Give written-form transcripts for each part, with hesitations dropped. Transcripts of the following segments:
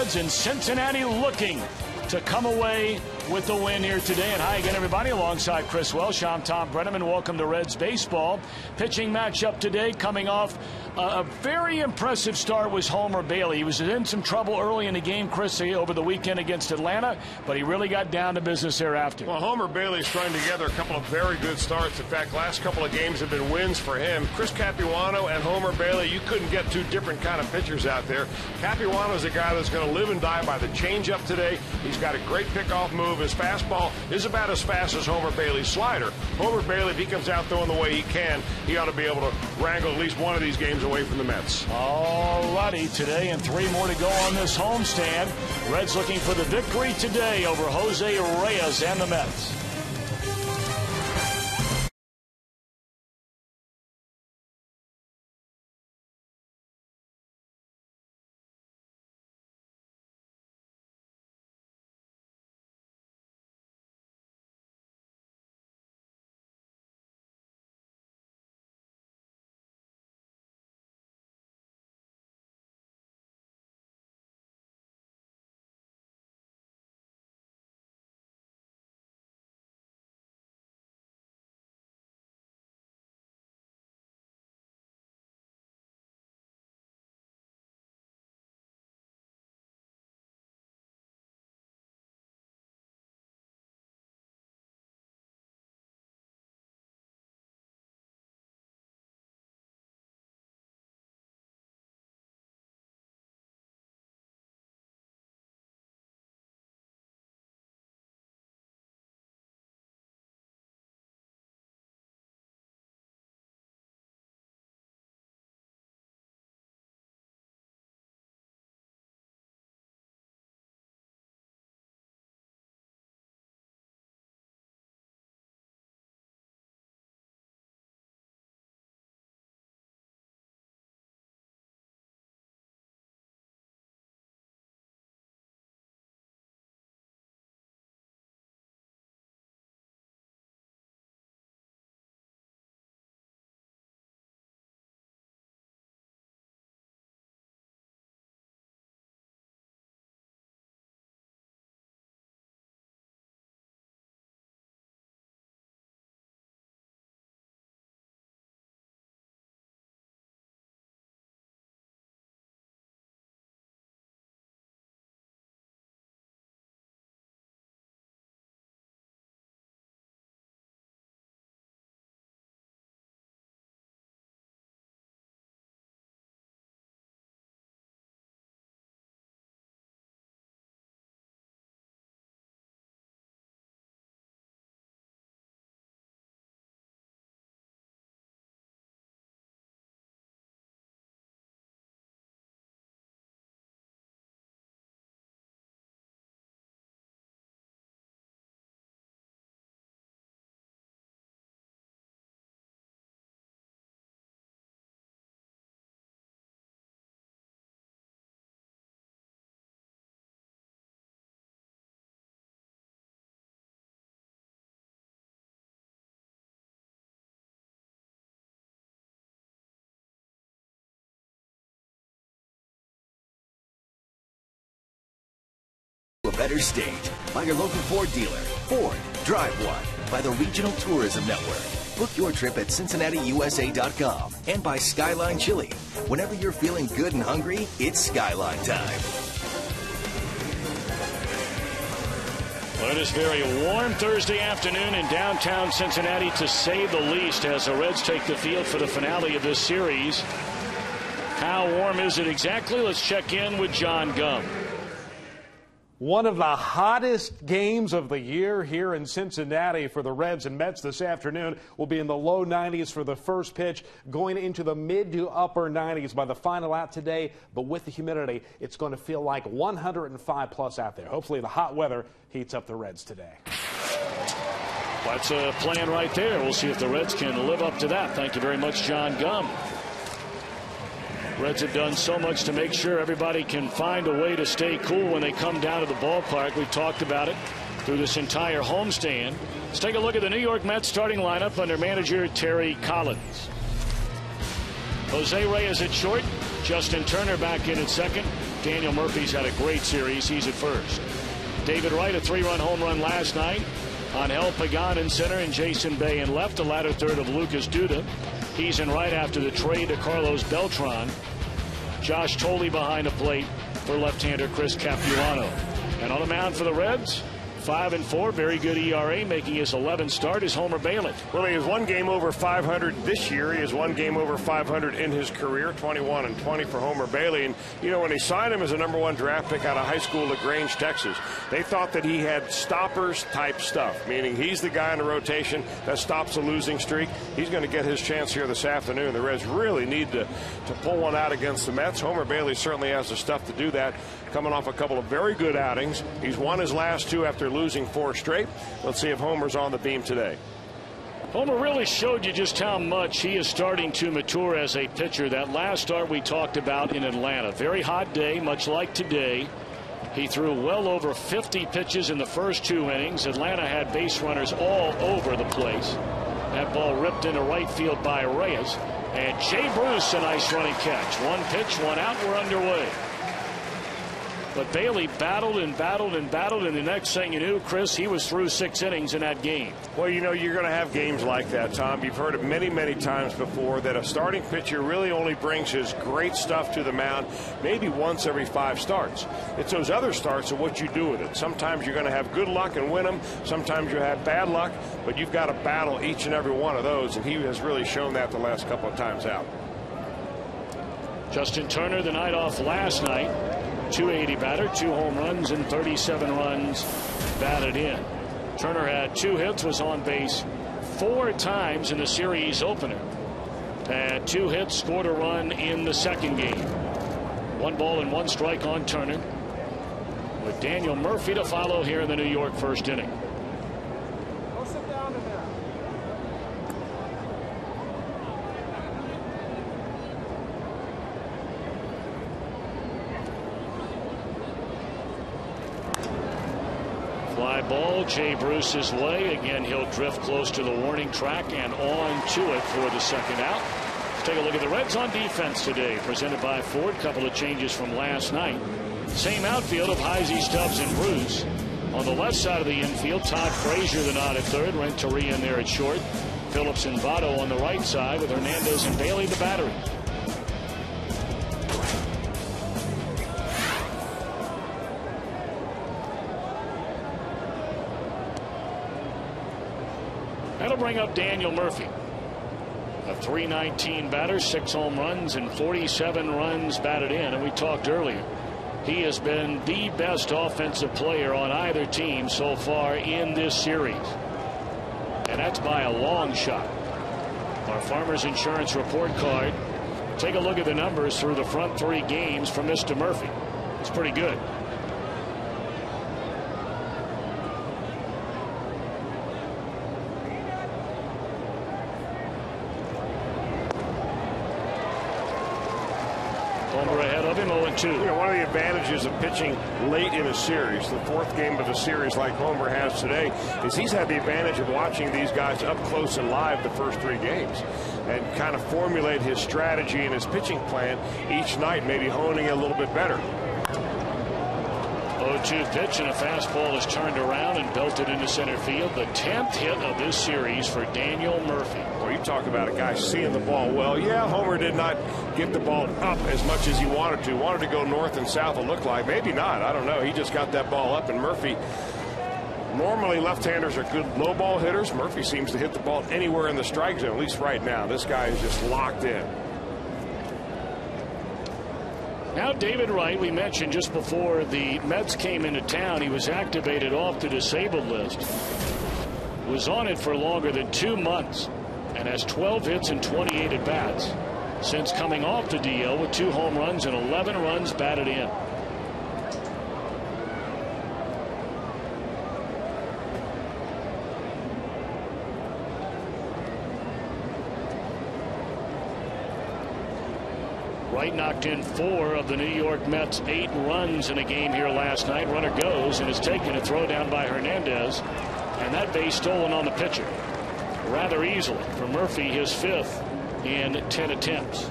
Reds in Cincinnati looking to come away with the win here today. And hi again, everybody. Alongside Chris Welsh, I'm Tom Brenneman. Welcome to Reds Baseball. Pitching matchup today, coming off a very impressive start, was Homer Bailey. He was in some trouble early in the game, Chris, over the weekend against Atlanta, but he really got down to business thereafter. Well, Homer Bailey's trying together a couple of very good starts. In fact, last couple of games have been wins for him. Chris Capuano and Homer Bailey, you couldn't get two different kind of pitchers out there. Capuano's a guy that's going to live and die by the changeup today. He's got a great pickoff move. His fastball is about as fast as Homer Bailey's slider. Homer Bailey, if he comes out throwing the way he can, he ought to be able to wrangle at least one of these games away from the Mets. All righty, today and 3 more to go on this homestand. Reds looking for the victory today over Jose Reyes and the Mets. A better state by your local Ford dealer. Ford, drive one. By the Regional Tourism Network. Book your trip at CincinnatiUSA.com and by Skyline Chili. Whenever you're feeling good and hungry, it's Skyline time. Well, it is very warm Thursday afternoon in downtown Cincinnati, to say the least, as the Reds take the field for the finale of this series. How warm is it exactly? Let's check in with John Gum. One of the hottest games of the year here in Cincinnati for the Reds and Mets this afternoon. Will be in the low 90s for the first pitch, going into the mid to upper 90s by the final out today. But with the humidity, it's going to feel like 105 plus out there. Hopefully the hot weather heats up the Reds today. That's a plan right there. We'll see if the Reds can live up to that. Thank you very much, John Gum. Reds have done so much to make sure everybody can find a way to stay cool when they come down to the ballpark. We've talked about it through this entire homestand. Let's take a look at the New York Mets starting lineup under manager Terry Collins. Jose Reyes at short. Justin Turner back in at second. Daniel Murphy's had a great series. He's at first. David Wright, a 3-run home run last night. Angel Pagan in center and Jason Bay in left. The latter third of Lucas Duda. He's in right after the trade to Carlos Beltran. Josh Tolley behind the plate for left-hander Chris Capuano. And on the mound for the Reds, 5-4, very good ERA, making his 11th start is Homer Bailey. Well, he has one game over 500 this year. He has one game over 500 in his career, 21-20 for Homer Bailey. And, you know, when they signed him as a #1 draft pick out of high school LaGrange, Texas, they thought that he had stoppers-type stuff, meaning he's the guy in the rotation that stops a losing streak. He's going to get his chance here this afternoon. The Reds really need to pull one out against the Mets. Homer Bailey certainly has the stuff to do that, coming off a couple of very good outings. He's won his last 2 after losing 4 straight. Let's see if Homer's on the beam today. Homer really showed you just how much he is starting to mature as a pitcher. That last start we talked about in Atlanta, very hot day, much like today. He threw well over 50 pitches in the first 2 innings. Atlanta had base runners all over the place. That ball ripped into right field by Reyes. And Jay Bruce, a nice running catch. 1 pitch, 1 out, we're underway. But Bailey battled and battled and battled, and the next thing you knew, Chris, he was through 6 innings in that game. Well, you know, you're going to have games like that, Tom. You've heard it many, many times before that a starting pitcher really only brings his great stuff to the mound maybe once every 5 starts. It's those other starts of what you do with it. Sometimes you're going to have good luck and win them. Sometimes you have bad luck, but you've got to battle each and every one of those, and he has really shown that the last couple of times out. Justin Turner, the night off last night. 280 batter, 2 home runs and 37 runs batted in. Turner had 2 hits, was on base 4 times in the series opener. Had 2 hits, scored a run in the second game. 1 ball and 1 strike on Turner, with Daniel Murphy to follow here in the New York first inning. Go sit down in there. Fly ball Jay Bruce's way. Again, he'll drift close to the warning track and on to it for the second out. Let's take a look at the Reds on defense today, presented by Ford. Couple of changes from last night. Same outfield of Heisey, Stubbs, and Bruce. On the left side of the infield, Todd Frazier the nod at third, Renteria in there at short. Phillips and Votto on the right side, with Hernandez and Bailey the battery. That'll bring up Daniel Murphy. A .319 batter, 6 home runs and 47 runs batted in. And we talked earlier, he has been the best offensive player on either team so far in this series. And that's by a long shot. Our Farmers Insurance report card. Take a look at the numbers through the front 3 games from Mr. Murphy. It's pretty good. Homer ahead of him, 0-2. You know, one of the advantages of pitching late in a series, the 4th game of a series like Homer has today, is he's had the advantage of watching these guys up close and live the first 3 games and kind of formulate his strategy and his pitching plan each night, maybe honing it a little bit better. 0-2 pitch, and a fastball is turned around and belted into center field. The 10th hit of this series for Daniel Murphy. Well, you talk about a guy seeing the ball well. Yeah, Homer did not get the ball up as much as he wanted to. Wanted to go north and south, it looked like. Maybe not. I don't know. He just got that ball up, and Murphy, normally left-handers are good low ball hitters. Murphy seems to hit the ball anywhere in the strike zone, at least right now. This guy is just locked in. Now David Wright, we mentioned just before the Mets came into town, he was activated off the disabled list. Was on it for longer than 2 months and has 12 hits and 28 at-bats since coming off the DL, with 2 home runs and 11 runs batted in. Wright knocked in 4 of the New York Mets' 8 runs in a game here last night. Runner goes and is taken, a throw down by Hernandez, and that base stolen on the pitcher rather easily for Murphy, his 5th in 10 attempts.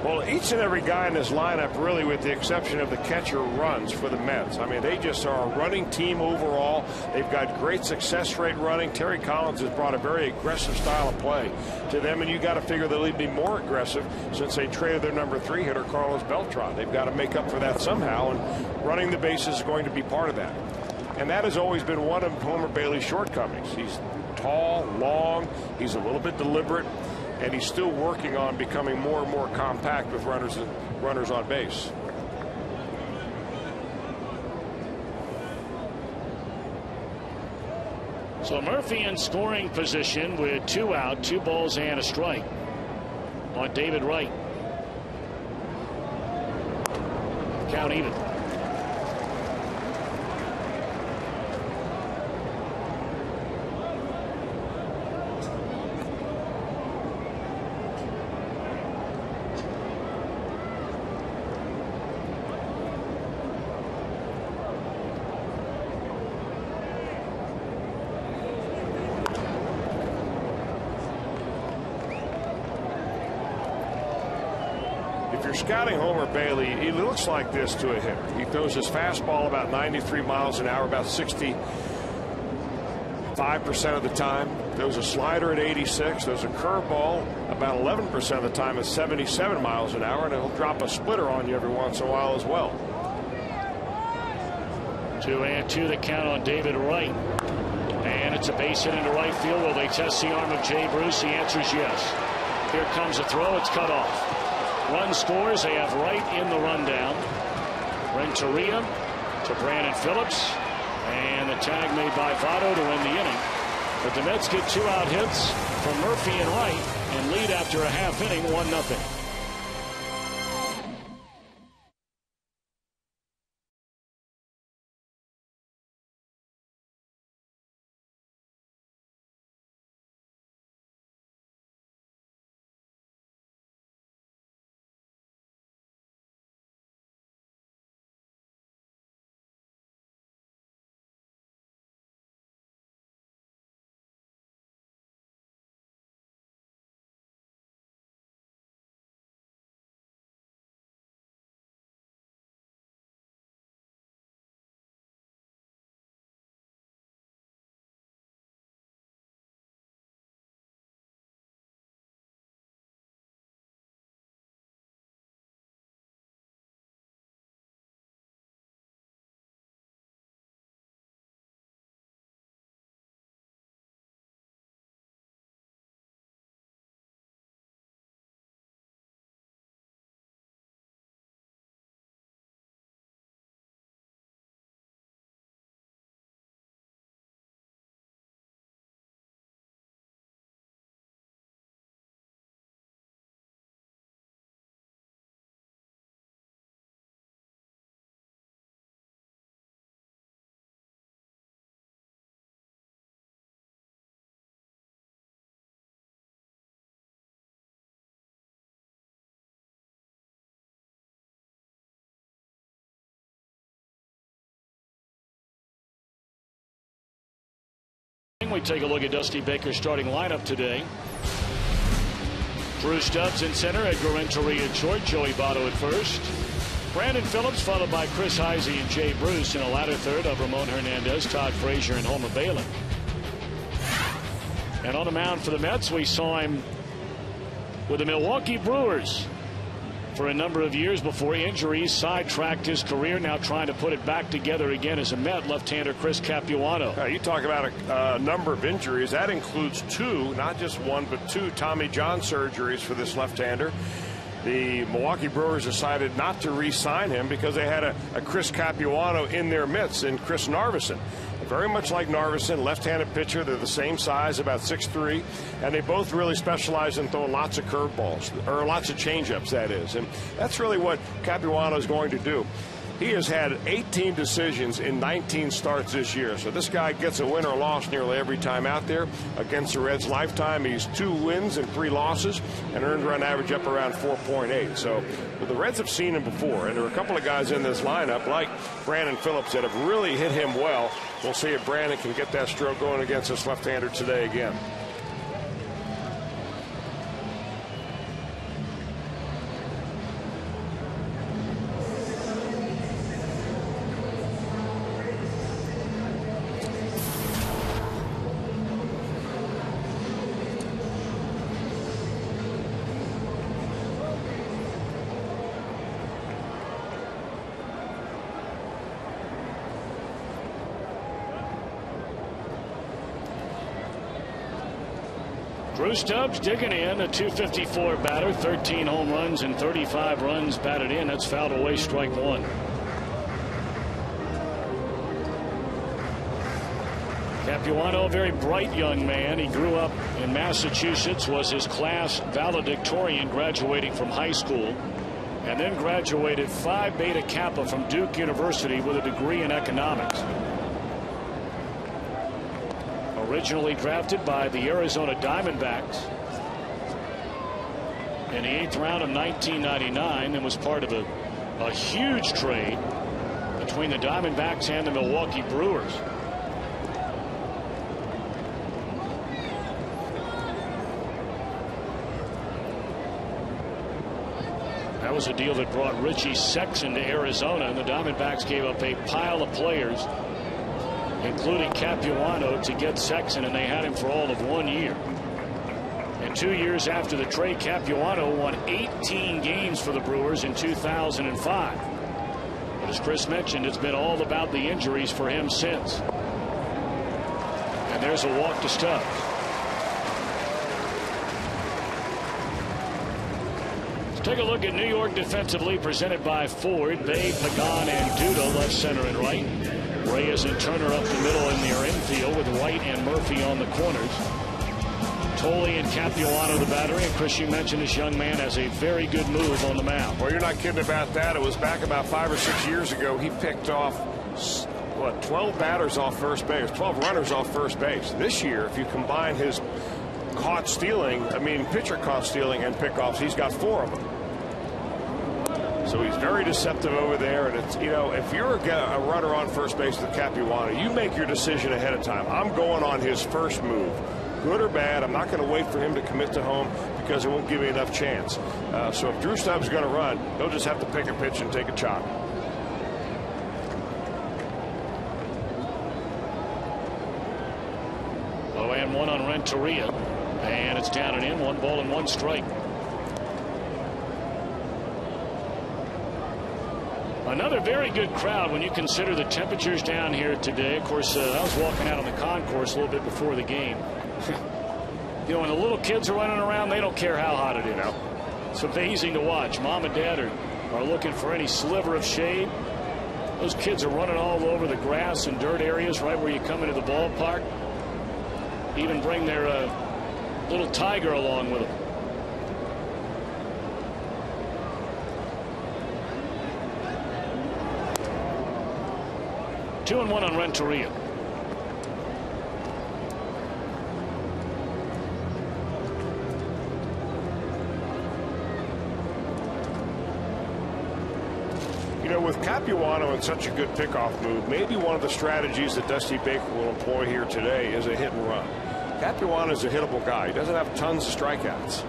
Well, each and every guy in this lineup, really, with the exception of the catcher, runs for the Mets. I mean, they just are a running team overall. They've got great success rate running. Terry Collins has brought a very aggressive style of play to them, and you got to figure they'll be more aggressive since they traded their number 3 hitter, Carlos Beltran. They've got to make up for that somehow, and running the bases is going to be part of that. And that has always been one of Homer Bailey's shortcomings. He's tall, long, he's a little bit deliberate, and he's still working on becoming more and more compact with runners on base. So Murphy in scoring position with 2 out, 2 balls and a strike on David Wright. Count even. Scouting Homer Bailey, he looks like this to a hitter. He throws his fastball about 93 miles an hour, about 65% of the time. Throws a slider at 86. Throws a curveball about 11% of the time at 77 miles an hour, and he'll drop a splitter on you every once in a while as well. 2-2 the count on David Wright. And it's a base hit into right field. Will they test the arm of Jay Bruce? The answer is yes. Here comes a throw. It's cut off. Run scores. They have Wright in the rundown. Renteria to Brandon Phillips. And the tag made by Votto to win the inning. But the Mets get 2 out hits from Murphy and Wright and lead after a half inning, 1-0. We take a look at Dusty Baker's starting lineup today. Drew Stubbs in center, Edgar Renteria at short, Joey Votto at first. Brandon Phillips followed by Chris Heisey and Jay Bruce in a latter third of Ramon Hernandez, Todd Frazier, and Homer Bailey. And on the mound for the Mets, we saw him with the Milwaukee Brewers for a number of years before injuries sidetracked his career. Now trying to put it back together again as a Met, left-hander Chris Capuano. You talk about a number of injuries. That includes 2, not just 1, but 2 Tommy John surgeries for this left-hander. The Milwaukee Brewers decided not to re-sign him because they had a Chris Capuano in their midst, and Chris Narveson. Very much like Narveson, left-handed pitcher. They're the same size, about 6'3", and they both really specialize in throwing lots of curveballs, or lots of changeups, that is. And that's really what Capuano is going to do. He has had 18 decisions in 19 starts this year. So this guy gets a win or loss nearly every time out there. Against the Reds' lifetime, he's 2 wins and 3 losses, and earned run average up around 4.8. So the Reds have seen him before, and there are a couple of guys in this lineup, like Brandon Phillips, that have really hit him well. We'll see if Brandon can get that stroke going against this left-hander today again. Drew Stubbs digging in, a .254 batter, 13 home runs and 35 runs batted in. That's fouled away, strike one. Capuano, a very bright young man. He grew up in Massachusetts, was his class valedictorian graduating from high school, and then graduated Phi Beta Kappa from Duke University with a degree in economics. Originally drafted by the Arizona Diamondbacks in the 8th round of 1999, and was part of a huge trade between the Diamondbacks and the Milwaukee Brewers. That was a deal that brought Richie Sexson to Arizona, and the Diamondbacks gave up a pile of players, including Capuano, to get Sexson, and they had him for all of 1 year. And 2 years after the trade, Capuano won 18 games for the Brewers in 2005. But as Chris mentioned, it's been all about the injuries for him since. And there's a walk to Stubbs. Take a look at New York defensively, presented by Ford. Bay, Pagan, and Duda left, center, and right. Reyes and Turner up the middle in their infield, with White and Murphy on the corners. Tolle and Capuano the battering. And Chris, you mentioned this young man has a very good move on the mound. Well, you're not kidding about that. It was back about 5 or 6 years ago. He picked off, what, 12 batters off first base, 12 runners off first base. This year, if you combine his pitcher caught stealing and pickoffs, he's got 4 of them. So he's very deceptive over there. And it's, if you're a runner on first base with Capuano, you make your decision ahead of time. I'm going on his first move, good or bad. I'm not going to wait for him to commit to home because it won't give me enough chance. So if Drew Stubbs is going to run, he'll just have to pick a pitch and take a chop. Oh, and one on Renteria. And it's down and in, 1 ball and 1 strike. Another very good crowd when you consider the temperatures down here today. Of course, I was walking out on the concourse a little bit before the game. When the little kids are running around, they don't care how hot it is. It's amazing to watch. Mom and Dad are looking for any sliver of shade. Those kids are running all over the grass and dirt areas right where you come into the ballpark. Even bring their little tiger along with them. 2-1 on Renteria. With Capuano in such a good pickoff move, maybe one of the strategies that Dusty Baker will employ here today is a hit and run. Capuano is a hittable guy. He doesn't have tons of strikeouts.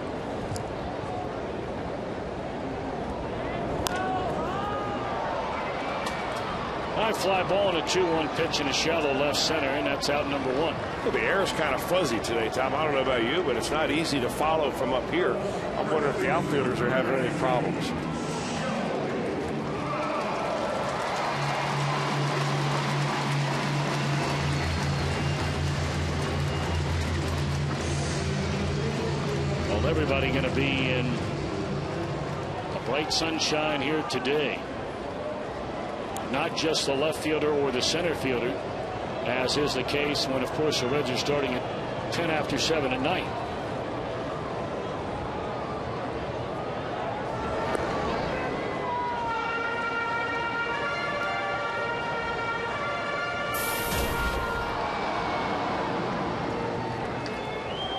High fly ball and a 2-1 pitch in a shallow left center, and that's out number 1. Well, the air is kind of fuzzy today, Tom. I don't know about you, but it's not easy to follow from up here. I'm wondering if the outfielders are having any problems. Well, everybody going to be in a bright sunshine here today. Not just the left fielder or the center fielder, as is the case when, of course, the Reds are starting at 10 after 7 at night.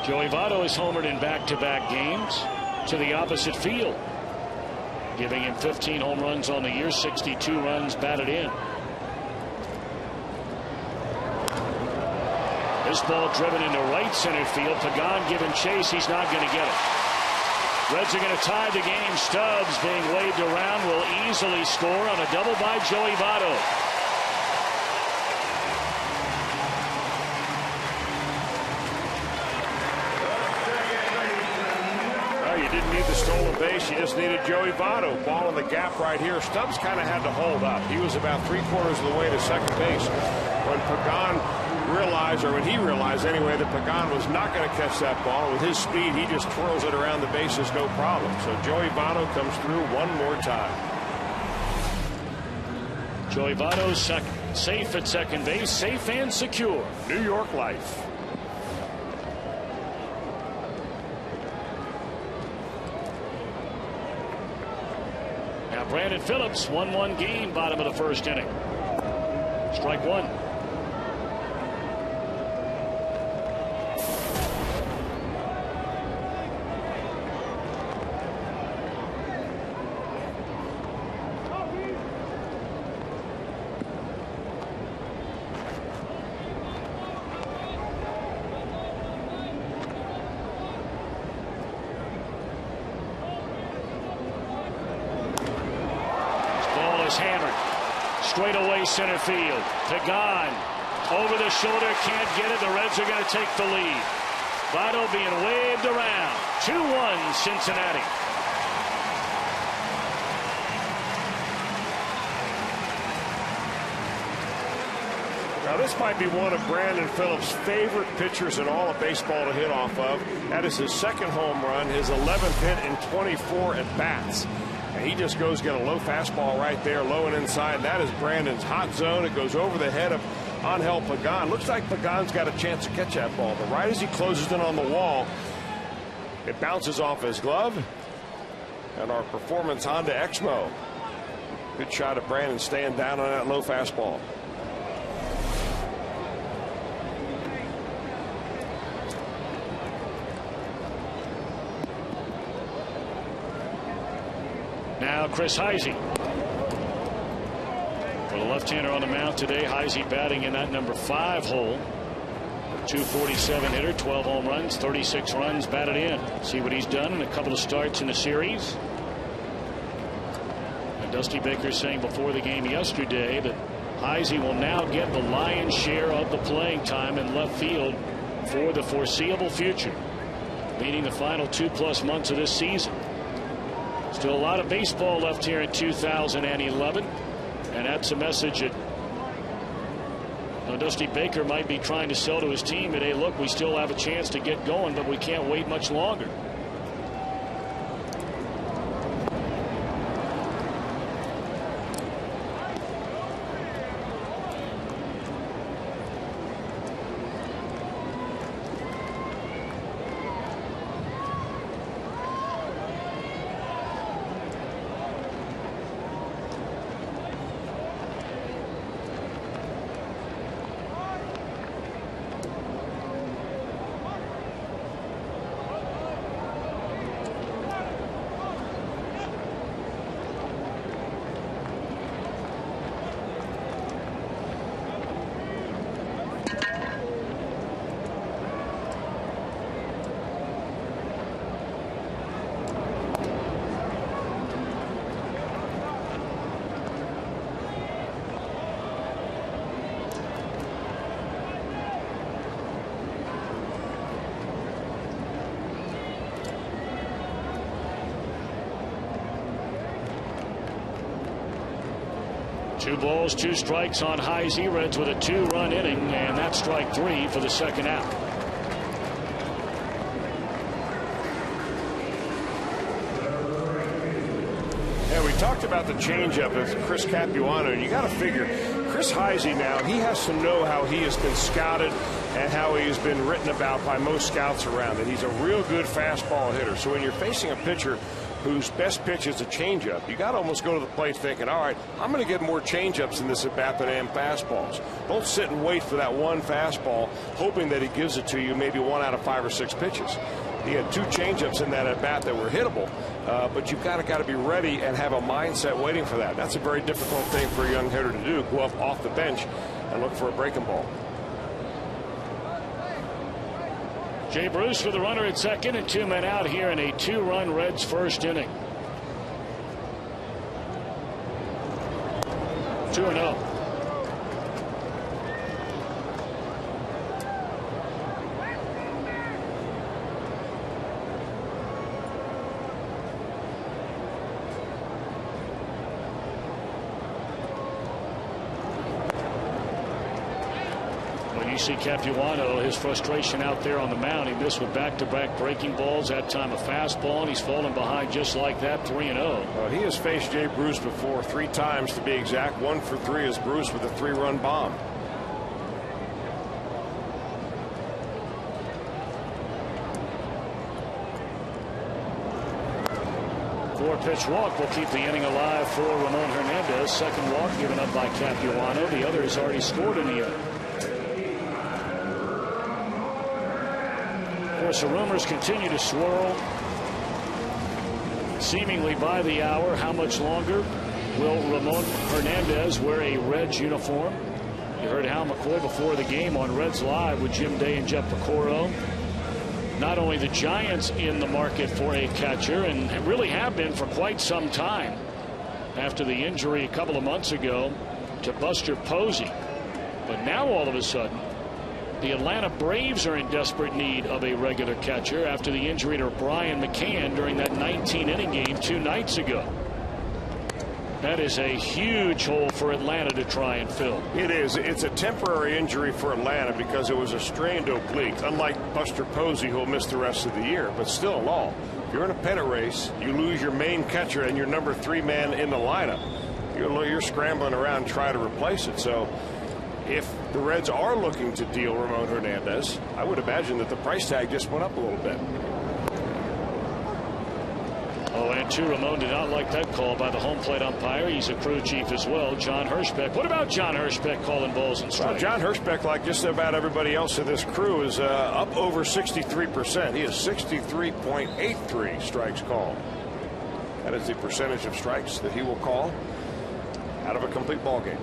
Joey Votto has homered in back-to-back games to the opposite field, giving him 15 home runs on the year, 62 runs batted in. This ball driven into right center field. Pagan giving chase. He's not going to get it. Reds are going to tie the game. Stubbs, being waved around, will easily score on a double by Joey Votto. Didn't need the stolen base. You just needed Joey Votto. Ball in the gap right here. Stubbs kind of had to hold up. He was about 3/4 of the way to second base when Pagan realized, or when he realized anyway, that Pagan was not going to catch that ball. With his speed, he just twirls it around the bases, no problem. So Joey Votto comes through one more time. Joey Votto safe at second base, safe and secure. New York life. Now Brandon Phillips, 1-1 game, bottom of the first inning. Strike one. Hammered straight away center field. Pagan over the shoulder, can't get it. The Reds are going to take the lead. Votto being waved around. 2-1 Cincinnati. Now this might be one of Brandon Phillips' favorite pitchers in all of baseball to hit off of. That is his second home run, his 11th hit in 24 at bats. And he just goes get a low fastball right there, low and inside. That is Brandon's hot zone. It goes over the head of Angel Pagan. Looks like Pagan's got a chance to catch that ball. But right as he closes in on the wall, it bounces off his glove. And our Performance Honda Exmo. Good shot of Brandon staying down on that low fastball. Now Chris Heisey. For the left-hander on the mound today, Heisey batting in that number 5 hole. 247 hitter, 12 home runs, 36 runs batted in. See what he's done in a couple of starts in the series. And Dusty Baker saying before the game yesterday that Heisey will now get the lion's share of the playing time in left field for the foreseeable future, meaning the final 2+ months of this season. Still a lot of baseball left here in 2011, and that's a message that Dusty Baker might be trying to sell to his team that, hey, look, we still have a chance to get going, but we can't wait much longer. Two balls, 2 strikes on Heisey. Reds with a 2-run inning, and that's strike 3 for the second out. Yeah, we talked about the changeup of Chris Capuano, and you got to figure Chris Heisey now, he has to know how he has been scouted and how he has been written about by most scouts around it. He's a real good fastball hitter. So when you're facing a pitcher whose best pitch is a changeup, you got to almost go to the plate thinking, all right, I'm going to get more changeups in this at bat than I am fastballs. Don't sit and wait for that one fastball, hoping that he gives it to you maybe 1 out of 5 or 6 pitches. He had 2 changeups in that at bat that were hittable, but you've got to be ready and have a mindset waiting for that. That's a very difficult thing for a young hitter to do, go up off the bench and look for a breaking ball. Jay Bruce for the runner at second, and 2 men out here in a 2-run Reds first inning. 2-0. You see Capuano, his frustration out there on the mound. He missed with back-to-back breaking balls, that time a fastball, and he's fallen behind just like that, 3-0. He has faced Jay Bruce before 3 times to be exact. 1 for 3 is Bruce with a 3-run bomb. 4-pitch walk will keep the inning alive for Ramon Hernandez. Second walk given up by Capuano. The other has already scored in the inning. Of course, the rumors continue to swirl, seemingly by the hour. How much longer will Ramon Hernandez wear a Reds uniform? You heard Hal McCoy before the game on Reds Live with Jim Day and Jeff Piccoro. Not only the Giants in the market for a catcher, and really have been for quite some time after the injury a couple of months ago to Buster Posey. But now all of a sudden, the Atlanta Braves are in desperate need of a regular catcher after the injury to Brian McCann during that 19-inning game 2 nights ago. That is a huge hole for Atlanta to try and fill. It is. It's a temporary injury for Atlanta because it was a strained oblique, unlike Buster Posey, who will miss the rest of the year. But still, in all, if you're in a pennant race, you lose your main catcher and your number 3 man in the lineup, you're scrambling around trying to replace it. So if the Reds are looking to deal Ramon Hernandez, I would imagine that the price tag just went up a little bit. Oh, and too, Ramon did not like that call by the home plate umpire. He's a crew chief as well, John Hirschbeck. What about John Hirschbeck calling balls and strikes? Well, John Hirschbeck, like just about everybody else in this crew, is up over 63%. He is 63.83 strikes called. That is the percentage of strikes that he will call out of a complete ball game.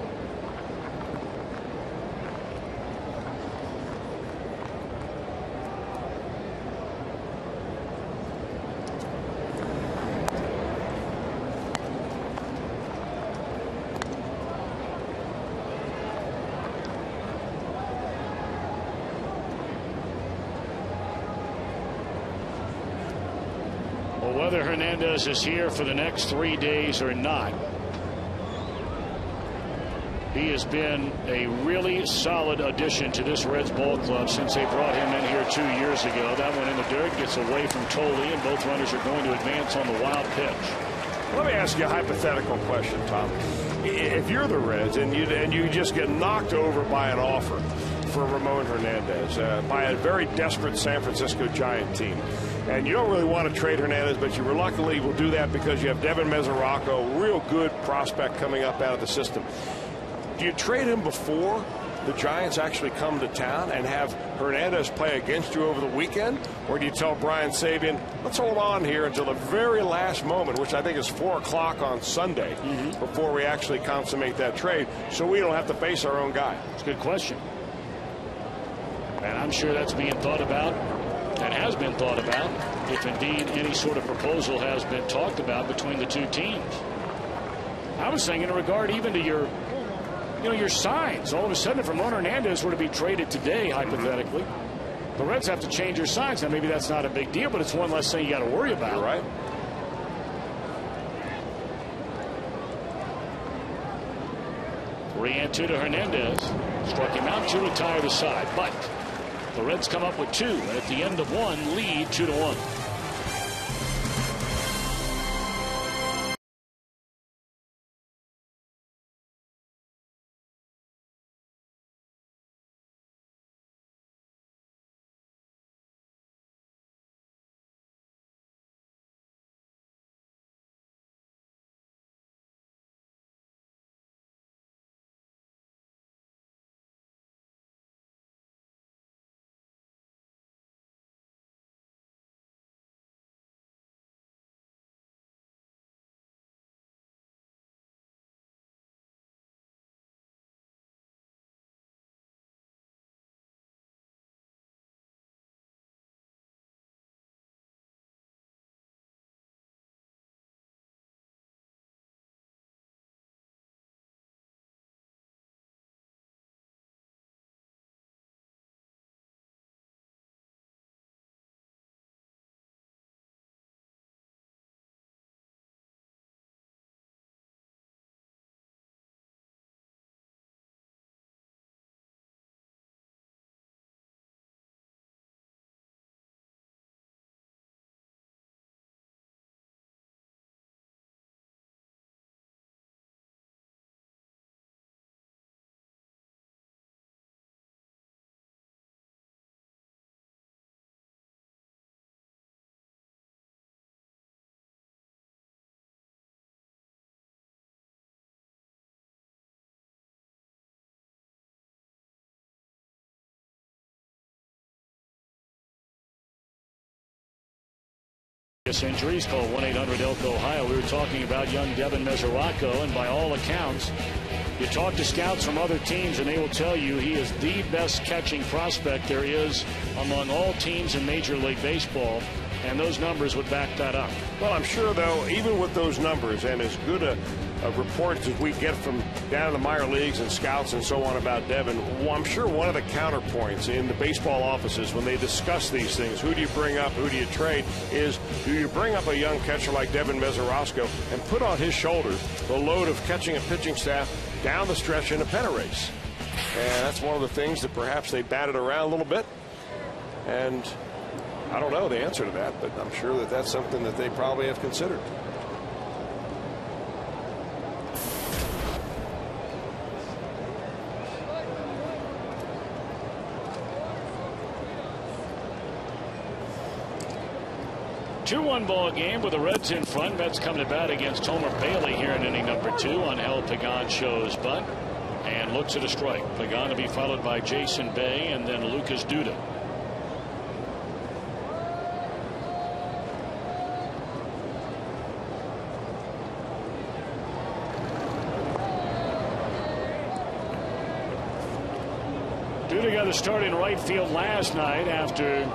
Whether Hernandez is here for the next 3 days or not, he has been a really solid addition to this Reds ball club since they brought him in here 2 years ago. That one in the dirt gets away from Tolley, and both runners are going to advance on the wild pitch. Let me ask you a hypothetical question, Tom. If you're the Reds and you just get knocked over by an offer for Ramon Hernandez by a very desperate San Francisco Giant team, and you don't really want to trade Hernandez, but you reluctantly will do that because you have Devin Mesoraco, real good prospect coming up out of the system. Do you trade him before the Giants actually come to town and have Hernandez play against you over the weekend? Or do you tell Brian Sabian, let's hold on here until the very last moment, which I think is 4 o'clock on Sunday, before we actually consummate that trade, so we don't have to face our own guy? It's a good question. And I'm sure that's being thought about. That has been thought about, if indeed any sort of proposal has been talked about between the two teams. I was saying in regard even to your signs. All of a sudden, if Ramon Hernandez were to be traded today, hypothetically, the Reds have to change their signs. Now, maybe that's not a big deal, but it's one less thing you got to worry about. You're right. Three and 2 to Hernandez. Struck him out to retire the side, but the Reds come up with 2, and at the end of 1, lead 2-1. serious injuries, call 1-800-ELK-OHIO. We were talking about young Devin Mesoraco, and by all accounts, you talk to scouts from other teams, and they will tell you he is the best catching prospect there is among all teams in Major League Baseball, and those numbers would back that up. Well, I'm sure, though, even with those numbers and as good a reports as we get from down in the minor leagues and scouts and so on about Devin, I'm sure one of the counterpoints in the baseball offices when they discuss these things, who do you bring up, who do you trade, is do you bring up a young catcher like Devin Mesoraco and put on his shoulders the load of catching a pitching staff down the stretch in a pennant race? And that's one of the things that perhaps they batted around a little bit. And I don't know the answer to that, but I'm sure that that's something that they probably have considered. Two-one ball game with the Reds in front. Mets come to bat against Homer Bailey here in inning number 2. Angel Pagan shows bunt and looks at a strike. Pagan to be followed by Jason Bay and then Lucas Duda. Duda got a start in right field last night after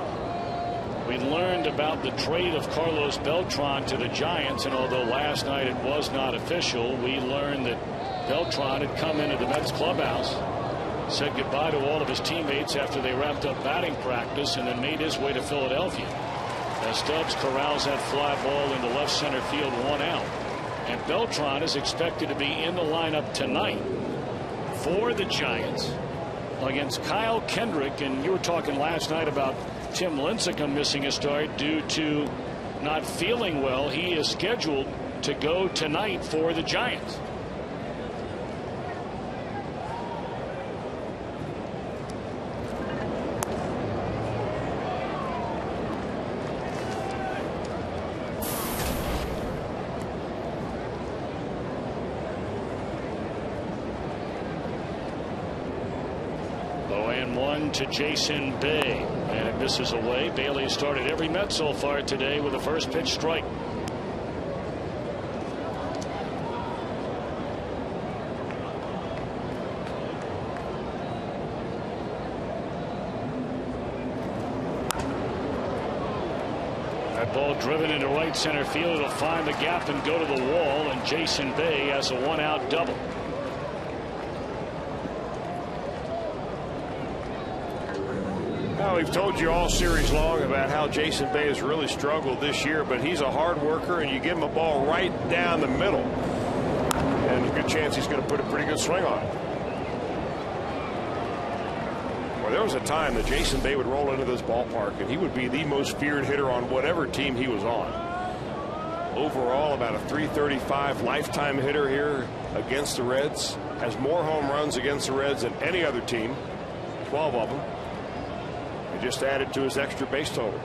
we learned about the trade of Carlos Beltran to the Giants, and although last night it was not official, we learned that Beltran had come into the Mets clubhouse, said goodbye to all of his teammates after they wrapped up batting practice, and then made his way to Philadelphia. As Stubbs corrals that fly ball into left center field, 1 out. And Beltran is expected to be in the lineup tonight for the Giants against Kyle Kendrick. And you were talking last night about Tim Lincecum missing a start due to not feeling well. He is scheduled to go tonight for the Giants. To Jason Bay, and it misses away. Bailey has started every Met so far today with a first pitch strike. That ball driven into right center field. It'll find the gap and go to the wall, and Jason Bay has a 1-out double. We've told you all series long about how Jason Bay has really struggled this year, but he's a hard worker, and you give him a ball right down the middle, and there's a good chance he's going to put a pretty good swing on it. Well, there was a time that Jason Bay would roll into this ballpark, and he would be the most feared hitter on whatever team he was on. Overall, about a .335 lifetime hitter here against the Reds. Has more home runs against the Reds than any other team, 12 of them. He just added to his extra base total.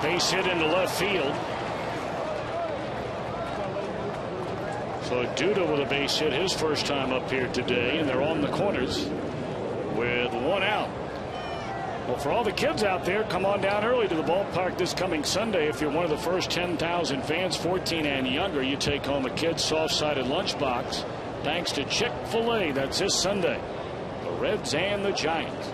Base hit into left field. So Duda with a base hit his first time up here today, and they're on the corners with 1 out. Well, for all the kids out there, come on down early to the ballpark this coming Sunday. If you're one of the first 10,000 fans, 14 and younger, you take home a kid's soft-sided lunchbox thanks to Chick-fil-A. That's this Sunday. The Reds and the Giants.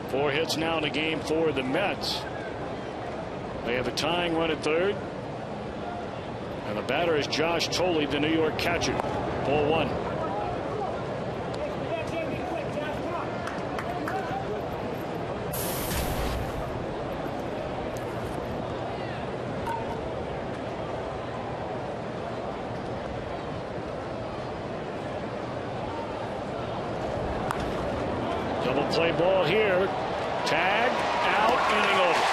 Four hits now in the game for the Mets. They have a tying run at third. And the batter is Josh Tolley, the New York catcher. Ball 1. Double play ball here. Tag, out, inning over.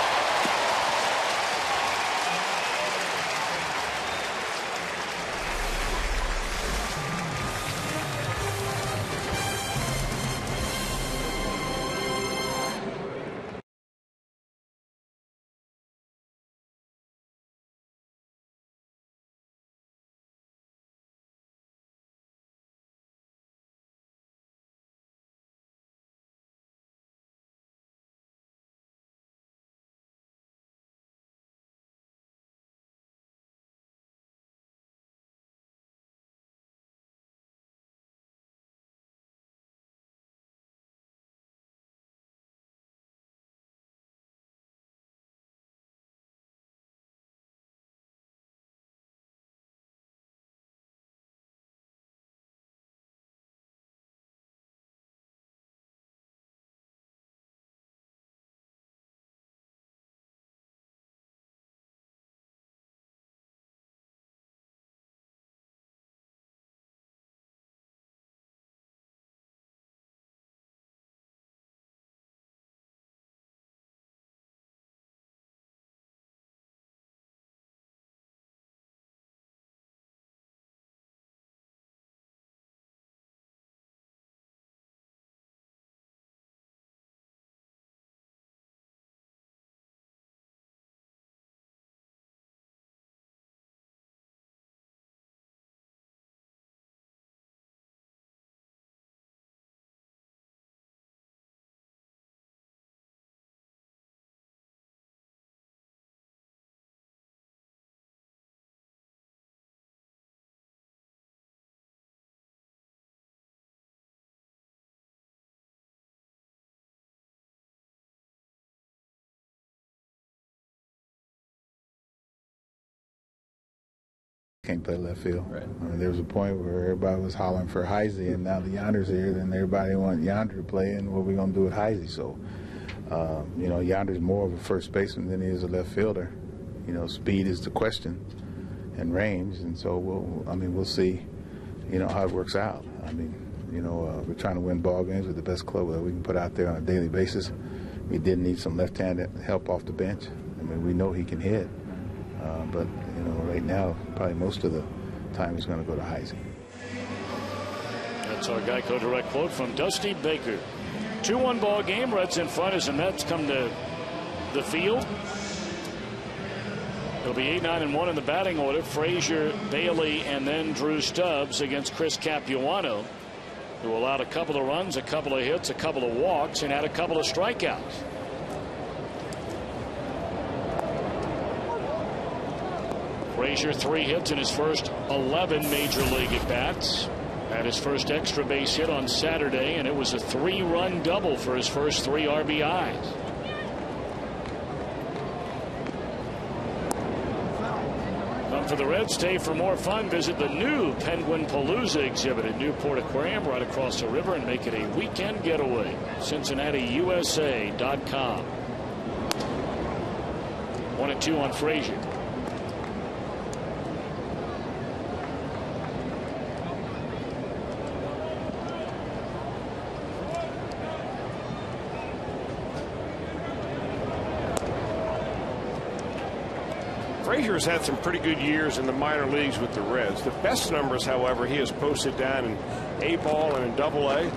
Can't play left field. Right. I mean, there was a point where everybody was hollering for Heisey, and now the Yonder's here, then everybody wants Yonder to play, and what are we going to do with Heisey? So, you know, Yonder's more of a first baseman than he is a left fielder. You know, speed is the question, and range, and so we'll see, you know, how it works out. I mean, you know, we're trying to win ball games with the best club that we can put out there on a daily basis. We did need some left-handed help off the bench. I mean, we know he can hit. But, you know, right now, probably most of the time he's going to go to Heisey. That's our Geico Direct quote from Dusty Baker. 2-1 ball game. Reds in front as the Mets come to the field. It'll be 8-9-1 in the batting order. Frazier, Bailey, and then Drew Stubbs against Chris Capuano, who allowed a couple of runs, a couple of hits, a couple of walks, and had a couple of strikeouts. Frazier 3 hits in his first 11 major league at-bats. Had his first extra base hit on Saturday, and it was a 3-run double for his first 3 RBIs. Come for the Reds. Stay for more fun. Visit the new Penguin Palooza exhibit at Newport Aquarium right across the river and make it a weekend getaway. CincinnatiUSA.com. 1-2 on Frazier. Frazier's had some pretty good years in the minor leagues with the Reds. The best numbers, however, he has posted down in A-ball and in Double-A.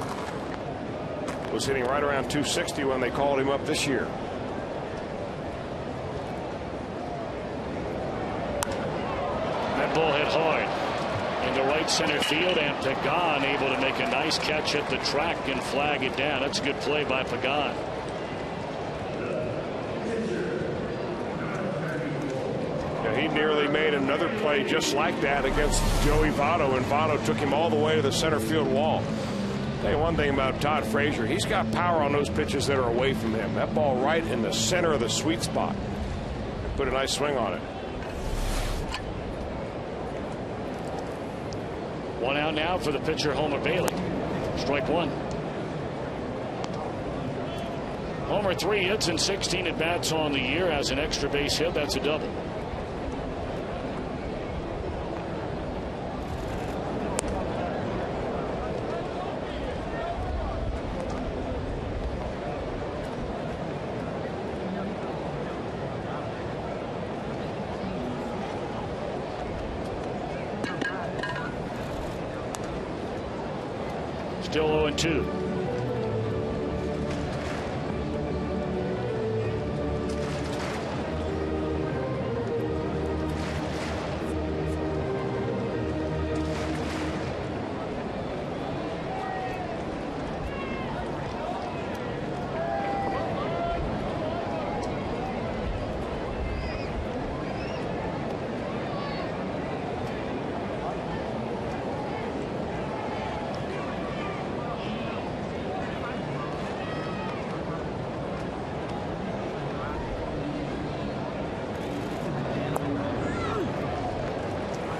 Was hitting right around 260 when they called him up this year. That ball hit hard into right center field, and Pagan able to make a nice catch at the track and flag it down. That's a good play by Pagan. He nearly made another play just like that against Joey Votto, and Votto took him all the way to the center field wall. I'll tell you one thing about Todd Frazier. He's got power on those pitches that are away from him. That ball right in the center of the sweet spot. Put a nice swing on it. 1 out now for the pitcher, Homer Bailey. Strike 1. Homer 3 hits and 16 at bats on the year. Has an extra base hit. That's a double. Still 0-2.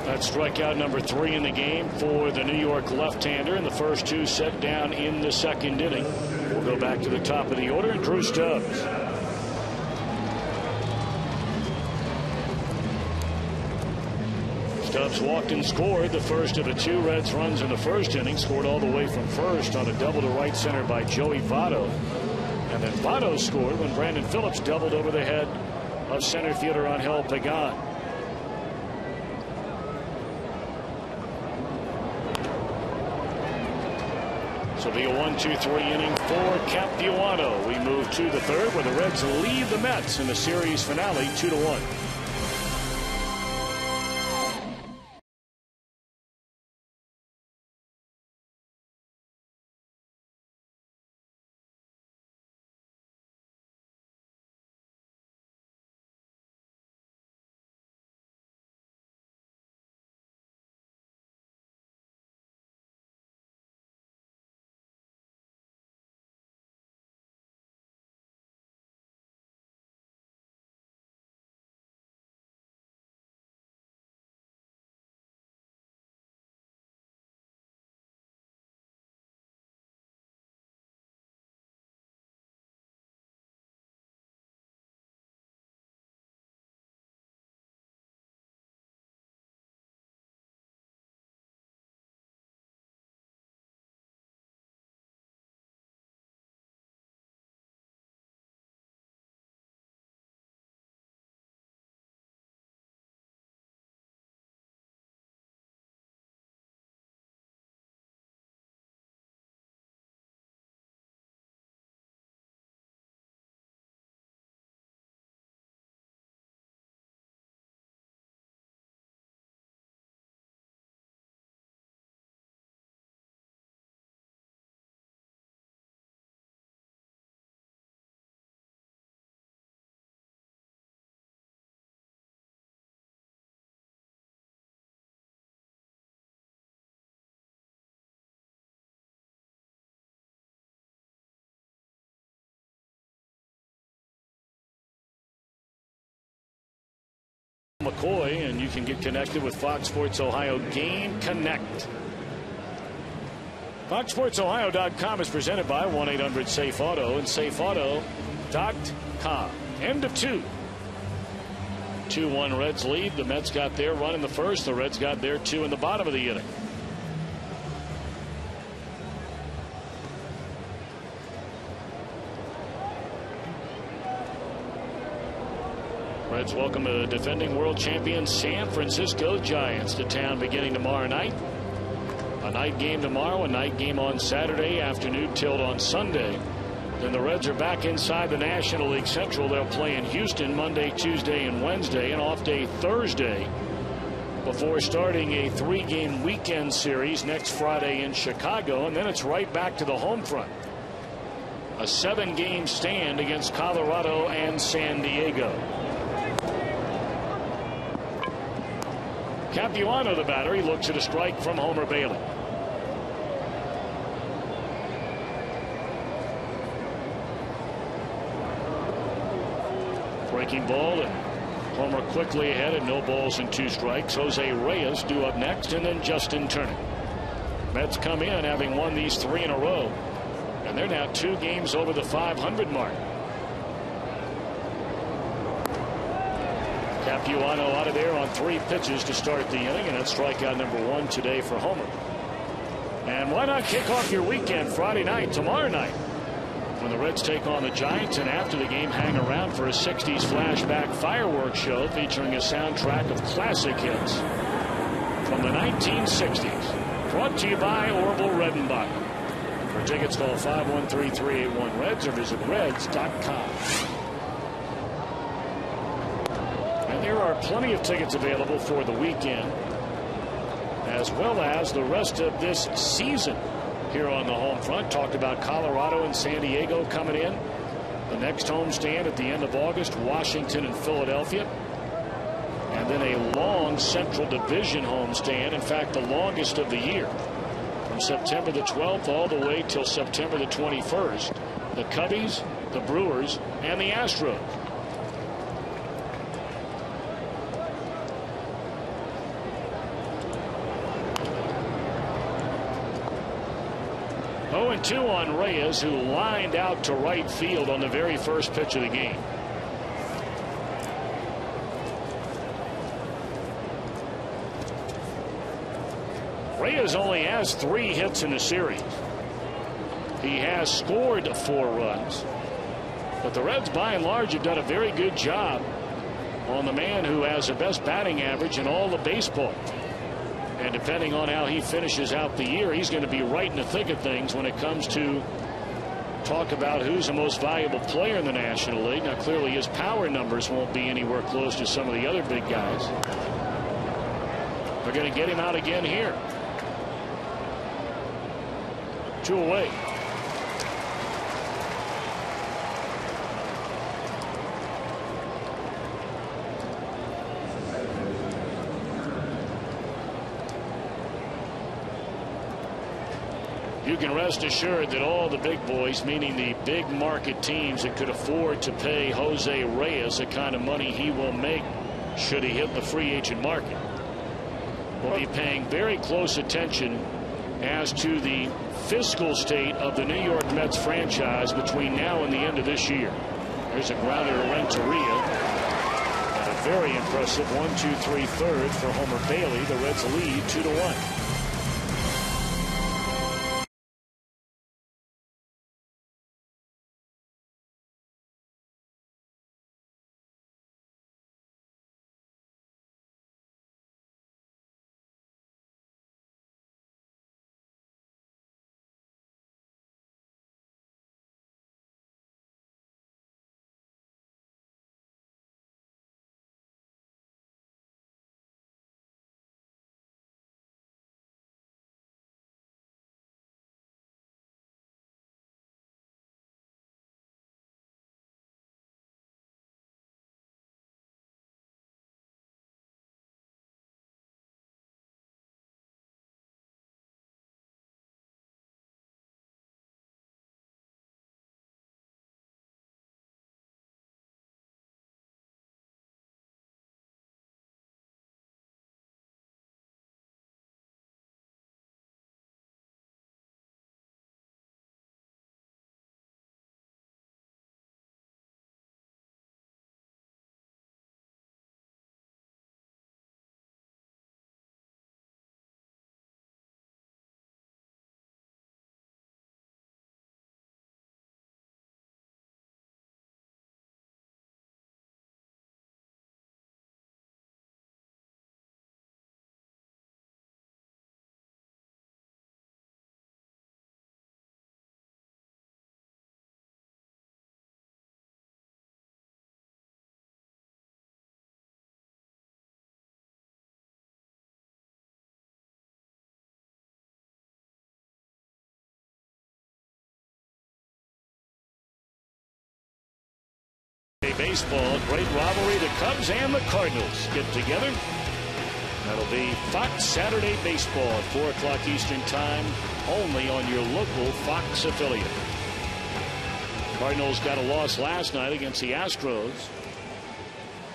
That's strikeout number 3 in the game for the New York left-hander, and the first 2 set down in the second inning. We'll go back to the top of the order, and Drew Stubbs. Stubbs walked and scored the first of the 2 Reds runs in the first inning. Scored all the way from first on a double to right center by Joey Votto. And then Votto scored when Brandon Phillips doubled over the head of center fielder Angel Pagan. So be a 1-2-3 inning for Capuano. We move to the third, where the Reds lead the Mets in the series finale 2-1. McCoy, and you can get connected with Fox Sports Ohio Game Connect. FoxSportsOhio.com is presented by 1-800-SAFE-AUTO and SafeAuto.com. End of 2. 2-1 Reds lead. The Mets got their run in the first. The Reds got their 2 in the bottom of the inning. Reds welcome the defending world champion San Francisco Giants to town beginning tomorrow night. A night game tomorrow, a night game on Saturday, afternoon tilt on Sunday. Then the Reds are back inside the National League Central. They'll play in Houston Monday, Tuesday, and Wednesday, an off day Thursday, before starting a 3-game weekend series next Friday in Chicago, and then it's right back to the home front. A 7-game stand against Colorado and San Diego. Capuano, the batter, he looks at a strike from Homer Bailey. Breaking ball, and Homer quickly ahead and no balls and 2 strikes. Jose Reyes due up next, and then Justin Turner. Mets come in having won these 3 in a row, and they're now 2 games over the 500 mark. Capuano out of there on 3 pitches to start the inning, and that's strikeout number 1 today for Homer. And why not kick off your weekend Friday night, tomorrow night, when the Reds take on the Giants, and after the game hang around for a 60s flashback fireworks show featuring a soundtrack of classic hits from the 1960s. Brought to you by Orville Redenbacher. For tickets, call 513-381-REDS or visit reds.com. And there are plenty of tickets available for the weekend, as well as the rest of this season here on the home front. Talked about Colorado and San Diego coming in. The next homestand at the end of August, Washington and Philadelphia. And then a long Central Division homestand, in fact, the longest of the year, from September the 12th all the way till September the 21st. The Cubbies, the Brewers, and the Astros. And 2 on Reyes, who lined out to right field on the very first pitch of the game. Reyes only has 3 hits in the series. He has scored 4 runs, but the Reds by and large have done a very good job on the man who has the best batting average in all of baseball. And depending on how he finishes out the year, he's going to be right in the thick of things when it comes to talk about who's the most valuable player in the National League. Now, clearly his power numbers won't be anywhere close to some of the other big guys. They're going to get him out again here. 2 away. You can rest assured that all the big boys, meaning the big market teams that could afford to pay Jose Reyes the kind of money he will make should he hit the free agent market, will be paying very close attention as to the fiscal state of the New York Mets franchise between now and the end of this year. There's a grounder to Renteria. And a very impressive 1-2-3 third for Homer Bailey. The Reds lead 2-1. Baseball, great rivalry. The Cubs and the Cardinals get together. That'll be Fox Saturday Baseball at 4 o'clock Eastern Time, only on your local Fox affiliate. Cardinals got a loss last night against the Astros,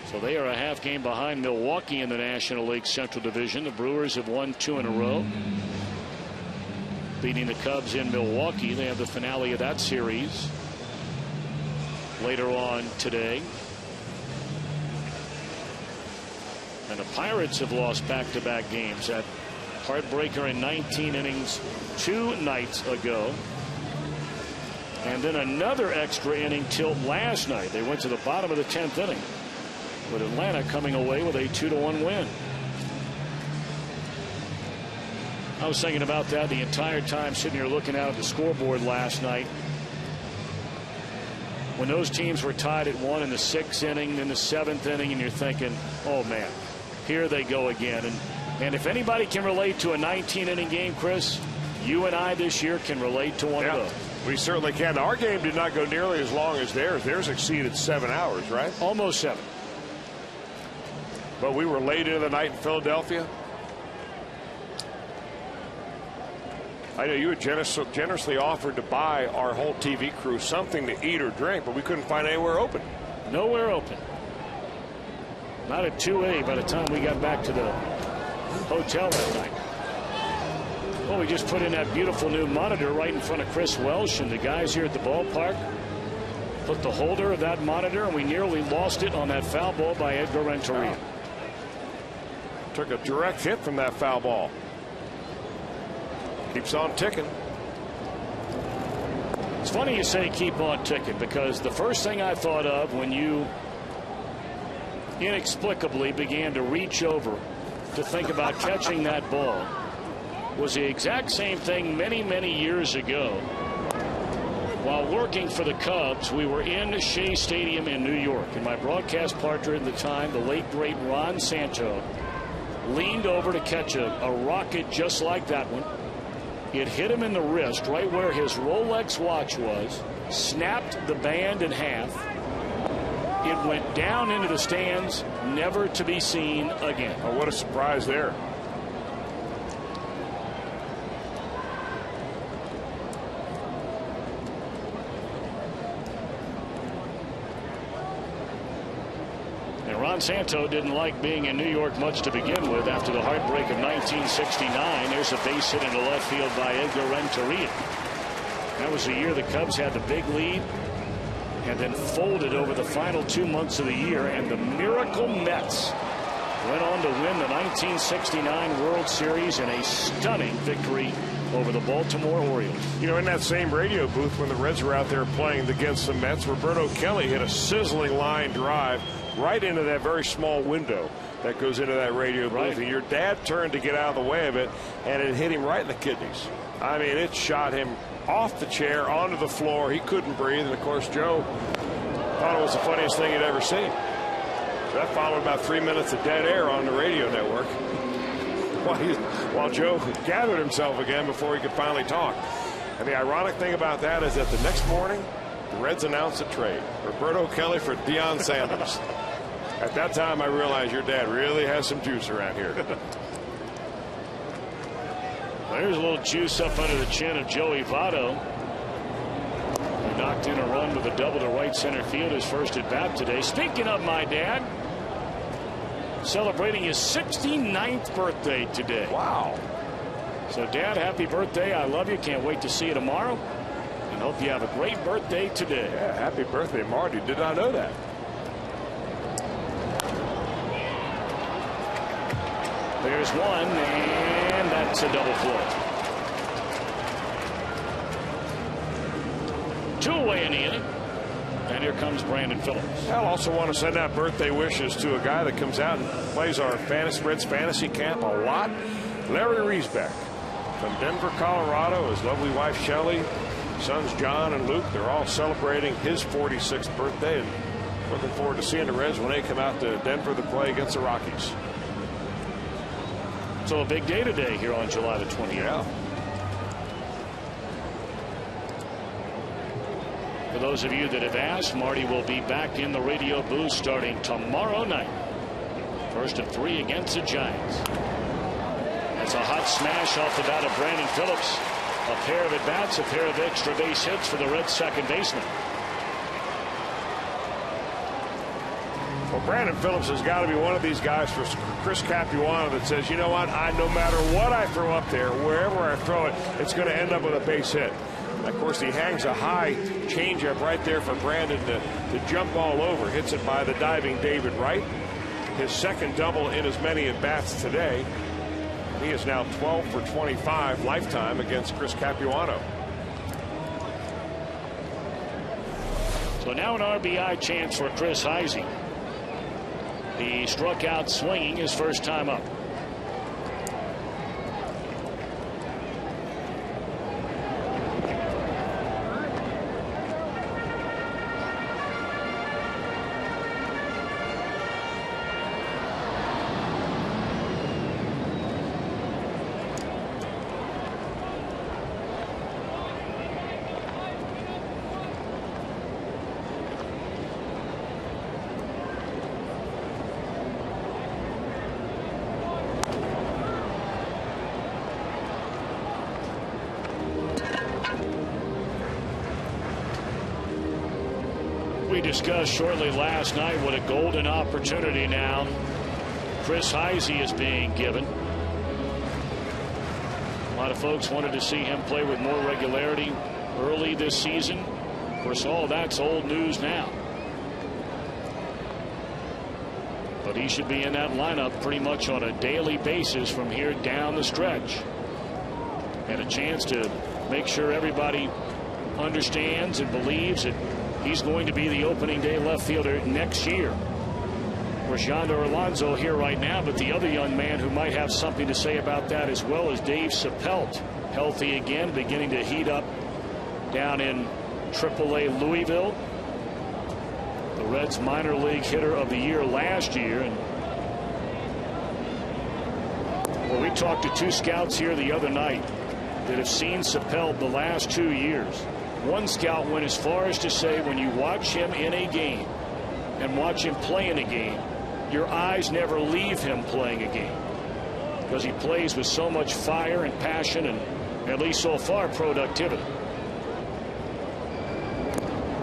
so they are a half game behind Milwaukee in the National League Central Division. The Brewers have won 2 in a row, beating the Cubs in Milwaukee. They have the finale of that series later on today. And the Pirates have lost back-to-back games. That heartbreaker in 19 innings 2 nights ago. And then another extra inning tilt last night. They went to the bottom of the 10th inning, with Atlanta coming away with a 2-1 win. I was thinking about that the entire time sitting here looking out at the scoreboard last night. When those teams were tied at 1 in the 6th inning, in the 7th inning, and you're thinking, oh, man, here they go again. And if anybody can relate to a 19-inning game, Chris, you and I this year can relate to one of those. We certainly can. Our game did not go nearly as long as theirs. Theirs exceeded 7 hours, right? Almost 7. But we were late into the night in Philadelphia. I know you had generously offered to buy our whole TV crew something to eat or drink, but we couldn't find anywhere open. Nowhere open. Not at 2A by the time we got back to the hotel that night. Well, we just put in that beautiful new monitor right in front of Chris Welsh and the guys here at the ballpark. Put the holder of that monitor, and we nearly lost it on that foul ball by Edgar Renteria. Took a direct hit from that foul ball. Keeps on ticking. It's funny you say keep on ticking, because the first thing I thought of when you inexplicably began to reach over to think about catching that ball was the exact same thing many years ago. While working for the Cubs, we were in Shea Stadium in New York, and my broadcast partner at the time, the late great Ron Santo, leaned over to catch a rocket just like that one. It hit him in the wrist right where his Rolex watch was, snapped the band in half. It went down into the stands, never to be seen again. Oh, what a surprise there. Ron Santo didn't like being in New York much to begin with after the heartbreak of 1969. There's a base hit into left field by Edgar Renteria. That was the year the Cubs had the big lead and then folded over the final 2 months of the year, and the Miracle Mets went on to win the 1969 World Series in a stunning victory over the Baltimore Orioles. You know, in that same radio booth when the Reds were out there playing against the Mets, Roberto Kelly hit a sizzling line drive right into that very small window that goes into that radio booth. And your dad turned to get out of the way of it, and it hit him right in the kidneys. I mean, it shot him off the chair onto the floor. He couldn't breathe. And, of course, Joe thought it was the funniest thing he'd ever seen. So that followed about 3 minutes of dead air on the radio network while Joe gathered himself again before he could finally talk. And the ironic thing about that is that the next morning, the Reds announced a trade. Roberto Kelly for Deion Sanders. At that time, I realized your dad really has some juice around here. There's a little juice up under the chin of Joey Votto. He knocked in a run with a double to right center field, his first at bat today. Speaking of my dad, celebrating his 69th birthday today. Wow. So, Dad, happy birthday. I love you. Can't wait to see you tomorrow. And hope you have a great birthday today. Yeah, happy birthday, Marty. Did not know that. There's one, and that's a double play. 2 away in the inning. And here comes Brandon Phillips. I'll also want to send out birthday wishes to a guy that comes out and plays our Reds fantasy camp a lot. Larry Riesbeck from Denver, Colorado. His lovely wife, Shelley. Sons John and Luke, they're all celebrating his 46th birthday, and looking forward to seeing the Reds when they come out to Denver to play against the Rockies. So a big day today here on July the 20th. Yeah. For those of you that have asked, Marty will be back in the radio booth starting tomorrow night. First of 3 against the Giants. That's a hot smash off the bat of Brandon Phillips. A pair of at-bats, a pair of extra base hits for the Reds second baseman. Well, Brandon Phillips has got to be one of these guys for Chris Capuano that says, you know what, no matter what I throw up there, wherever I throw it, it's going to end up with a base hit. And of course, he hangs a high changeup right there for Brandon to jump all over. Hits it by the diving David Wright. His second double in as many at-bats today. He is now 12 for 25 lifetime against Chris Capuano. So now an RBI chance for Chris Heisey. He struck out swinging his first time up. we discussed shortly last night, what a golden opportunity now Chris Heisey is being given. A lot of folks wanted to see him play with more regularity early this season. Of course, all that's old news now. But he should be in that lineup pretty much on a daily basis from here down the stretch. And a chance to make sure everybody understands and believes that he's going to be the opening day left fielder next year. Of course, Yonder Alonso here right now, but the other young man who might have something to say about that as well is Dave Sapelt. Healthy again, beginning to heat up down in AAA Louisville. The Reds minor league hitter of the year last year. And well, we talked to two scouts here the other night that have seen Sapelt the last 2 years. One scout went as far as to say when you watch him in a game and watch him play in a game, your eyes never leave him playing a game because he plays with so much fire and passion and, at least so far, productivity.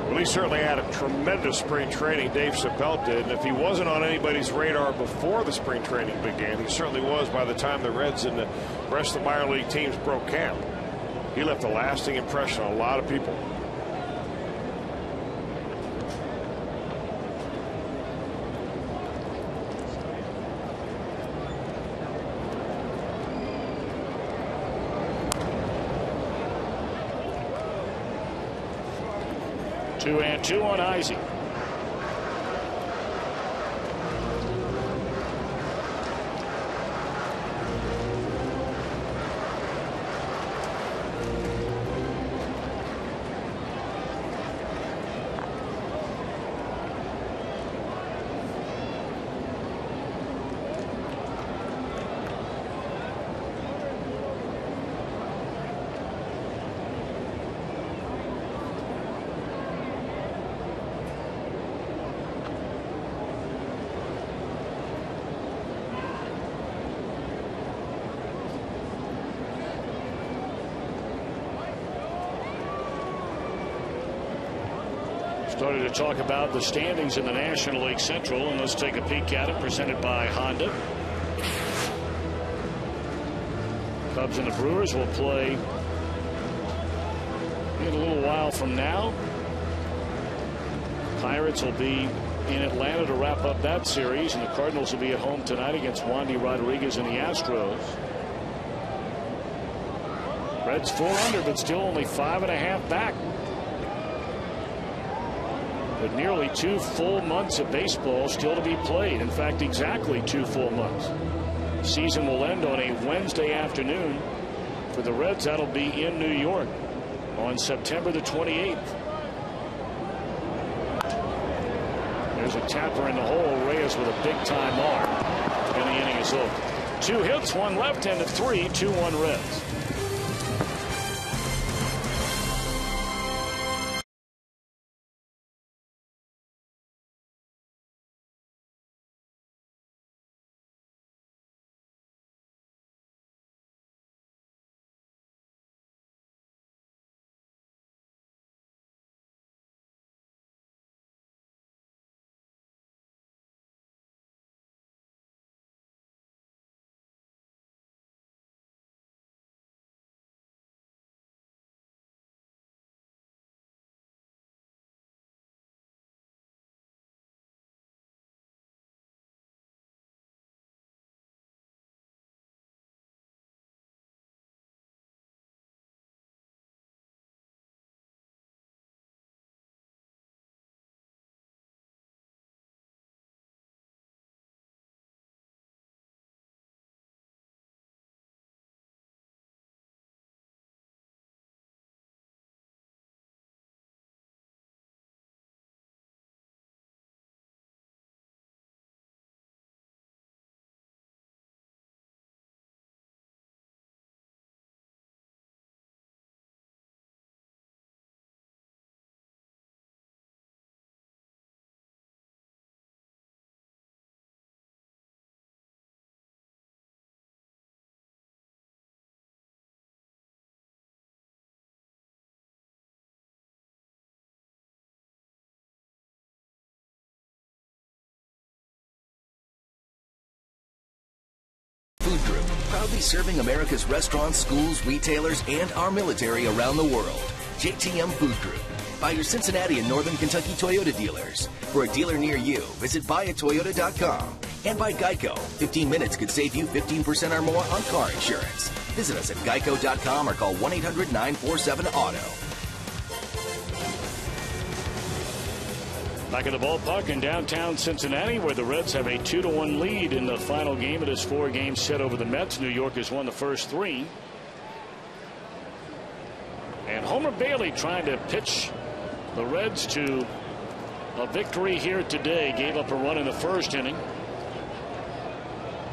Well, he certainly had a tremendous spring training, Dave Sapelt did, and if he wasn't on anybody's radar before the spring training began, he certainly was by the time the Reds and the rest of the minor league teams broke camp. He left a lasting impression on a lot of people. Two and two on Heisey. Started to talk about the standings in the National League Central, and let's take a peek at it, presented by Honda. Cubs and the Brewers will play in a little while from now. Pirates will be in Atlanta to wrap up that series, and the Cardinals will be at home tonight against Wandy Rodriguez and the Astros. Reds 4 under, but still only 5.5 back. With nearly 2 full months of baseball still to be played. In fact, exactly 2 full months. The season will end on a Wednesday afternoon. For the Reds, that'll be in New York on September the 28th. There's a tapper in the hole. Reyes with a big-time arm. And the inning is over. 2 hits, 1 left, and a 3, 2-1 Reds. Food Group, proudly serving America's restaurants, schools, retailers, and our military around the world. JTM Food Group. By your Cincinnati and Northern Kentucky Toyota dealers. For a dealer near you, visit buyatoyota.com. And by Geico. 15 minutes could save you 15% or more on car insurance. Visit us at geico.com or call 1-800-947-AUTO. Back at the ballpark in downtown Cincinnati, where the Reds have a 2-1 lead in the final game of this 4-game set over the Mets. New York has won the first 3. And Homer Bailey trying to pitch the Reds to a victory here today. Gave up a run in the first inning.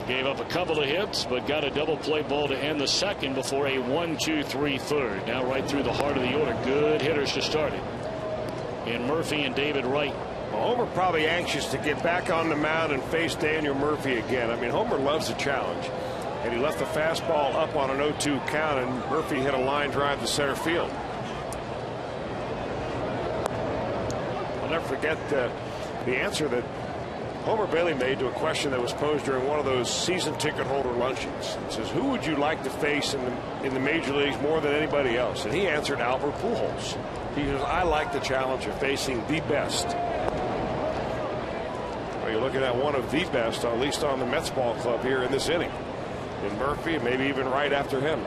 Gave up a couple of hits, but got a double play ball to end the second before a 1-2-3 third. Now right through the heart of the order. Good hitters to start it. And Murphy and David Wright. Well, Homer probably anxious to get back on the mound and face Daniel Murphy again. I mean, Homer loves a challenge. And he left the fastball up on an 0-2 count, and Murphy hit a line drive to center field. I'll never forget the answer that Homer Bailey made to a question that was posed during one of those season ticket holder luncheons. It says, who would you like to face in the major leagues more than anybody else? And he answered Albert Pujols. He says, I like the challenge of facing the best. Well, you're looking at one of the best, at least on the Mets ball club here in this inning. In Murphy, and maybe even right after him.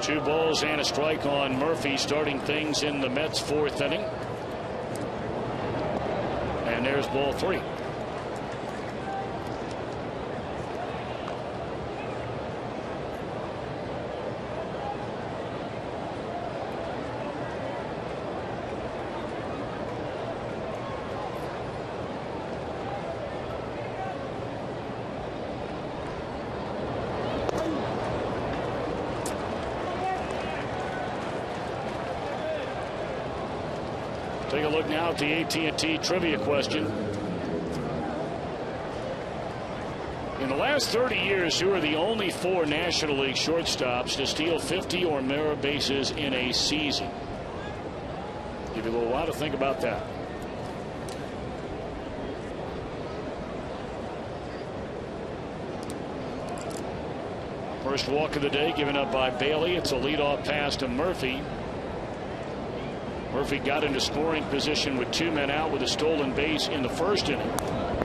Two balls and a strike on Murphy, starting things in the Mets' 4th inning. And there's ball 3. Take a look now at the AT&T trivia question. In the last 30 years, who are the only 4 National League shortstops to steal 50 or more bases in a season? Give you a little while to think about that. First walk of the day given up by Bailey. It's a leadoff pass to Murphy. Murphy got into scoring position with 2 men out with a stolen base in the first inning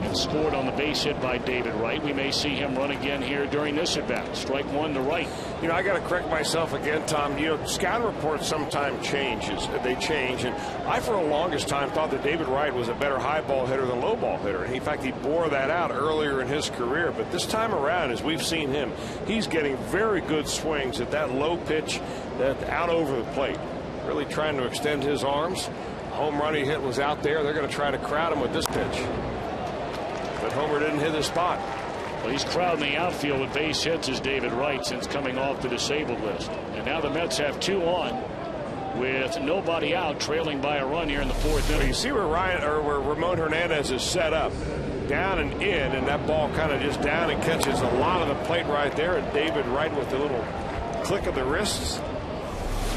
and scored on the base hit by David Wright. We may see him run again here during this at bat. Strike 1 to Wright. You know, I got to correct myself again, Tom. You know, scouting reports sometimes changes. They change, and I for the longest time thought that David Wright was a better high ball hitter than low ball hitter. And in fact, he bore that out earlier in his career. But this time around, as we've seen him, he's getting very good swings at that low pitch that out over the plate. Really trying to extend his arms. Home run he hit was out there. They're going to try to crowd him with this pitch. But Homer didn't hit his spot. Well, he's crowding the outfield with base hits as David Wright since coming off the disabled list. And now the Mets have 2 on with nobody out, trailing by a run here in the 4th inning. You see where where Ramon Hernandez is set up. Down and in, and that ball kind of just down and catches a lot of the plate right there. And David Wright with the little click of the wrists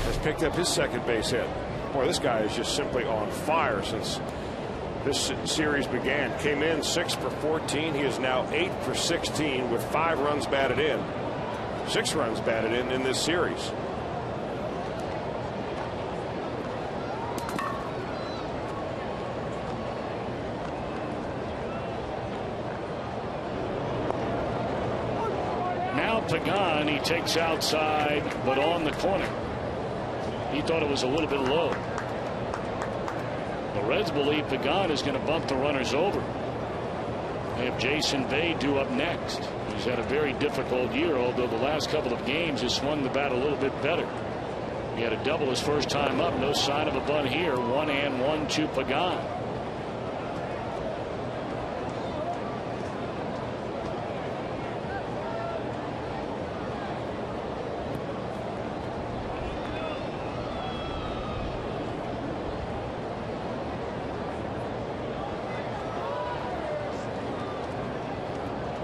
has picked up his second base hit. Boy, this guy is just simply on fire since this series began. Came in 6 for 14. He is now 8 for 16 with 5 runs batted in. 6 runs batted in this series. Now Pagan, he takes outside, but on the corner. He thought it was a little bit low. The Reds believe Pagan is going to bump the runners over. They have Jason Bay due up next. He's had a very difficult year, although the last couple of games has swung the bat a little bit better. He had a double his first time up. No sign of a bunt here. 1-1 to Pagan.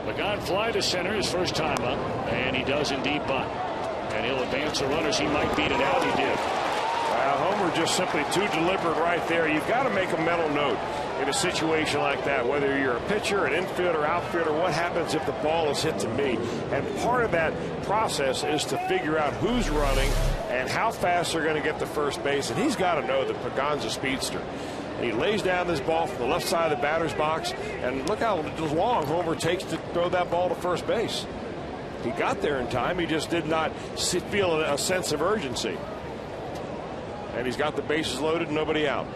Pagan fly to center his first time up, and he does indeed bunt. And he'll advance the runners. He might beat it out. He did. Homer just simply too deliberate right there. You've got to make a mental note in a situation like that, whether you're a pitcher, an infielder, outfielder, what happens if the ball is hit to me? And part of that process is to figure out who's running and how fast they're going to get to first base. And he's got to know that Pagan's a speedster. And he lays down this ball from the left side of the batter's box, and look how long Homer takes to throw that ball to first base. He got there in time. He just did not feel a sense of urgency. And he's got the bases loaded, nobody out.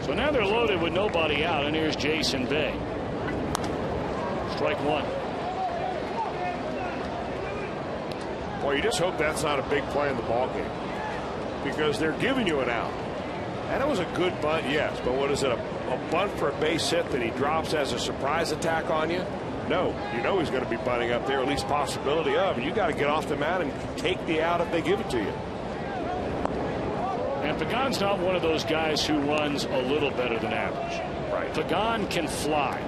So now they're loaded with nobody out, and here's Jason Bay. Strike one. Well, you just hope that's not a big play in the ball game, because they're giving you an out. And it was a good bunt, yes, but what is it, a bunt for a base hit that he drops as a surprise attack on you? No, you know he's going to be bunting up there, at least possibility of, and you got to get off the mound and take the out if they give it to you. And Pagan's not one of those guys who runs a little better than average. Right. Pagan can fly,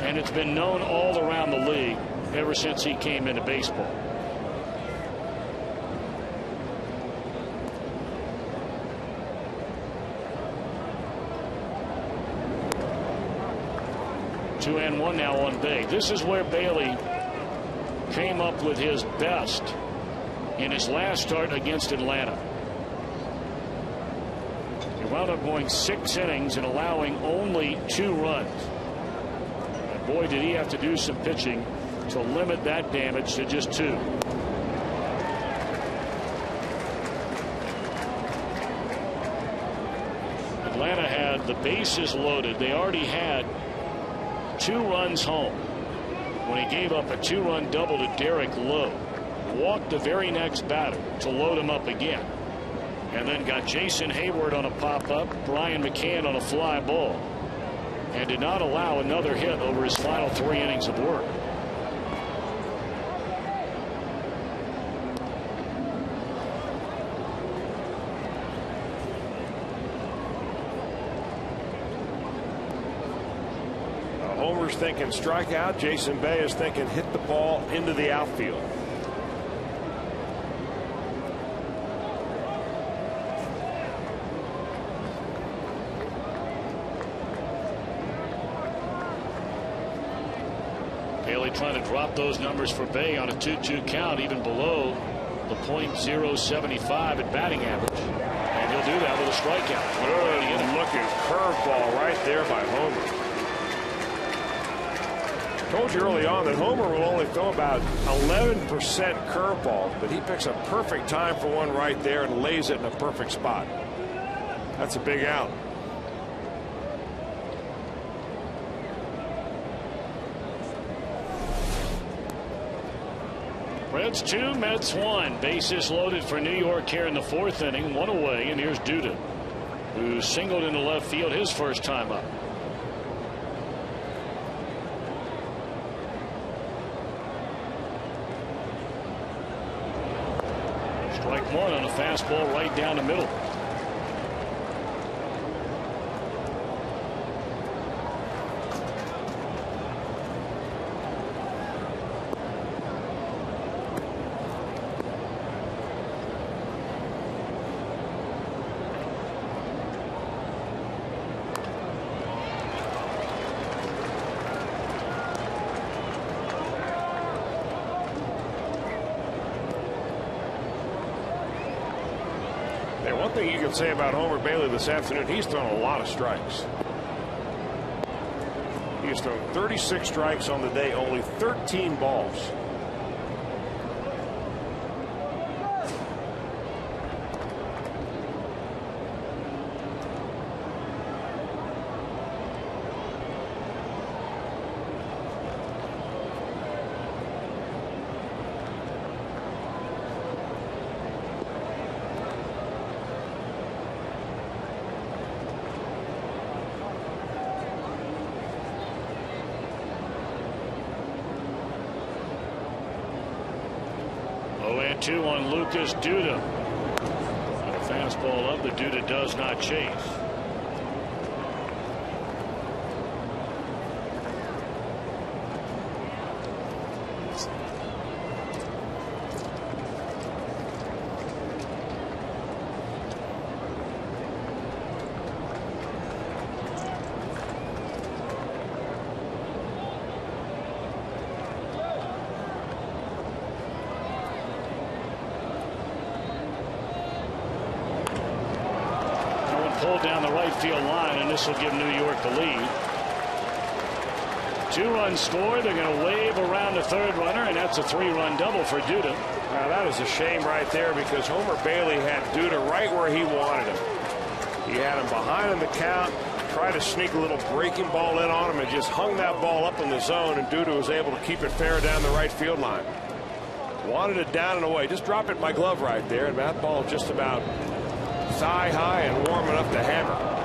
and it's been known all around the league ever since he came into baseball. Two and one now on Bay. This is where Bailey came up with his best in his last start against Atlanta. He wound up going 6 innings and allowing only 2 runs. And boy, did he have to do some pitching to limit that damage to just 2. Atlanta had the bases loaded. They already had 2 runs home when he gave up a 2-run double to Derek Lowe. Walked the very next batter to load him up again, and then got Jason Hayward on a pop-up, Brian McCann on a fly ball, and did not allow another hit over his final 3 innings of work. Homer's thinking strikeout. Jason Bay is thinking hit the ball into the outfield. Bailey trying to drop those numbers for Bay on a 2-2 count, even below the .075 at batting average. And he'll do that with a strikeout. Good looking curveball right there by Homer. Told you early on that Homer will only throw about 11% curveballs, but he picks a perfect time for one right there and lays it in a perfect spot. That's a big out. Reds 2, Mets 1. Bases loaded for New York here in the 4th inning. 1 away, and here's Duda, who singled into left field his first time up. Strike 1 on a fastball right down the middle. One thing you can say about Homer Bailey this afternoon, he's thrown a lot of strikes. He's thrown 36 strikes on the day, only 13 balls. And 2 on Lucas Duda. And a fastball up, the Duda does not chase. drilled down the right field line, and this will give New York the lead. 2-run score. They're going to wave around the third runner, and that's a 3-run double for Duda. Now that is a shame right there, because Homer Bailey had Duda right where he wanted him. He had him behind in the count, tried to sneak a little breaking ball in on him, and just hung that ball up in the zone, and Duda was able to keep it fair down the right field line. Wanted it down and away. Just drop it in my glove right there, and that ball just about thigh high and warm enough to hammer.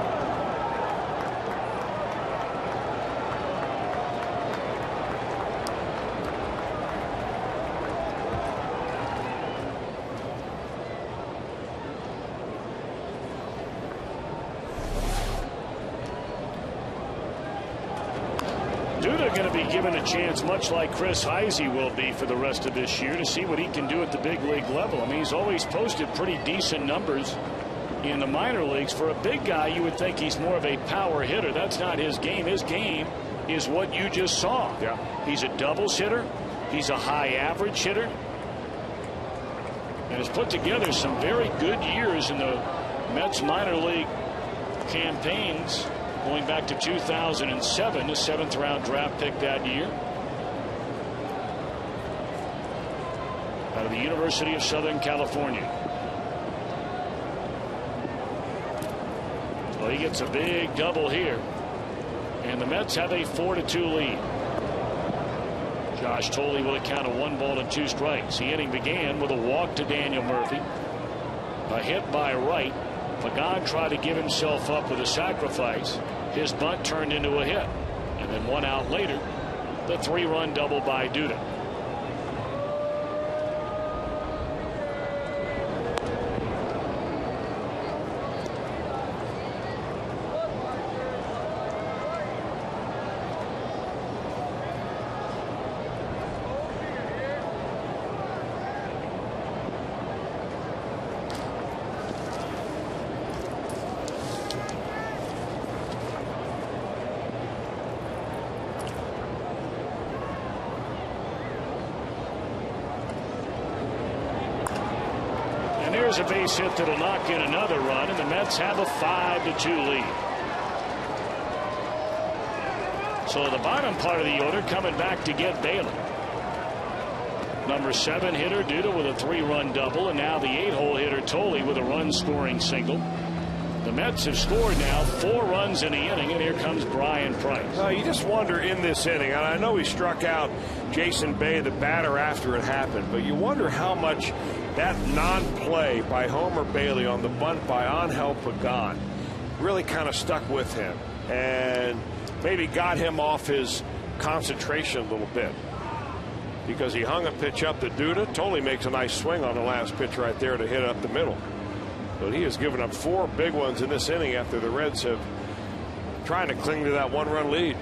Duda going to be given a chance, much like Chris Heisey will be for the rest of this year, to see what he can do at the big league level. I mean, he's always posted pretty decent numbers in the minor leagues. For a big guy, you would think he's more of a power hitter. That's not his game. His game is what you just saw. Yeah. He's a doubles hitter. He's a high average hitter. And has put together some very good years in the Mets minor league campaigns, going back to 2007, the 7th round draft pick that year. Out of the University of Southern California. Well, he gets a big double here. And the Mets have a 4-2 lead. Josh Thole with a count of 1 ball and 2 strikes. The inning began with a walk to Daniel Murphy. A hit by Wright. Pagan tried to give himself up with a sacrifice. His bunt turned into a hit. And then 1 out later, the 3-run double by Duda. There's a base hit that'll knock in another run, and the Mets have a 5-2 lead. So the bottom part of the order coming back to get Bailey. Number 7 hitter Duda with a 3-run double, and now the 8-hole hitter Thole with a run-scoring single. The Mets have scored now 4 runs in the inning, and here comes Brian Price. You just wonder in this inning, and I know he struck out Jason Bay, the batter, after it happened, but you wonder how much that non-play by Homer Bailey on the bunt by Angel Pagan really kind of stuck with him and maybe got him off his concentration a little bit, because he hung a pitch up to Duda. Thole makes a nice swing on the last pitch right there to hit up the middle. But he has given up 4 big ones in this inning after the Reds have trying to cling to that 1-run lead.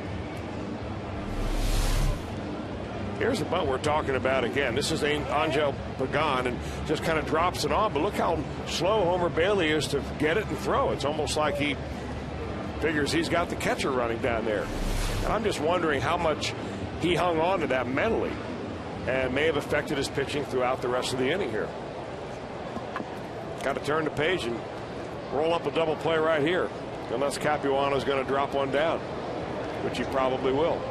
Here's the bunt we're talking about again. This is Angel Pagan, and just kind of drops it on. But look how slow Homer Bailey is to get it and throw. It's almost like he figures he's got the catcher running down there. And I'm just wondering how much he hung on to that mentally and may have affected his pitching throughout the rest of the inning here. Got to turn the page and roll up a double play right here, unless Capuano's going to drop one down, which he probably will.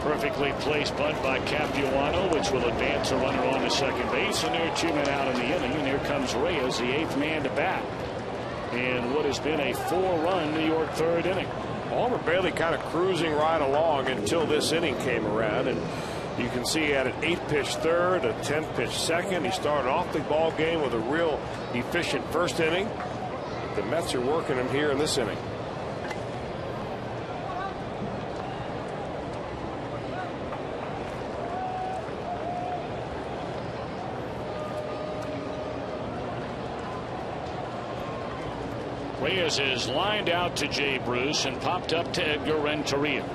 Perfectly placed bunt by Capuano, which will advance a runner on to second base, and there are 2 men out in the inning, and here comes Reyes, the 8th man to bat in what has been a 4-run New York 3rd inning. Homer Bailey kind of cruising right along until this inning came around, and you can see he had an 8-pitch 3rd, a 10-pitch 2nd. He started off the ball game with a real efficient 1st inning. The Mets are working him here in this inning. Reyes is lined out to Jay Bruce and popped up to Edgar Renteria.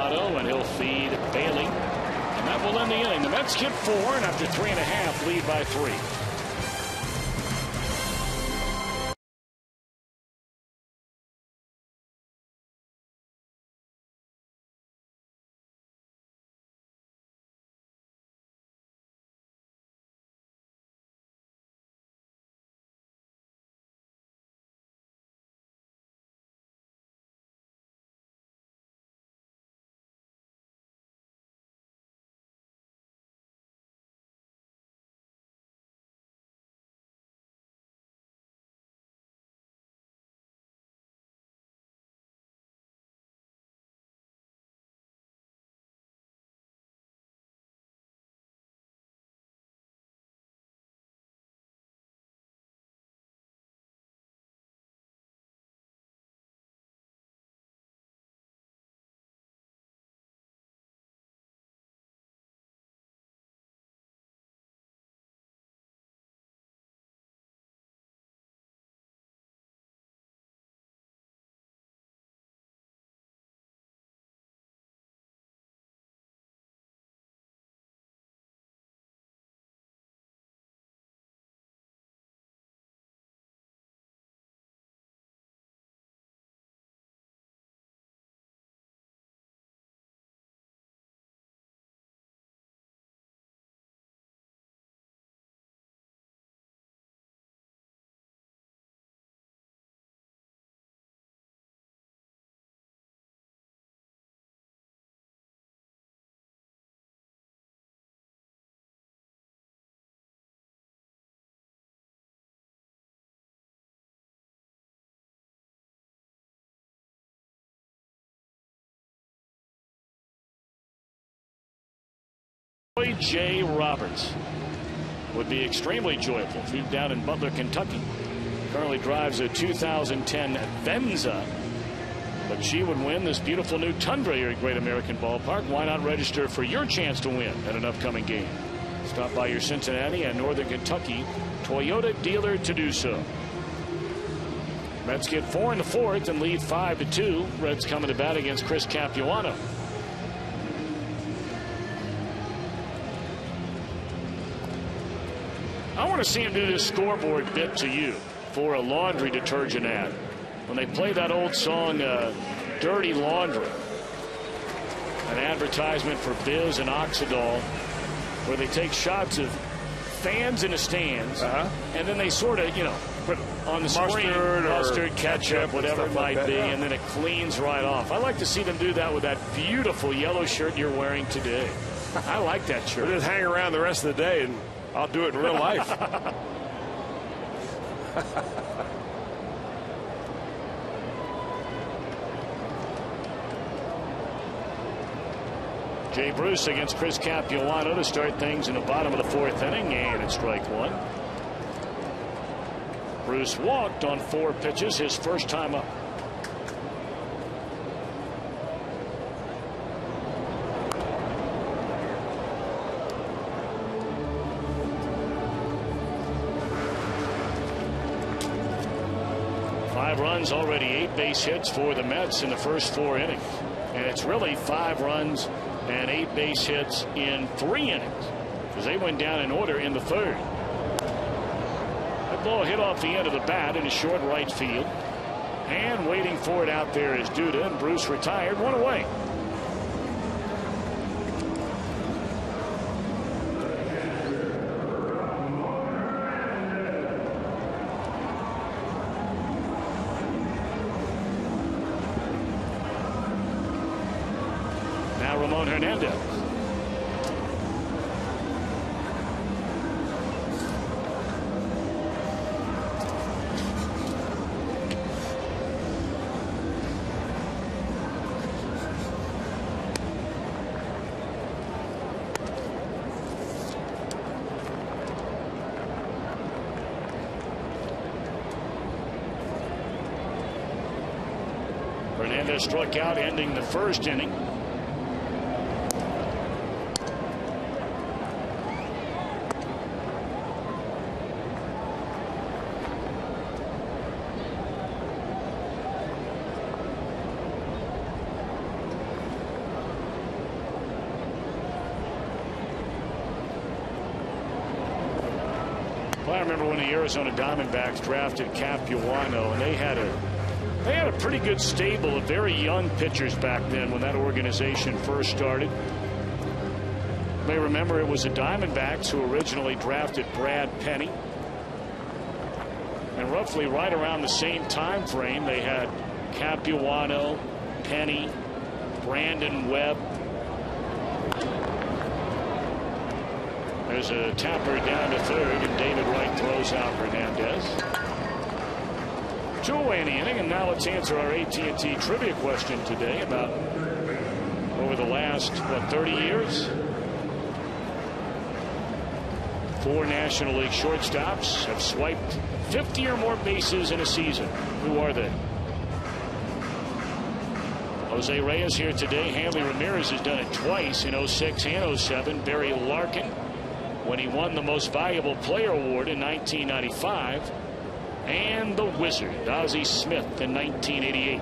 Capuano, and he'll feed Bailey. And that will end the inning. The Mets get 4, and after 3.5, lead by 3. J. Roberts would be extremely joyful. She's down in Butler, Kentucky. Currently drives a 2010 Venza. But she would win this beautiful new Tundra here at Great American Ballpark. Why not register for your chance to win at an upcoming game? Stop by your Cincinnati and Northern Kentucky Toyota dealer to do so. Mets get 4 in the 4th and lead 5-2. Reds coming to bat against Chris Capuano. I want to see him do this scoreboard bit to you for a laundry detergent ad. When they play that old song, Dirty Laundry, an advertisement for Biz and Oxidol, where they take shots of fans in the stands, and then they sort of, put on the screen, mustard, ketchup, whatever it might be, and then it cleans right off. I like to see them do that with that beautiful yellow shirt you're wearing today. I like that shirt. We'll just hang around the rest of the day, and I'll do it in real life. Jay Bruce against Chris Capuano to start things in the bottom of the 4th inning, and it's strike 1. Bruce walked on 4 pitches, his first time up. Runs, already 8 base hits for the Mets in the first 4 innings. And it's really 5 runs and 8 base hits in 3 innings, because they went down in order in the 3rd. That ball hit off the end of the bat in a short right field. And waiting for it out there is Duda, and Bruce retired, 1 away. Hernandez. Hernandez struck out, ending the 1st inning. Well, I remember when the Arizona Diamondbacks drafted Capuano, and they had a pretty good stable of very young pitchers back then when that organization first started. You may remember it was the Diamondbacks who originally drafted Brad Penny. And roughly right around the same time frame, they had Capuano, Penny, Brandon Webb. There's a tapper down to third, and David Wright throws out Hernandez. 2-away in the inning, and now let's answer our AT&T trivia question today about over the last, 30 years. 4 National League shortstops have swiped 50 or more bases in a season. Who are they? Jose Reyes here today. Hanley Ramirez has done it twice in 06 and 07. Barry Larkin when he won the Most Valuable Player Award in 1995. And the Wizard, Ozzie Smith, in 1988.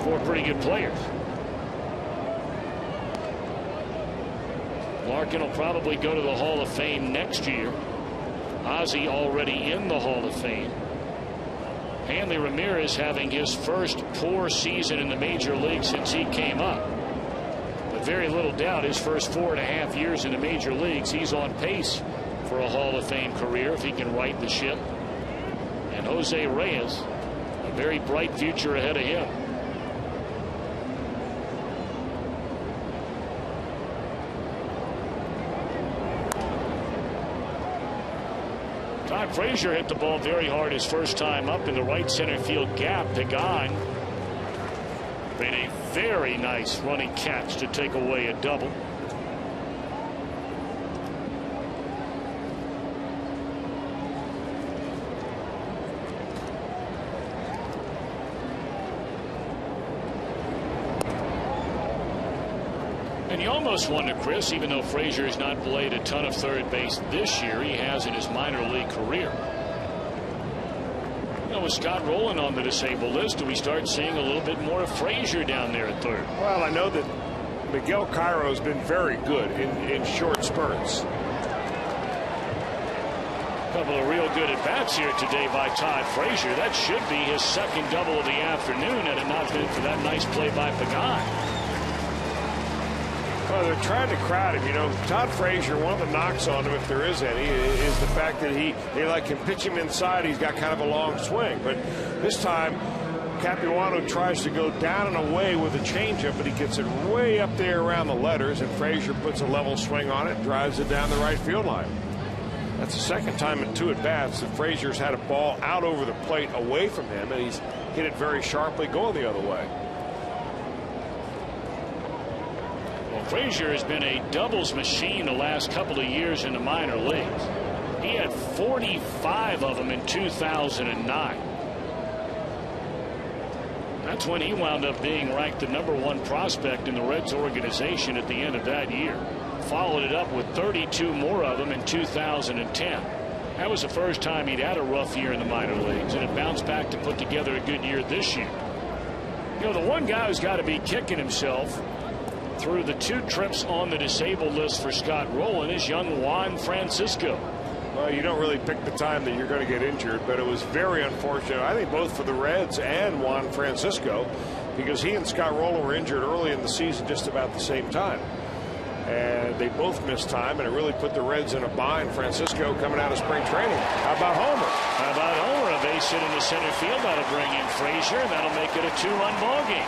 4 pretty good players. Larkin will probably go to the Hall of Fame next year. Ozzie already in the Hall of Fame. Hanley Ramirez having his first poor season in the major league since he came up. But very little doubt his first 4.5 years in the major leagues, he's on pace for a Hall of Fame career if he can right the ship. And Jose Reyes, a very bright future ahead of him. Todd Frazier hit the ball very hard his first time up in the right center field gap. Pagan made a very nice running catch to take away a double. And you almost wonder, Chris, even though Frazier has not played a ton of third base this year, he has in his minor league career. You know, with Scott Rowland on the disabled list, do we start seeing a little bit more of Frazier down there at third? Well, I know that Miguel Cairo has been very good in short spurts. A couple of real good at-bats here today by Todd Frazier. That should be his second double of the afternoon had it not been for that nice play by Pagan. Well, they're trying to crowd him. You know, Todd Frazier, one of the knocks on him, if there is any, is the fact that they can pitch him inside. He's got kind of a long swing. But this time, Capuano tries to go down and away with a changeup, but he gets it way up there around the letters, and Frazier puts a level swing on it, drives it down the right field line. That's the second time in 2 at-bats that Frazier's had a ball out over the plate away from him, and he's hit it very sharply going the other way. Frazier has been a doubles machine the last couple of years in the minor leagues. He had 45 of them in 2009. That's when he wound up being ranked the #1 prospect in the Reds organization at the end of that year. Followed it up with 32 more of them in 2010. That was the first time he'd had a rough year in the minor leagues, and it bounced back to put together a good year this year. You know, the one guy who's got to be kicking himself through the 2 trips on the disabled list for Scott Rowland is young Juan Francisco. Well, you don't really pick the time that you're going to get injured, but it was very unfortunate, I think, both for the Reds and Juan Francisco, because he and Scott Rowland were injured early in the season just about the same time. And they both missed time, and it really put the Reds in a bind. Francisco coming out of spring training. How about Homer? How about Homer? A base hit in the center field. That'll bring in Frazier, and that'll make it a 2-run ball game.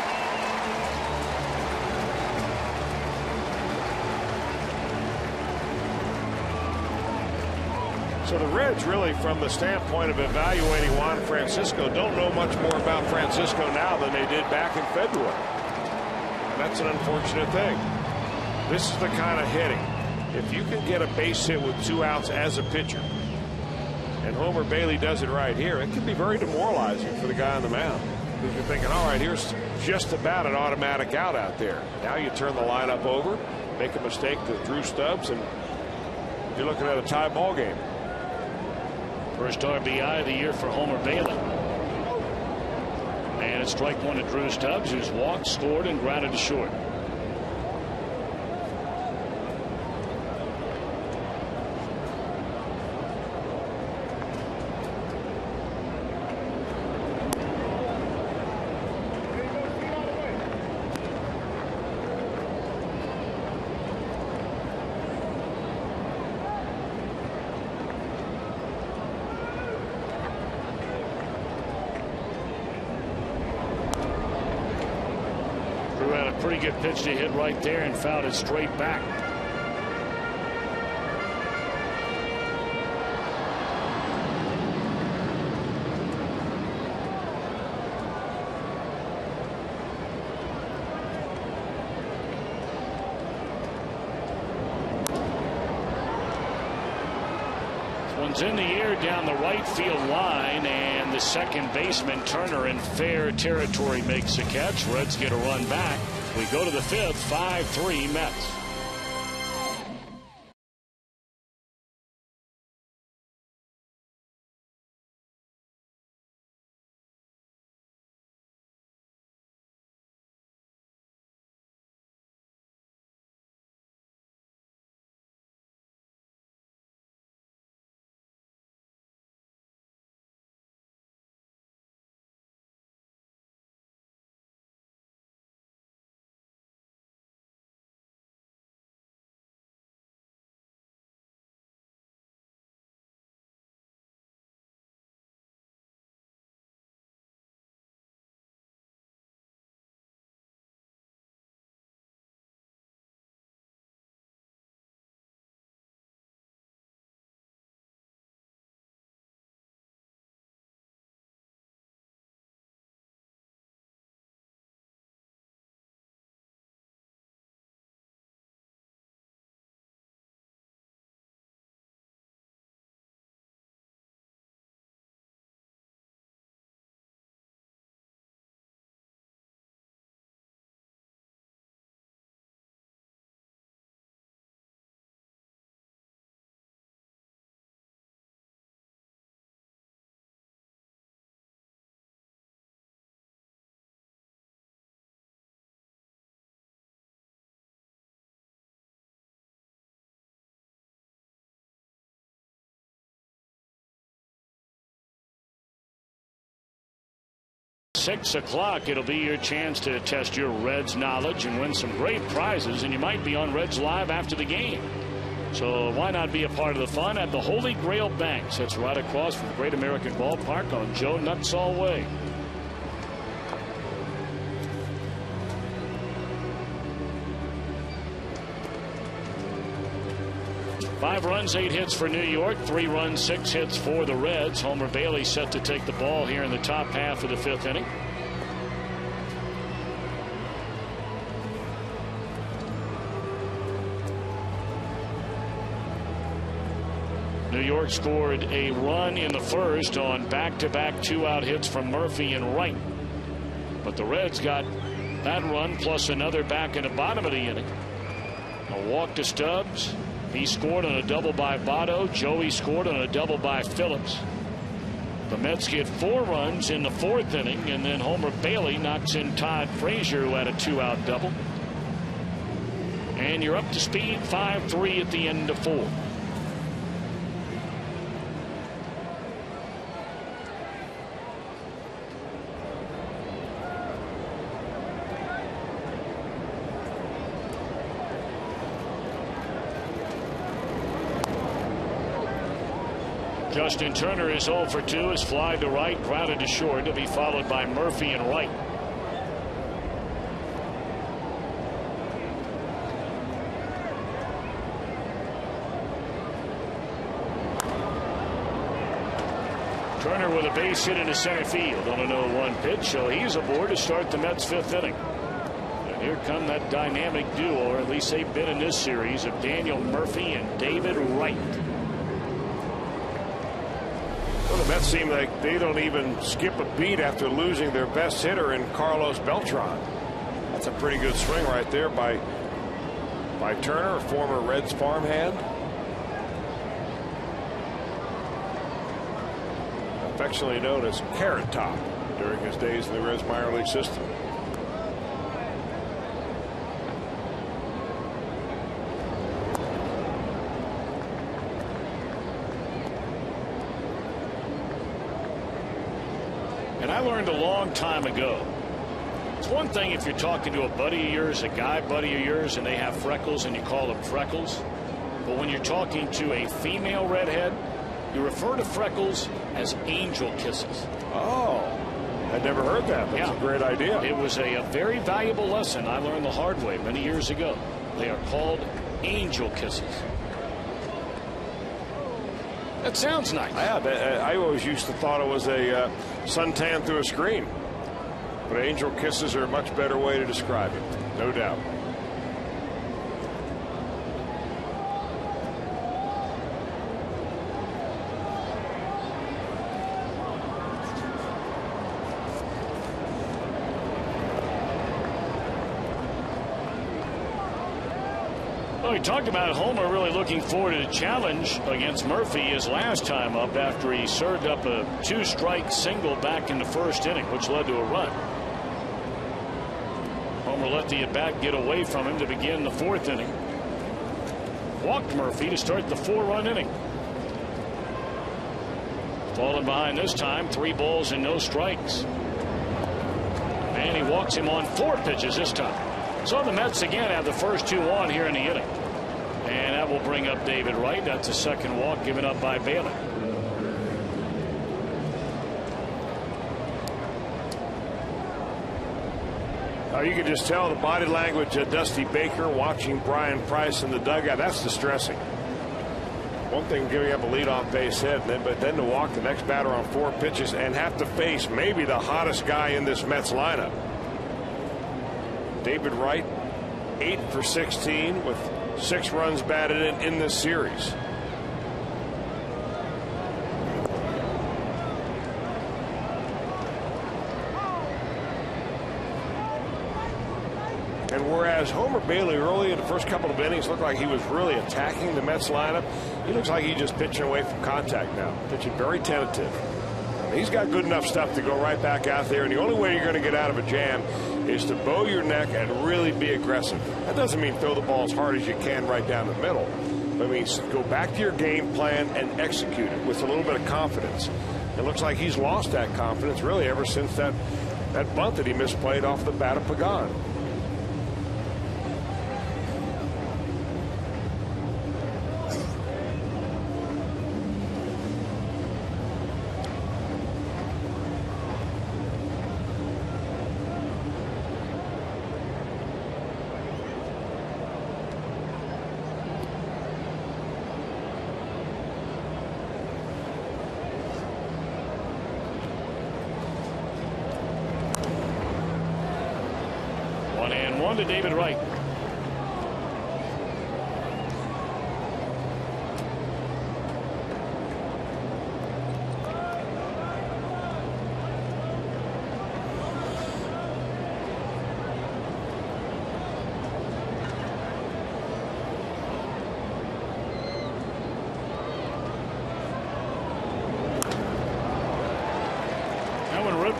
So the Reds, really, from the standpoint of evaluating Juan Francisco, don't know much more about Francisco now than they did back in February. And that's an unfortunate thing. This is the kind of hitting. If you can get a base hit with 2 outs as a pitcher, and Homer Bailey does it right here, it can be very demoralizing for the guy on the mound. Because you're thinking, all right, here's just about an automatic out there. Now you turn the lineup over, make a mistake to Drew Stubbs, and you're looking at a tie ball game. First RBI of the year for Homer Bailey. And it's strike 1 to Drew Stubbs, who's walked, scored, and grounded to short. Pretty good pitch to hit right there and fouled it straight back. One's in the air down the right field line, and the second baseman Turner in fair territory makes the catch. Reds get a run back. We go to the fifth, 5-3 Mets. Six o'clock, it'll be your chance to test your Reds knowledge and win some great prizes, and you might be on Reds Live after the game. So why not be a part of the fun at the Holy Grail Banks? That's right across from Great American Ballpark on Joe Nutsall Way. Five runs, 8 hits for New York, 3 runs, 6 hits for the Reds. Homer Bailey set to take the ball here in the top half of the 5th inning. New York scored a run in the first on back-to-back 2-out hits from Murphy and Wright. But the Reds got that run plus another back in the bottom of the inning. A walk to Stubbs. He scored on a double by Votto. Joey scored on a double by Phillips. The Mets get 4 runs in the 4th inning, and then Homer Bailey knocks in Todd Frazier, who had a 2-out double. And you're up to speed, 5-3 at the end of 4. Justin Turner is 0 for 2. His fly to right, grounded to short, to be followed by Murphy and Wright. Turner with a base hit into center field on a 0-1 pitch, so he's aboard to start the Mets' 5th inning. And here come that dynamic duo, or at least they've been in this series, of Daniel Murphy and David Wright. Well, the Mets seem like they don't even skip a beat after losing their best hitter in Carlos Beltran. That's a pretty good swing right there by Turner, a former Reds farmhand. Affectionately known as Carrot Top during his days in the Reds minor league system. And I learned a long time ago, it's one thing if you're talking to a buddy of yours, a guy buddy of yours, and they have freckles and you call them freckles. But when you're talking to a female redhead, you refer to freckles as angel kisses. Oh. I'd never heard that. That's a great idea. It was a very valuable lesson I learned the hard way many years ago. They are called angel kisses. That sounds nice. Yeah, I always used to thought it was a suntan through a screen. But angel kisses are a much better way to describe it, no doubt. Well, we talked about Homer really looking forward to the challenge against Murphy his last time up after he served up a 2-strike single back in the first inning, which led to a run. Homer let the at-bat get away from him to begin the 4th inning. Walked Murphy to start the 4-run inning. Falling behind this time, 3 balls and no strikes. And he walks him on 4 pitches this time. So the Mets again have the first 2 on here in the inning. And that will bring up David Wright. That's a second walk given up by Bailey. You can just tell the body language of Dusty Baker watching Brian Price in the dugout. That's distressing. One thing giving up a leadoff base hit, but then to walk the next batter on 4 pitches and have to face maybe the hottest guy in this Mets lineup. David Wright, 8 for 16 with 6 runs batted in this series. And whereas Homer Bailey early in the first couple of innings looked like he was really attacking the Mets lineup, he looks like he's just pitching away from contact now, pitching very tentative. He's got good enough stuff to go right back out there, and the only way you're going to get out of a jam is to bow your neck and really be aggressive. That doesn't mean throw the ball as hard as you can right down the middle. But it means go back to your game plan and execute it with a little bit of confidence. It looks like he's lost that confidence really ever since that bunt that he misplayed off the bat of Pagan. To David Wright.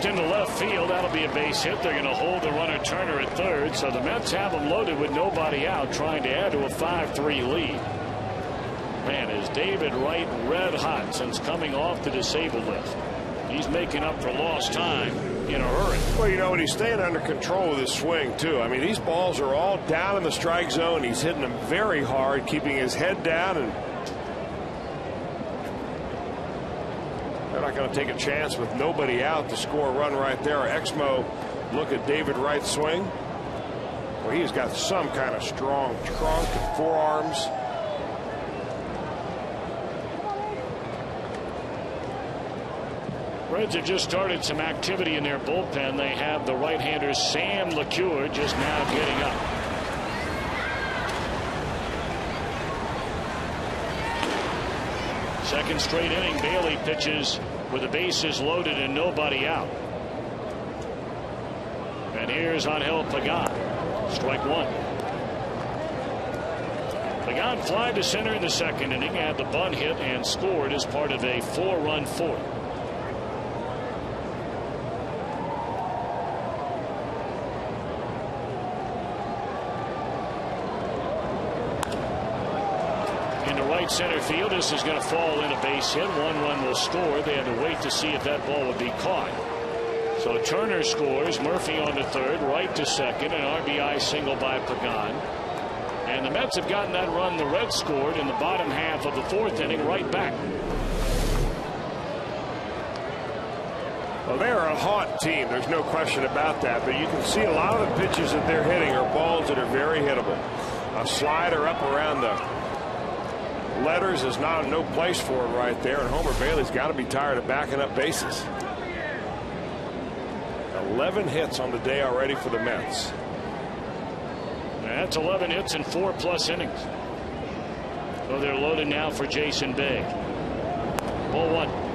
Into left field. That'll be a base hit. They're going to hold the runner Turner at third. So the Mets have them loaded with nobody out, trying to add to a 5-3 lead. Man, is David Wright red hot since coming off the disabled list. He's making up for lost time in a hurry. Well, you know, and he's staying under control with his swing, too. I mean, these balls are all down in the strike zone. He's hitting them very hard, keeping his head down, and they're not going to take a chance with nobody out to score a run right there. Exmo, look at David Wright's swing. Well, he's got some kind of strong trunk and forearms. Reds have just started some activity in their bullpen. They have the right-hander Sam LeCure just now getting up. Second straight inning, Bailey pitches with the bases loaded and nobody out. And here's Angel Pagan. Strike 1. Pagan fly to center in the second inning, had the bunt hit and scored as part of a 4-run fourth. Center field. This is going to fall in a base hit. 1 run will score. They had to wait to see if that ball would be caught. So Turner scores. Murphy on to third. Wright to second. An RBI single by Pagan. And the Mets have gotten that run the Reds scored in the bottom half of the 4th inning right back. Well, they are a hot team. There's no question about that. But you can see a lot of the pitches that they're hitting are balls that are very hittable. A slider up around the letters is no place for it right there. And Homer Bailey's got to be tired of backing up bases. 11 hits on the day already for the Mets. That's 11 hits and 4+ innings. So they're loaded now for Jason Bay. Ball 1.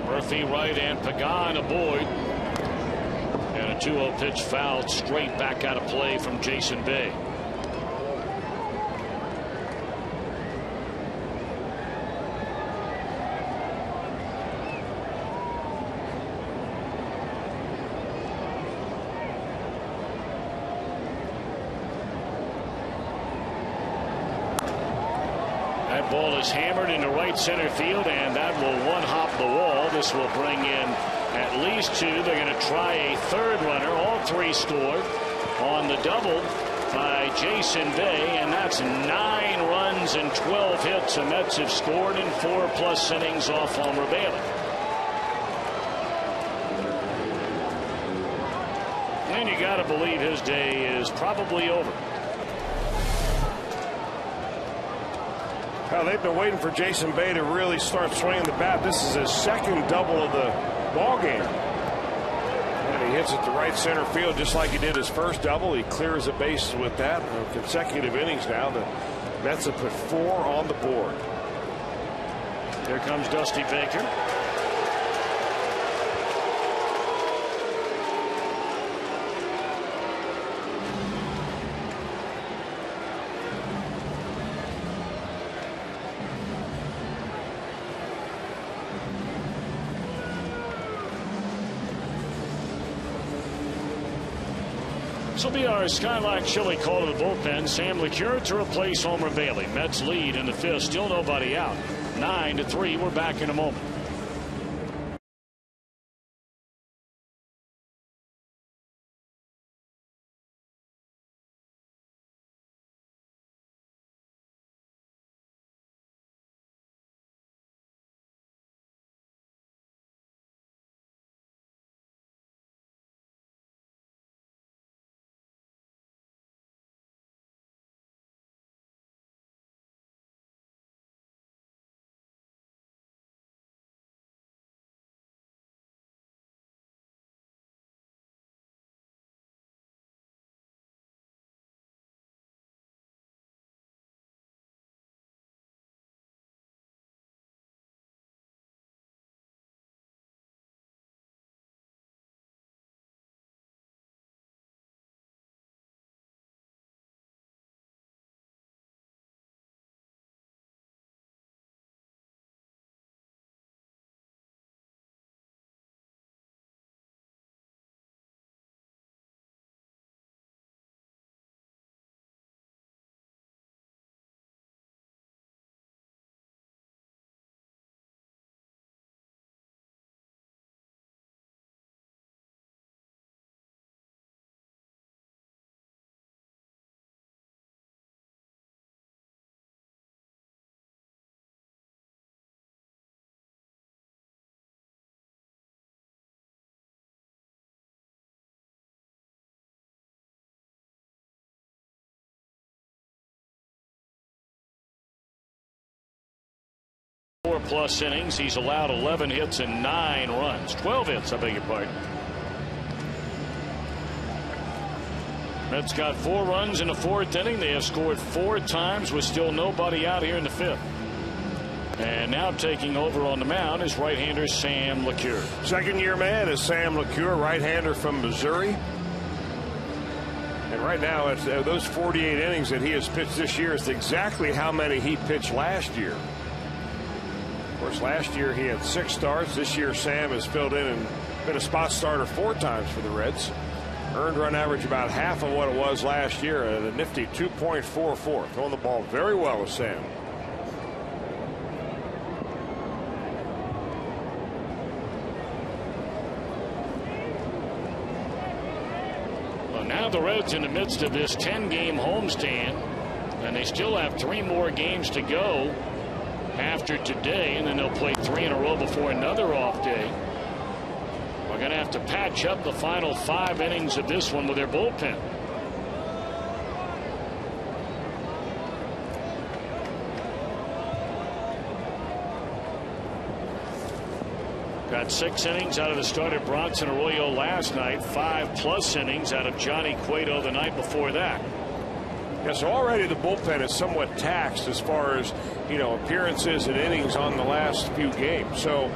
Murphy right and Pagan aboard. And a 2-0 pitch fouled straight back out of play from Jason Bay. That ball is hammered into right center field, and that will one-hop the wall. This will bring in at least 2. They're going to try a third runner. All 3 scored on the double by Jason Bay, and that's 9 runs and 12 hits. The Mets have scored in 4+ innings off Homer Bailey. And you got to believe his day is probably over. Well, they've been waiting for Jason Bay to really start swinging the bat. This is his second double of the ball game. And he hits it to right center field just like he did his first double. He clears the bases with that. In consecutive innings now, the Mets have put 4 on the board. Here comes Dusty Baker. This will be our Skyline Chili call to the bullpen. Sam LeCure to replace Homer Bailey. Mets lead in the 5th. Still nobody out. 9-3. We're back in a moment. Plus innings. He's allowed 11 hits and 9 runs. 12 hits, I beg your pardon. Mets got 4 runs in the 4th inning. They have scored 4 times with still nobody out here in the 5th. And now taking over on the mound is right-hander Sam LeCure. Second-year man is Sam LeCure, right-hander from Missouri. And right now, it's, those 48 innings that he has pitched this year is exactly how many he pitched last year. Of course. Last year he had 6 starts. This year Sam has filled in and been a spot starter 4 times for the Reds. Earned run average about half of what it was last year at a nifty 2.44. Throwing the ball very well with Sam. Well, now the Reds in the midst of this 10-game homestand, and they still have 3 more games to go after today, and then they'll play 3 in a row before another off day. We're going to have to patch up the final 5 innings of this one with their bullpen. Got 6 innings out of the starter Bronson Arroyo last night, 5+ innings out of Johnny Cueto the night before that. Yeah, so already the bullpen is somewhat taxed as far as, appearances and innings on the last few games. So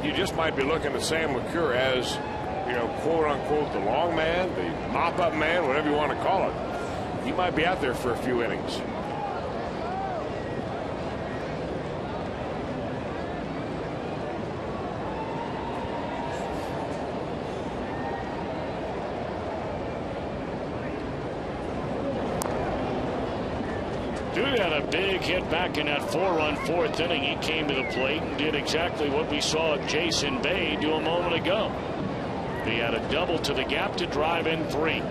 you just might be looking at Sam McCure as, quote unquote, the long man, the mop up man, whatever you want to call it. He might be out there for a few innings. Dude had a big hit back in that 4-run 4th inning. He came to the plate and did exactly what we saw Jason Bay do a moment ago. He had a double to the gap to drive in 3.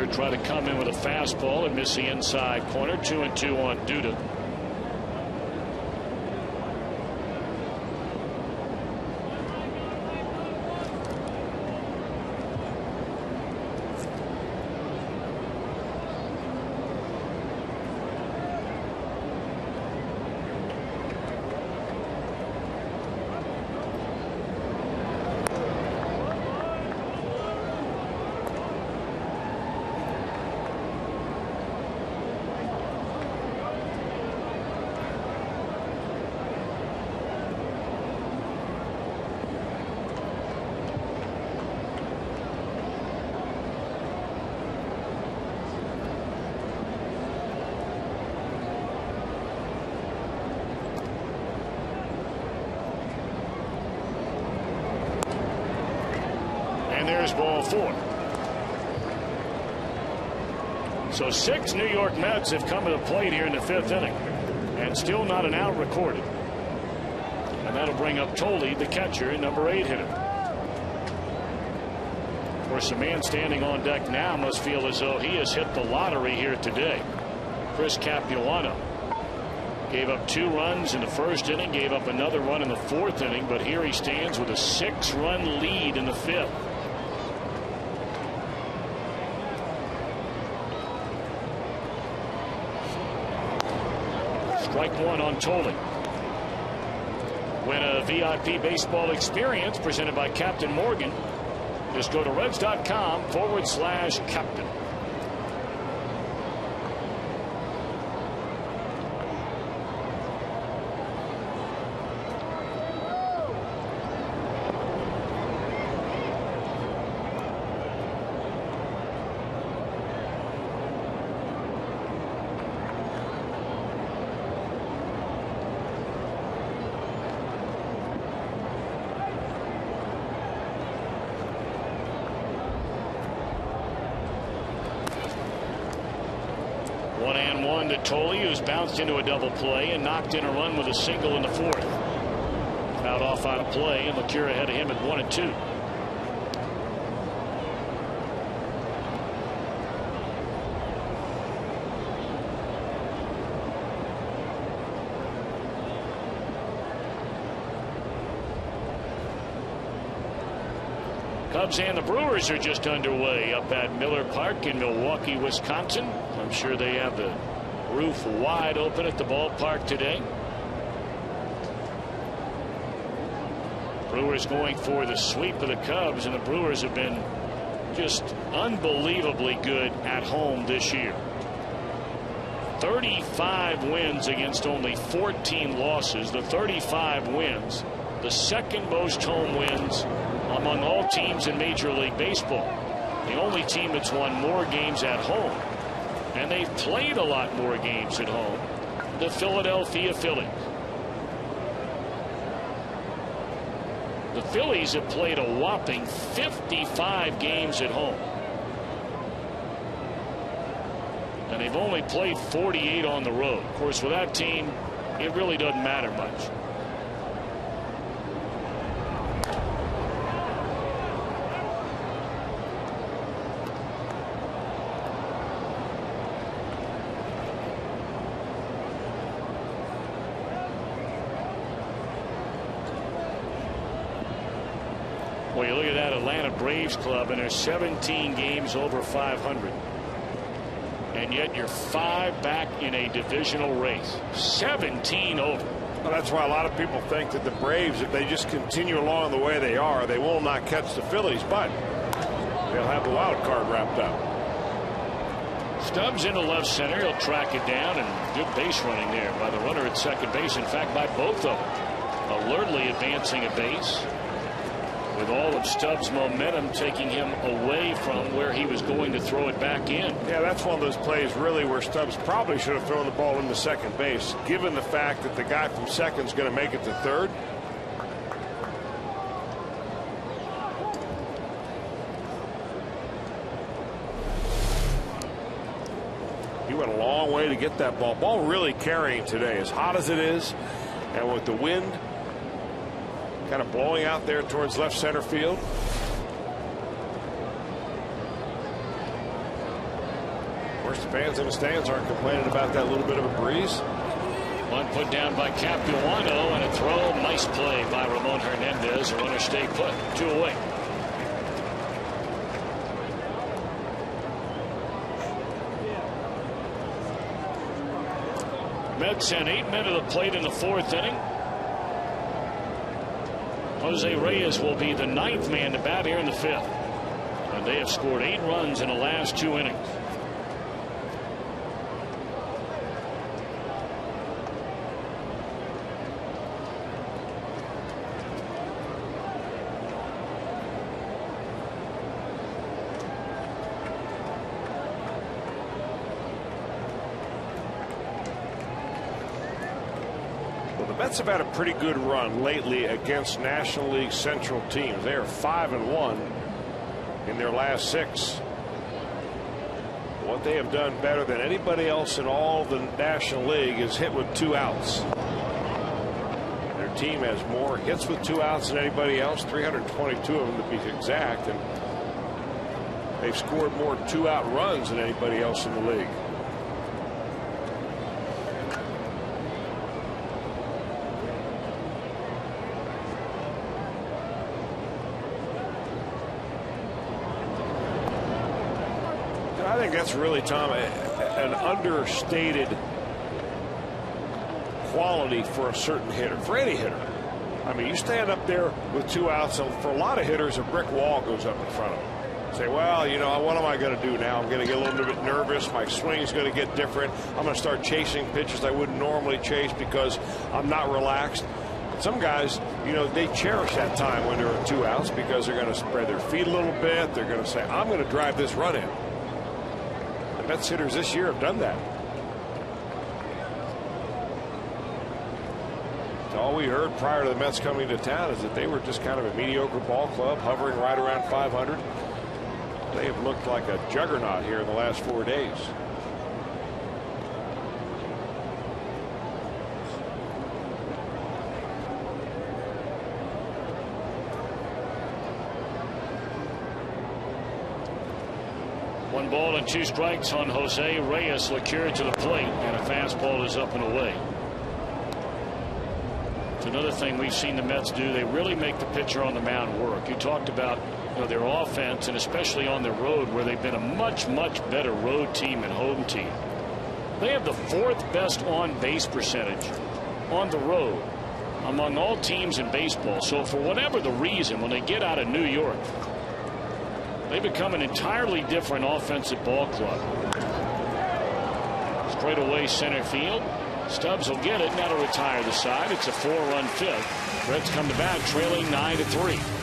Try to come in with a fastball and miss the inside corner. 2-2 on Duda. There's ball 4. So 6 New York Mets have come to the plate here in the 5th inning, and still not an out recorded. And that'll bring up Tolle, the catcher, and number 8 hitter. Of course, the man standing on deck now must feel as though he has hit the lottery here today. Chris Capuano gave up 2 runs in the 1st inning, gave up another run in the 4th inning, but here he stands with a 6-run lead in the 5th. Strike 1 on Tolle. Win a VIP baseball experience presented by Captain Morgan. Just go to Reds.com/captain. To Tolle, who's bounced into a double play and knocked in a run with a single in the 4th. Fouled off out of play, and LeCure ahead of him at 1-2. Cubs and the Brewers are just underway up at Miller Park in Milwaukee, Wisconsin. I'm sure they have the roof wide open at the ballpark today. Brewers going for the sweep of the Cubs, and the Brewers have been just unbelievably good at home this year. 35 wins against only 14 losses. The 35 wins, the second most home wins among all teams in Major League Baseball. The only team that's won more games at home, and they've played a lot more games at home, the Philadelphia Phillies. The Phillies have played a whopping 55 games at home. And they've only played 48 on the road. Of course, with that team, it really doesn't matter much. Well, you look at that Atlanta Braves club, and they're 17 games over 500. And yet you're 5 back in a divisional race. 17 over. Well, that's why a lot of people think that the Braves, if they just continue along the way they are, they will not catch the Phillies, but they'll have the wild card wrapped up. Stubbs into left center. He'll track it down, and good base running there by the runner at second base. In fact, by both of them. Alertly advancing a base, with all of Stubbs' momentum taking him away from where he was going to throw it back in. Yeah, that's one of those plays really where Stubbs probably should have thrown the ball into second base, given the fact that the guy from second is going to make it to third. He went a long way to get that ball. Ball really carrying today, as hot as it is, and with the wind kind of blowing out there towards left center field. Of course, the fans in the stands aren't complaining about that little bit of a breeze. One put down by Capuano, and a throw. Nice play by Ramon Hernandez. The runner stayed put. 2 away. Mets sent 8 men to the plate in the 4th inning. Jose Reyes will be the 9th man to bat here in the 5th. And they have scored 8 runs in the last 2 innings. The Mets have had a pretty good run lately against National League Central teams. They are 5-1 in their last 6. What they have done better than anybody else in all the National League is hit with 2 outs. Their team has more hits with 2 outs than anybody else, 322 of them to be exact, and they've scored more 2-out runs than anybody else in the league. I think that's really, Tom, an understated quality for a certain hitter, for any hitter. I mean, you stand up there with 2 outs, and for a lot of hitters, a brick wall goes up in front of them. Say, well, you know, what am I going to do now? I'm going to get a little bit nervous. My swing's going to get different. I'm going to start chasing pitches I wouldn't normally chase because I'm not relaxed. Some guys, you know, they cherish that time when there are 2 outs because they're going to spread their feet a little bit. They're going to say, I'm going to drive this run in. Mets hitters this year have done that. So all we heard prior to the Mets coming to town is that they were just kind of a mediocre ball club, hovering right around 500. They have looked like a juggernaut here in the last 4 days. One ball and 2 strikes on Jose Reyes. Lecure to the plate, and a fastball is up and away. It's another thing we've seen the Mets do. They really make the pitcher on the mound work. You talked about, you know, their offense, and especially on the road, where they've been a much better road team and home team. They have the 4th best on base percentage on the road among all teams in baseball. So for whatever the reason, when they get out of New York, they become an entirely different offensive ball club. straightaway center field. Stubbs will get it. Now to retire the side. It's a 4-run fifth. Reds come to bat trailing 9-3.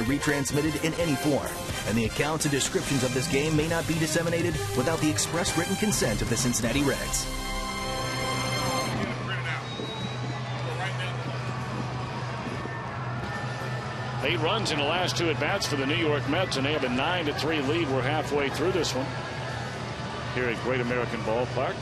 Retransmitted in any form, and the accounts and descriptions of this game may not be disseminated without the express written consent of the Cincinnati Reds. 8 runs in the last 2 at-bats for the New York Mets, and they have a 9-3 lead. We're halfway through this one here at Great American Ballpark.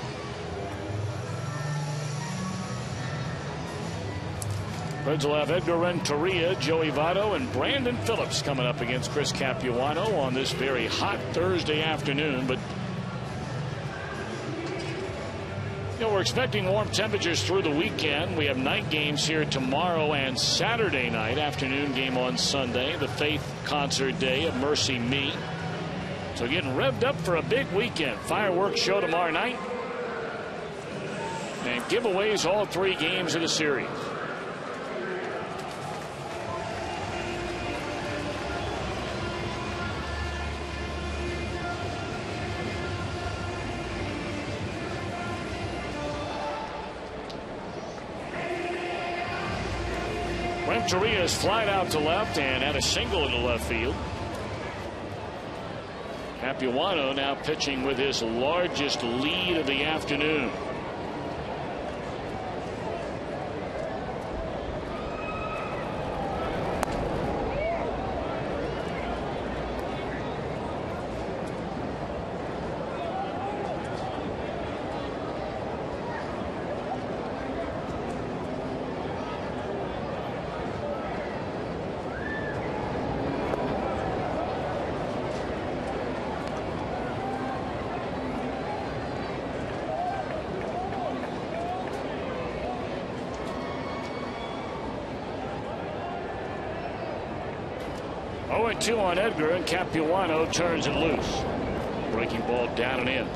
Reds will have Edgar Renteria, Joey Votto, and Brandon Phillips coming up against Chris Capuano on this very hot Thursday afternoon. But we're expecting warm temperatures through the weekend. We have night games here tomorrow and Saturday night, afternoon game on Sunday, the Faith concert day of Mercy Me. So getting revved up for a big weekend. Fireworks show tomorrow night, and giveaways all 3 games of the series. Renteria is flied out to left and had a single into left field. Capuano now pitching with his largest lead of the afternoon. Two on Edgar, and Capuano turns it loose. Breaking ball down and in.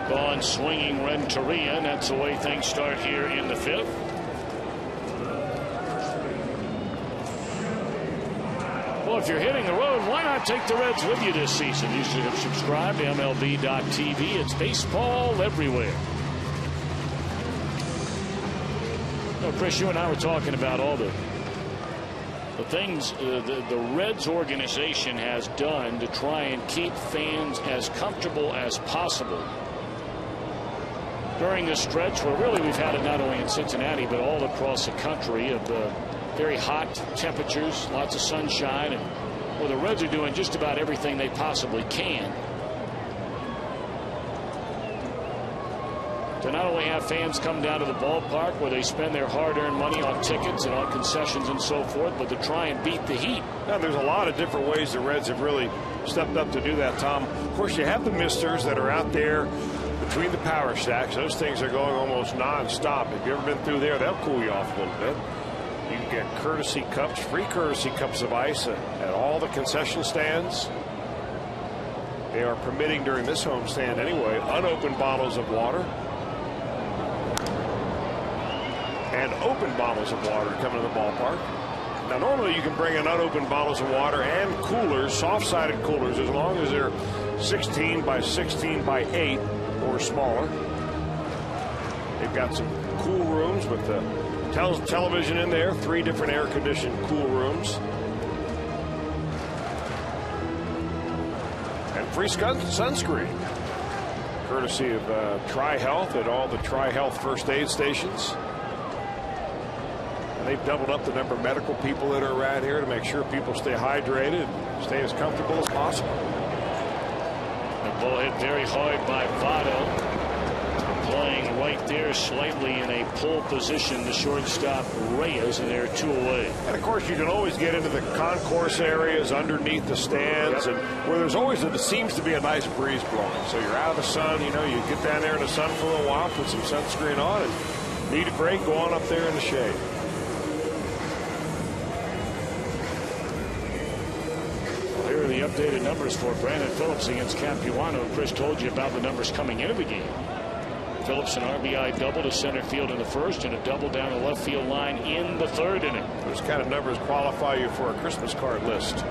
Gone swinging Renteria, and that's the way things start here in the 5th. Well, if you're hitting the road, why not take the Reds with you this season? You should have subscribed to MLB.tv. It's baseball everywhere. Chris, you and I were talking about all the things the Reds organization has done to try and keep fans as comfortable as possible during this stretch where really we've had it not only in Cincinnati but all across the country of very hot temperatures, lots of sunshine, and well, the Reds are doing just about everything they possibly can to not only have fans come down to the ballpark where they spend their hard-earned money on tickets and on concessions and so forth, but to try and beat the heat. Now, there's a lot of different ways the Reds have really stepped up to do that, Tom. Of course, you have the misters that are out there between the power stacks. Those things are going almost non-stop. If you've ever been through there, they'll cool you off a little bit. You can get courtesy cups, free courtesy cups of ice at all the concession stands. They are permitting during this homestand anyway unopened bottles of water and open bottles of water coming to the ballpark. Now, normally you can bring in unopened bottles of water and coolers, soft-sided coolers, as long as they're 16 by 16 by 8 or smaller. They've got some cool rooms with the television in there, 3 different air-conditioned cool rooms. And free sunscreen, courtesy of Tri-Health at all the Tri-Health first aid stations. And they've doubled up the number of medical people that are around here to make sure people stay hydrated and stay as comfortable as possible. The ball hit very hard by Votto. Playing right there slightly in a pull position, the shortstop Reyes, and they're 2 away. And of course you can always get into the concourse areas underneath the stands, and where there's always it seems to be a nice breeze blowing. So you're out of the sun, you know, you get down there in the sun for a little while, put some sunscreen on, and need a break, go on up there in the shade. Here are the updated numbers for Brandon Phillips against Capuano. Chris told you about the numbers coming into the game. Phillips an RBI double to center field in the first and a double down the left field line in the third inning. Those kind of numbers qualify you for a Christmas card list.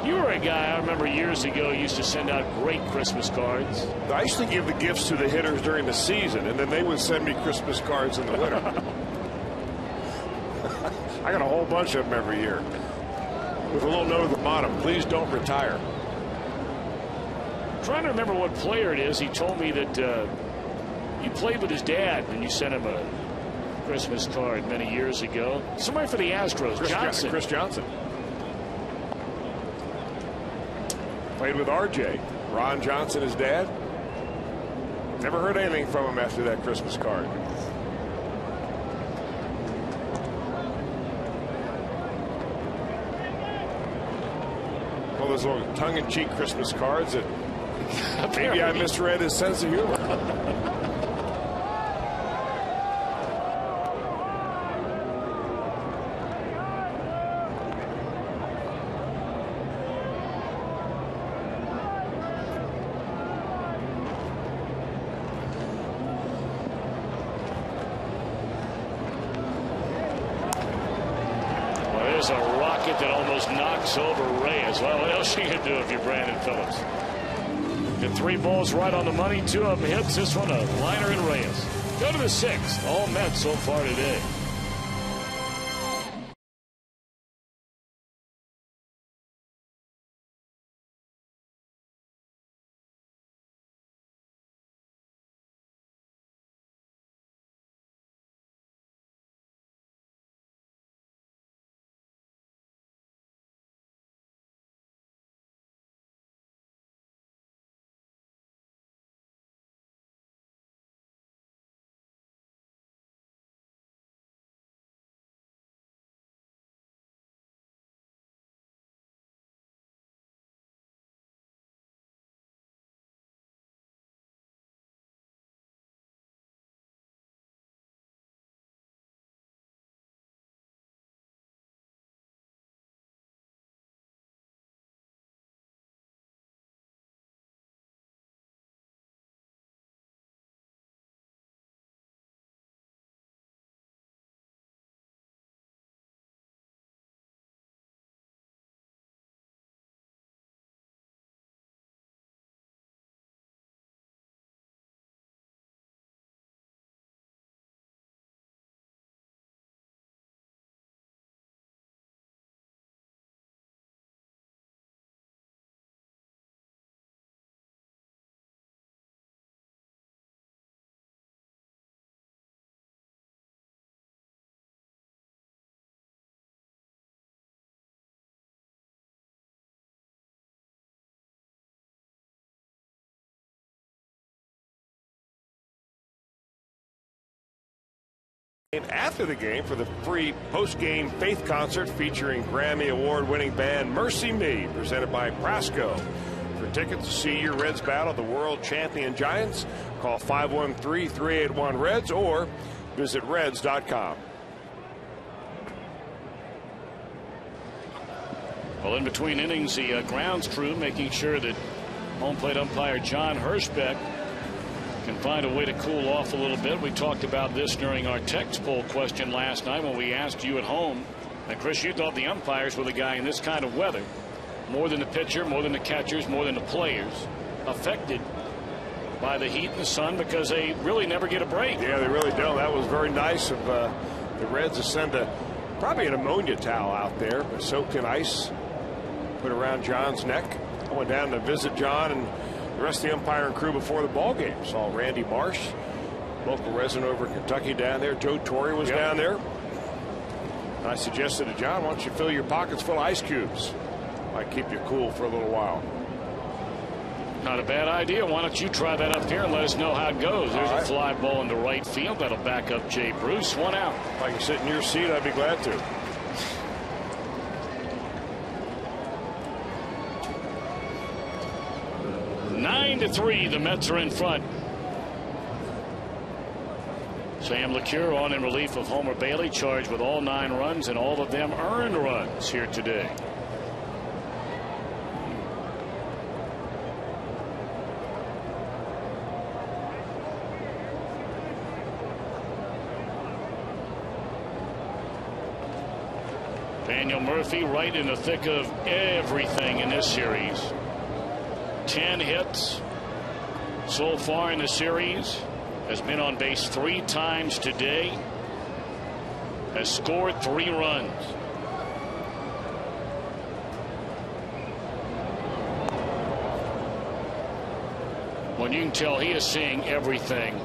You were a guy I remember years ago used to send out great Christmas cards. I used to give the gifts to the hitters during the season, and then they would send me Christmas cards in the winter. I got a whole bunch of them every year with a little note at the bottom: please don't retire. I'm trying to remember what player it is. He told me that you played with his dad and you sent him a Christmas card many years ago. Somebody for the Astros, Johnson. Chris Johnson. Played with RJ. Ron Johnson, his dad. Never heard anything from him after that Christmas card. Well, those little tongue-in-cheek Christmas cards that maybe I misread his sense of humor. Well, there's a rocket that almost knocks over Reyes. Well, what else you can do if you're Brandon Phillips? Get 3 balls right on the money. 2 of them hits. This one a liner and Reyes. Go to the 6th. All Mets so far today. After the game for the free post-game faith concert featuring Grammy Award-winning band Mercy Me, presented by Prasco. For tickets to see your Reds battle the world champion Giants, call 513-381-REDS or visit Reds.com. Well, in between innings, the grounds crew making sure that home plate umpire John Hirschbeck can find a way to cool off a little bit. We talked about this during our text poll question last night when we asked you at home. And Chris, you thought the umpires were the guy in this kind of weather, more than the pitcher, more than the catchers, more than the players, affected by the heat and the sun because they really never get a break. Yeah, they really don't. That was very nice of the Reds to send probably an ammonia towel out there, but soaked in ice, put around John's neck. I went down to visit John and the rest of the umpiring crew before the ball game. Saw Randy Marsh, local resident over in Kentucky, down there. Joe Torre was down there. And I suggested to John, why don't you fill your pockets full of ice cubes? Might keep you cool for a little while. Not a bad idea. Why don't you try that up here and let us know how it goes? There's a fly ball into right field. That'll back up Jay Bruce. 1 out. If I can sit in your seat, I'd be glad to. Nine to 3, the Mets are in front. Sam LeCure on in relief of Homer Bailey, charged with all 9 runs and all of them earned runs here today. Daniel Murphy right in the thick of everything in this series. 10 hits so far in the series. Has been on base 3 times today. Has scored 3 runs. When you can tell he is seeing everything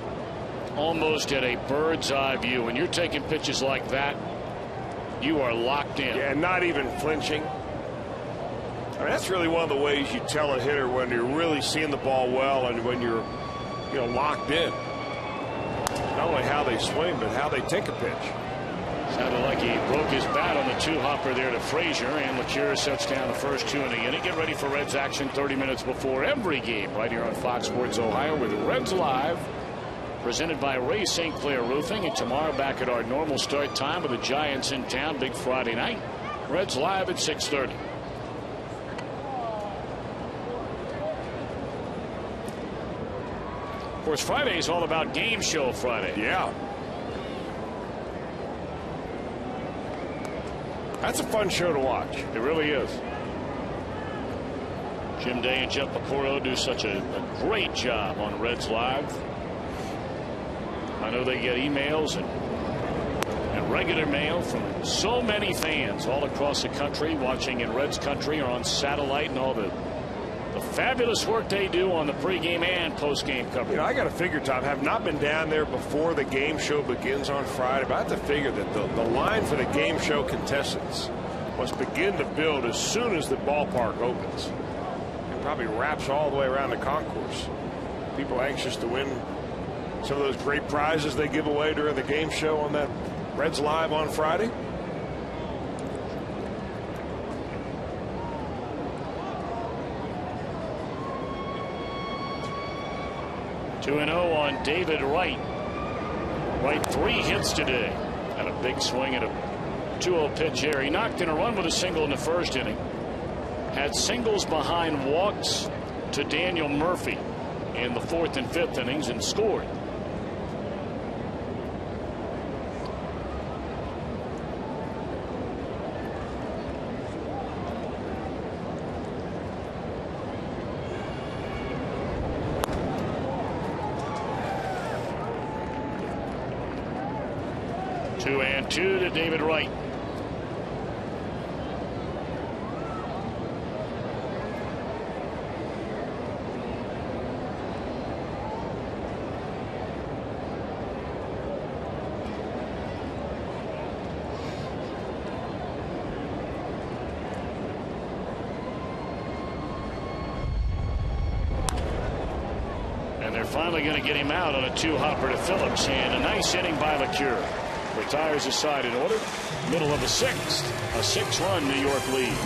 almost at a bird's eye view. When you're taking pitches like that, you are locked in. Yeah, not even flinching. I mean, that's really one of the ways you tell a hitter when you're really seeing the ball well and when you're, locked in. Not only how they swing, but how they take a pitch. Sounded like he broke his bat on the 2-hopper there to Frazier, and LeCure sets down the first 2 in the inning. Get ready for Reds action 30 minutes before every game right here on Fox Sports Ohio with Reds Live, presented by Ray St. Clair Roofing. And tomorrow back at our normal start time with the Giants in town, big Friday night. Reds Live at 6:30. Of course, Friday is all about Game Show Friday. Yeah. That's a fun show to watch. It really is. Jim Day and Jeff Pecoro do such a great job on Reds Live. I know they get emails and regular mail from so many fans all across the country watching in Reds country or on satellite, and all the fabulous work they do on the pregame and postgame coverage. I got to figure, Tom, have not been down there before the game show begins on Friday, but I have to figure that the line for the game show contestants must begin to build as soon as the ballpark opens. It probably wraps all the way around the concourse. People anxious to win some of those great prizes they give away during the game show on that Reds Live on Friday. Two 2-0 on David Wright. Wright 3 hits today. Had a big swing at a 2-0 pitch here. He knocked in a run with a single in the first inning. Had singles behind walks to Daniel Murphy in the 4th and 5th innings and scored. Two and two to David Wright. And they're finally going to get him out on a 2-hopper to Phillips, and a nice inning by LeCure. retires a side in order. Middle of a sixth. A 6-run New York lead.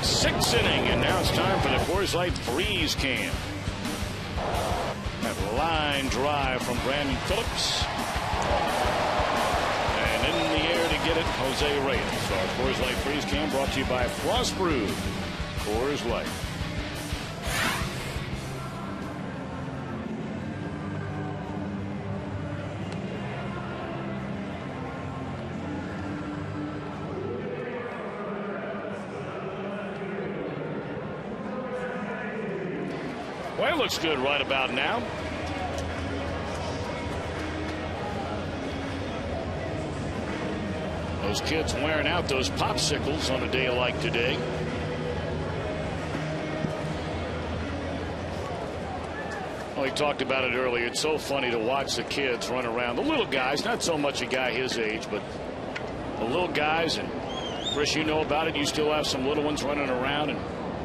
Sixth inning, and now it's time for the Coors Light Freeze Can. That line drive from Brandon Phillips. And in the air to get it, Jose Reyes. Our Coors Light Freeze Can brought to you by Frost Brewed Coors Light. Well, it looks good right about now. Those kids wearing out those popsicles on a day like today. Well, he talked about it earlier. It's so funny to watch the kids run around. The little guys, not so much a guy his age, but the little guys. And Chris, you know about it. You still have some little ones running around, and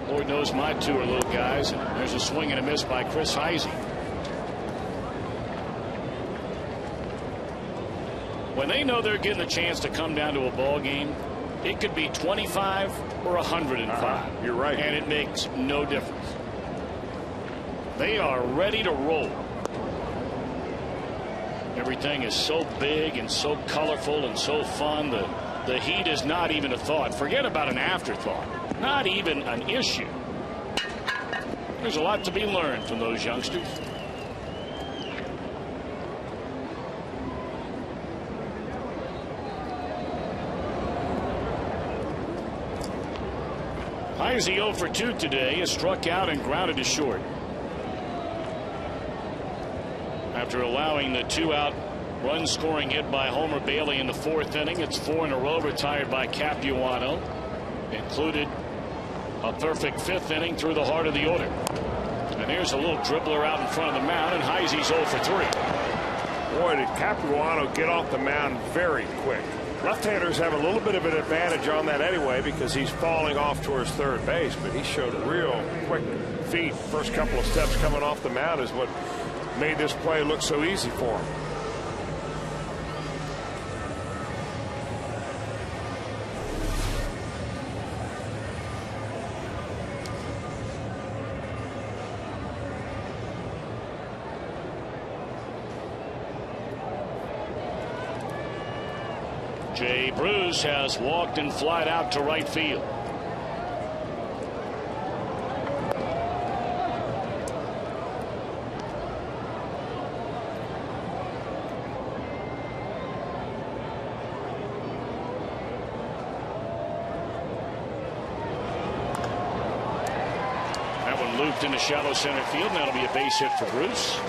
Lord knows my two are little guys. And there's a swing and a miss by Chris Heisey. When they know they're getting a chance to come down to a ball game, it could be 25 or 105. You're right. And it makes no difference. They are ready to roll. Everything is so big and so colorful and so fun. The heat is not even a thought. Forget about an afterthought. Not even an issue. There's a lot to be learned from those youngsters. Heisey 0 for 2 today, is struck out and grounded to short. After allowing the 2-out run scoring hit by Homer Bailey in the 4th inning, it's 4 in a row retired by Capuano. Included a perfect 5th inning through the heart of the order. And there's a little dribbler out in front of the mound, and Heisey's 0 for 3. Boy, did Capuano get off the mound very quick. Left-handers have a little bit of an advantage on that anyway because he's falling off towards third base, but he showed real quick feet. First couple of steps coming off the mound is what made this play look so easy for him. Jay Bruce has walked and flied out to right field. That one looped into shallow center field, and that'll be a base hit for Bruce.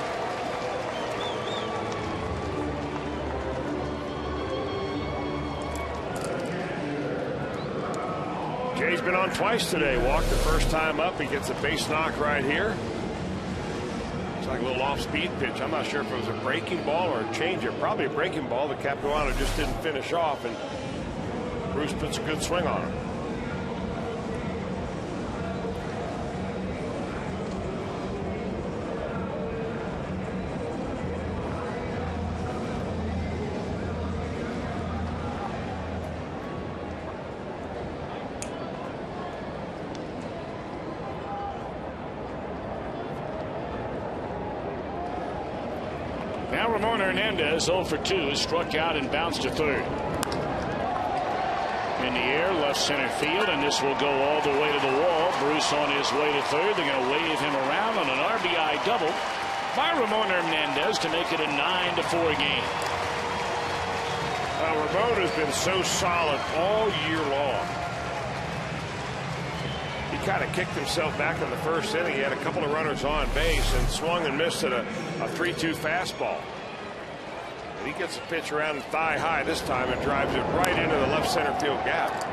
Yeah, he's been on twice today. Walked the first time up. He gets a base knock right here. It's like a little off-speed pitch. I'm not sure if it was a breaking ball or a changeup. Probably a breaking ball that Capuano just didn't finish off, and Bruce puts a good swing on him. Now Ramon Hernandez 0 for 2 is struck out and bounced to third. In the air, left center field, and this will go all the way to the wall. Bruce on his way to third. They're going to wave him around on an RBI double by Ramon Hernandez to make it a 9-4 game. Ramon has been so solid all year long. He kind of kicked himself back in the first inning. He had a couple of runners on base and swung and missed at a 3-2 fastball. And he gets a pitch around thigh high this time and drives it right into the left center field gap.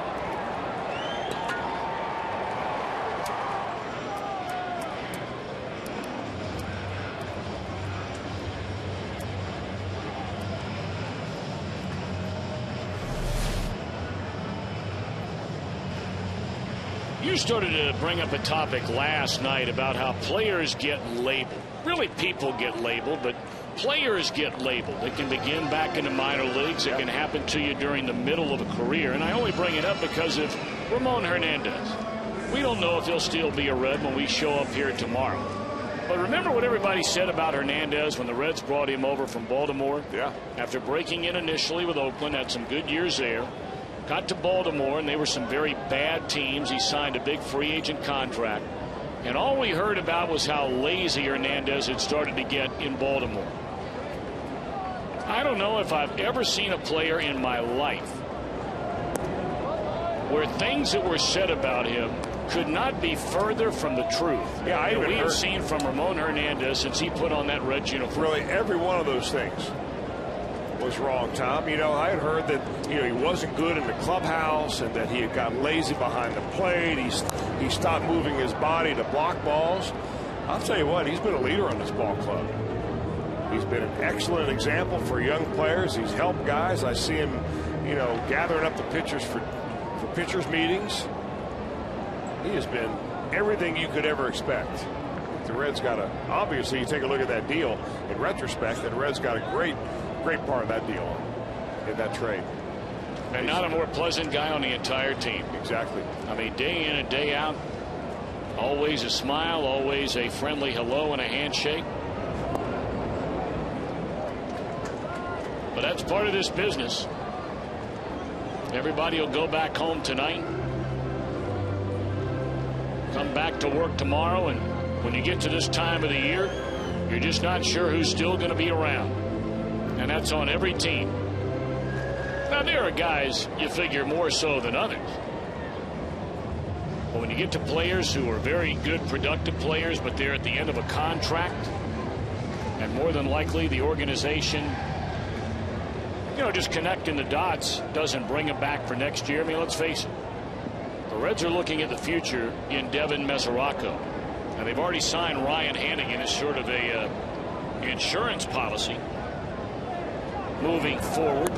You started to bring up a topic last night about how players get labeled. Really, people get labeled, but players get labeled. It can begin back in the minor leagues. It can happen to you during the middle of a career. And I only bring it up because of Ramon Hernandez. We don't know if he'll still be a Red when we show up here tomorrow. But remember what everybody said about Hernandez when the Reds brought him over from Baltimore? Yeah. After breaking in initially with Oakland, had some good years there. Got to Baltimore, and they were some very bad teams. He signed a big free agent contract. And all we heard about was how lazy Hernandez had started to get in Baltimore. I don't know if I've ever seen a player in my life where things that were said about him could not be further from the truth. Yeah, we have seen from Ramon Hernandez since he put on that red uniform. Really, every one of those things was wrong, Tom. You know, I had heard that, you know, he wasn't good in the clubhouse and that he had gotten lazy behind the plate. He stopped moving his body to block balls. I'll tell you what, he's been a leader on this ball club. He's been an excellent example for young players. He's helped guys. I see him, you know, gathering up the pitchers for pitchers meetings. He has been everything you could ever expect. The Reds got a, obviously, you take a look at that deal in retrospect, the Reds got a great part of that deal in that trade. And not a more pleasant guy on the entire team. Exactly. I mean, day in and day out, always a smile, always a friendly hello and a handshake. But that's part of this business. Everybody will go back home tonight, come back to work tomorrow, and when you get to this time of the year, you're just not sure who's still going to be around. And that's on every team. Now, there are guys you figure more so than others. But when you get to players who are very good, productive players, but they're at the end of a contract, and more than likely the organization, you know, just connecting the dots doesn't bring them back for next year. I mean, let's face it. The Reds are looking at the future in Devin Mesoraco. And they've already signed Ryan Hannigan as sort of a insurance policy moving forward.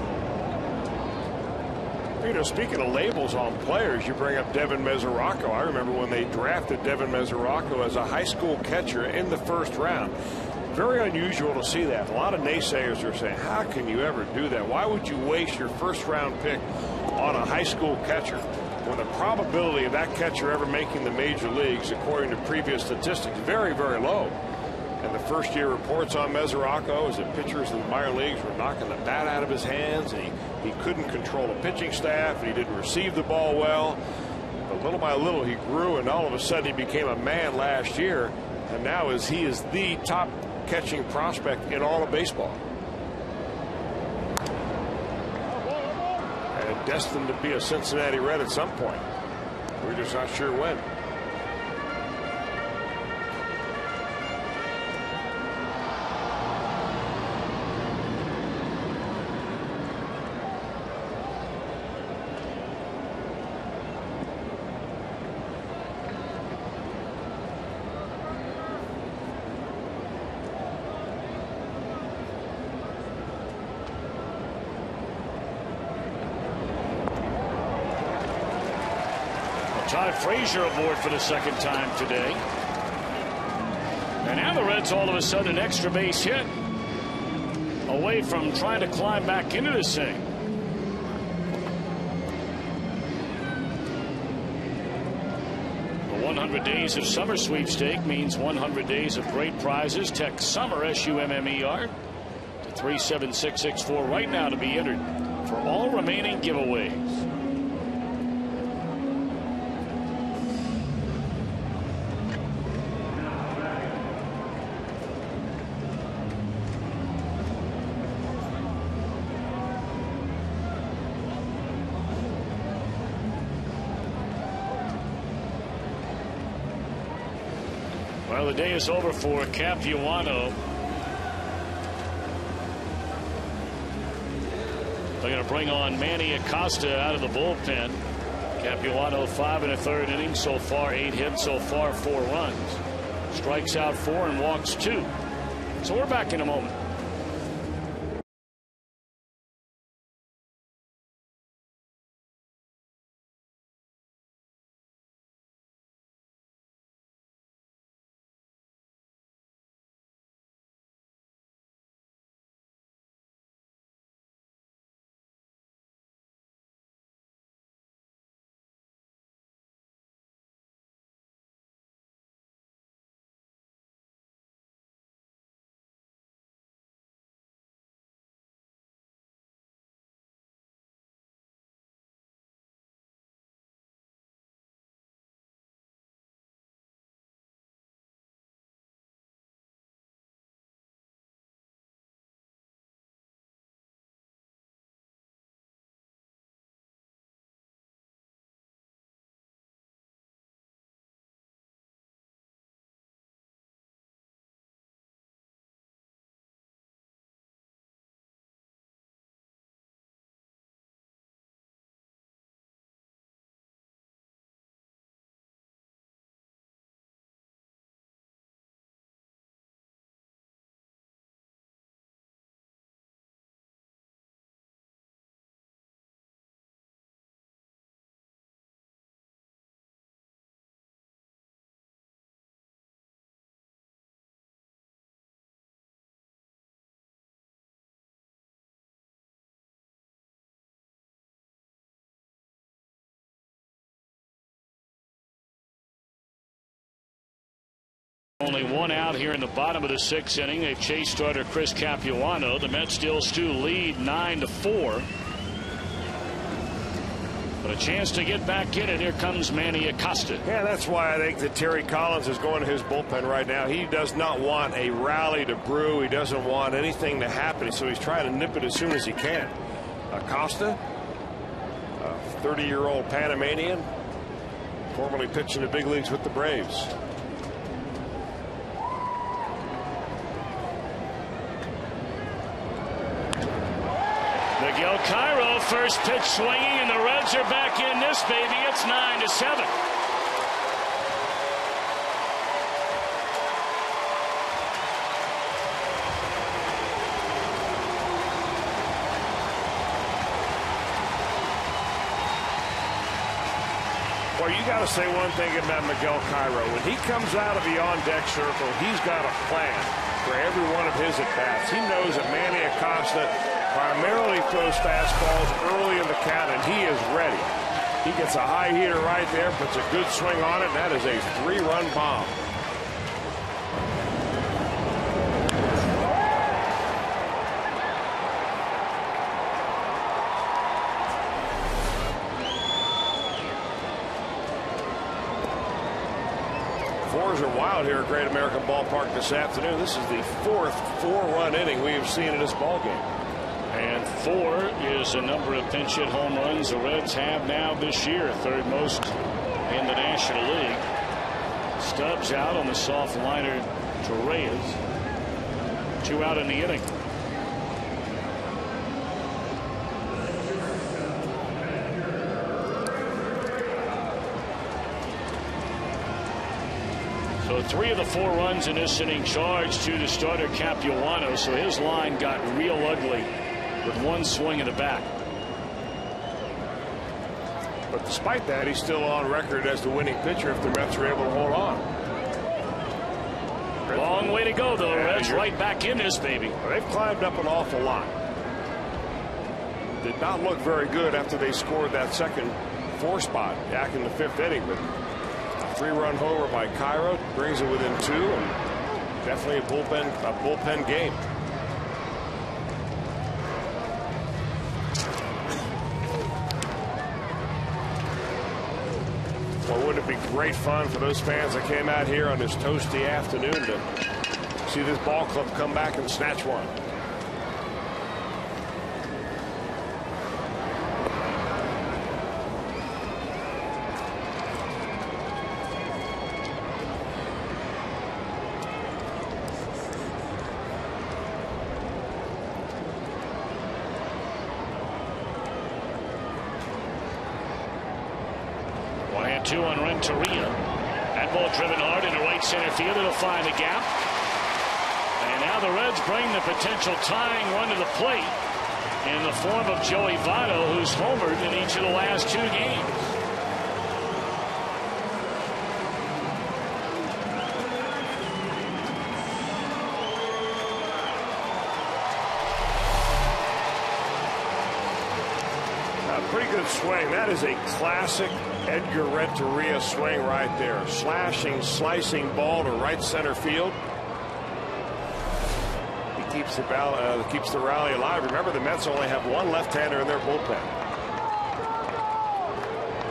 You know, speaking of labels on players, you bring up Devin Mesoraco. I remember when they drafted Devin Mesoraco as a high school catcher in the first round. Very unusual to see that. A lot of naysayers are saying, how can you ever do that? Why would you waste your first round pick on a high school catcher when the probability of that catcher ever making the major leagues, according to previous statistics, very, very low? And the first year reports on Mesoraco is that pitchers in the minor leagues were knocking the bat out of his hands, and he couldn't control a pitching staff, and he didn't receive the ball well. But little by little he grew, and all of a sudden he became a man last year, and now he is the top catching prospect in all of baseball. And destined to be a Cincinnati Red at some point. We're just not sure when. Todd Frazier aboard for the second time today. And now the Reds all of a sudden an extra base hit away from trying to climb back into this thing. The 100 days of summer sweepstake means 100 days of great prizes. Text SUMMER SUMMER to 37664 right now to be entered for all remaining giveaways. Well, the day is over for Capuano. They're going to bring on Manny Acosta out of the bullpen. Capuano 5 1/3 innings so far, 8 hits so far, 4 runs. Strikes out 4 and walks 2. So we're back in a moment. Only one out here in the bottom of the 6th inning. They've chased starter Chris Capuano. The Mets still lead 9-4. But a chance to get back in it. Here comes Manny Acosta. Yeah, that's why I think that Terry Collins is going to his bullpen right now. He does not want a rally to brew. He doesn't want anything to happen, so he's trying to nip it as soon as he can. Acosta, a 30-year-old Panamanian, formerly pitched in the big leagues with the Braves. Miguel Cairo, first pitch swinging, and the Reds are back in this baby. It's 9-7. Well, you got to say one thing about Miguel Cairo. When he comes out of the on-deck circle, he's got a plan for every one of his at-bats. He knows that Manny Acosta primarily throws fastballs early in the count, and he is ready. He gets a high heater right there, puts a good swing on it, and that is a 3-run bomb. Fours are wild here at Great American Ballpark this afternoon. This is the 4th 4-run inning we have seen in this ballgame. And 4 is the number of pinch hit home runs the Reds have now this year, 3rd most in the National League. Stubbs out on the soft liner to Reyes. 2 out in the inning. So 3 of the 4 runs in this inning charged to the starter Capuano, so his line got real ugly with 1 swing at the bat. But despite that, he's still on record as the winning pitcher if the Mets are able to hold on. Long way to go, though. Reds right back in this, baby. They've climbed up an awful lot. Did not look very good after they scored that second 4 spot back in the 5th inning. But a 3-run homer by Cairo brings it within 2, and definitely a bullpen game. Well, wouldn't it be great fun for those fans that came out here on this toasty afternoon to see this ball club come back and snatch one? Two on Renteria. That ball driven hard into right center field. It'll find the gap. And now the Reds bring the potential tying run to the plate in the form of Joey Votto, who's homered in each of the last 2 games. Pretty good swing. That is a classic Edgar Renteria swing right there. Slashing, slicing ball to right center field. He keeps the rally alive. Remember, the Mets only have 1 left-hander in their bullpen.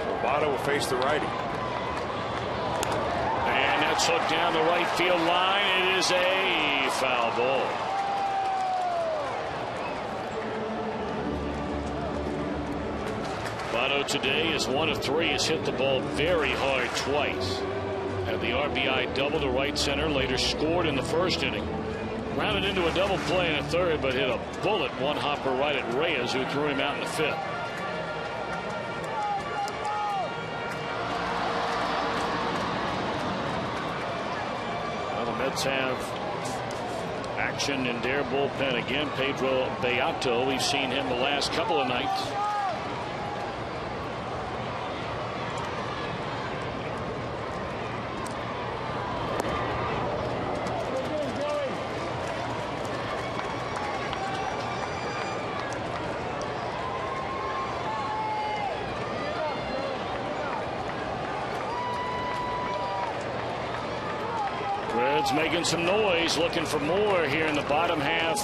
So Votto will face the righty. And that's hooked down the right field line. It is a foul ball. Votto today is 1 of 3. Has hit the ball very hard twice. Had the RBI double to right center. Later scored in the 1st inning. Rounded into a double play in the 3rd, but hit a bullet 1-hopper right at Reyes, who threw him out in the 5th. Well, the Mets have action in their bullpen again. Pedro Beato. We've seen him the last couple of nights. Reds making some noise, looking for more here in the bottom half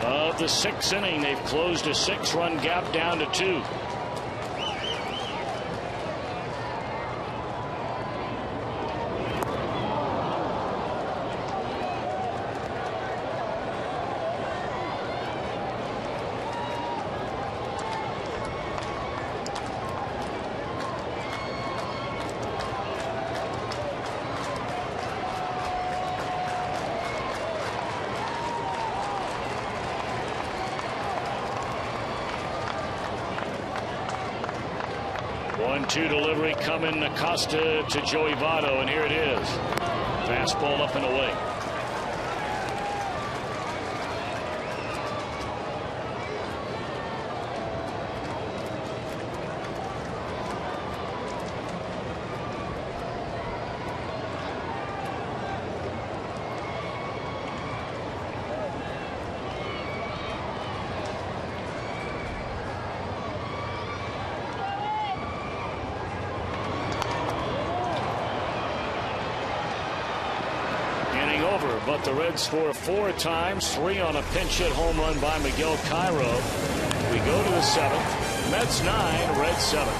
of the 6th inning. They've closed a 6-run gap down to 2. One-two delivery coming. Acosta to Joey Votto, and here it is. Fastball up and away. But the Reds score 4 times, 3 on a pinch hit home run by Miguel Cairo. We go to the 7th. Mets 9, Reds 7.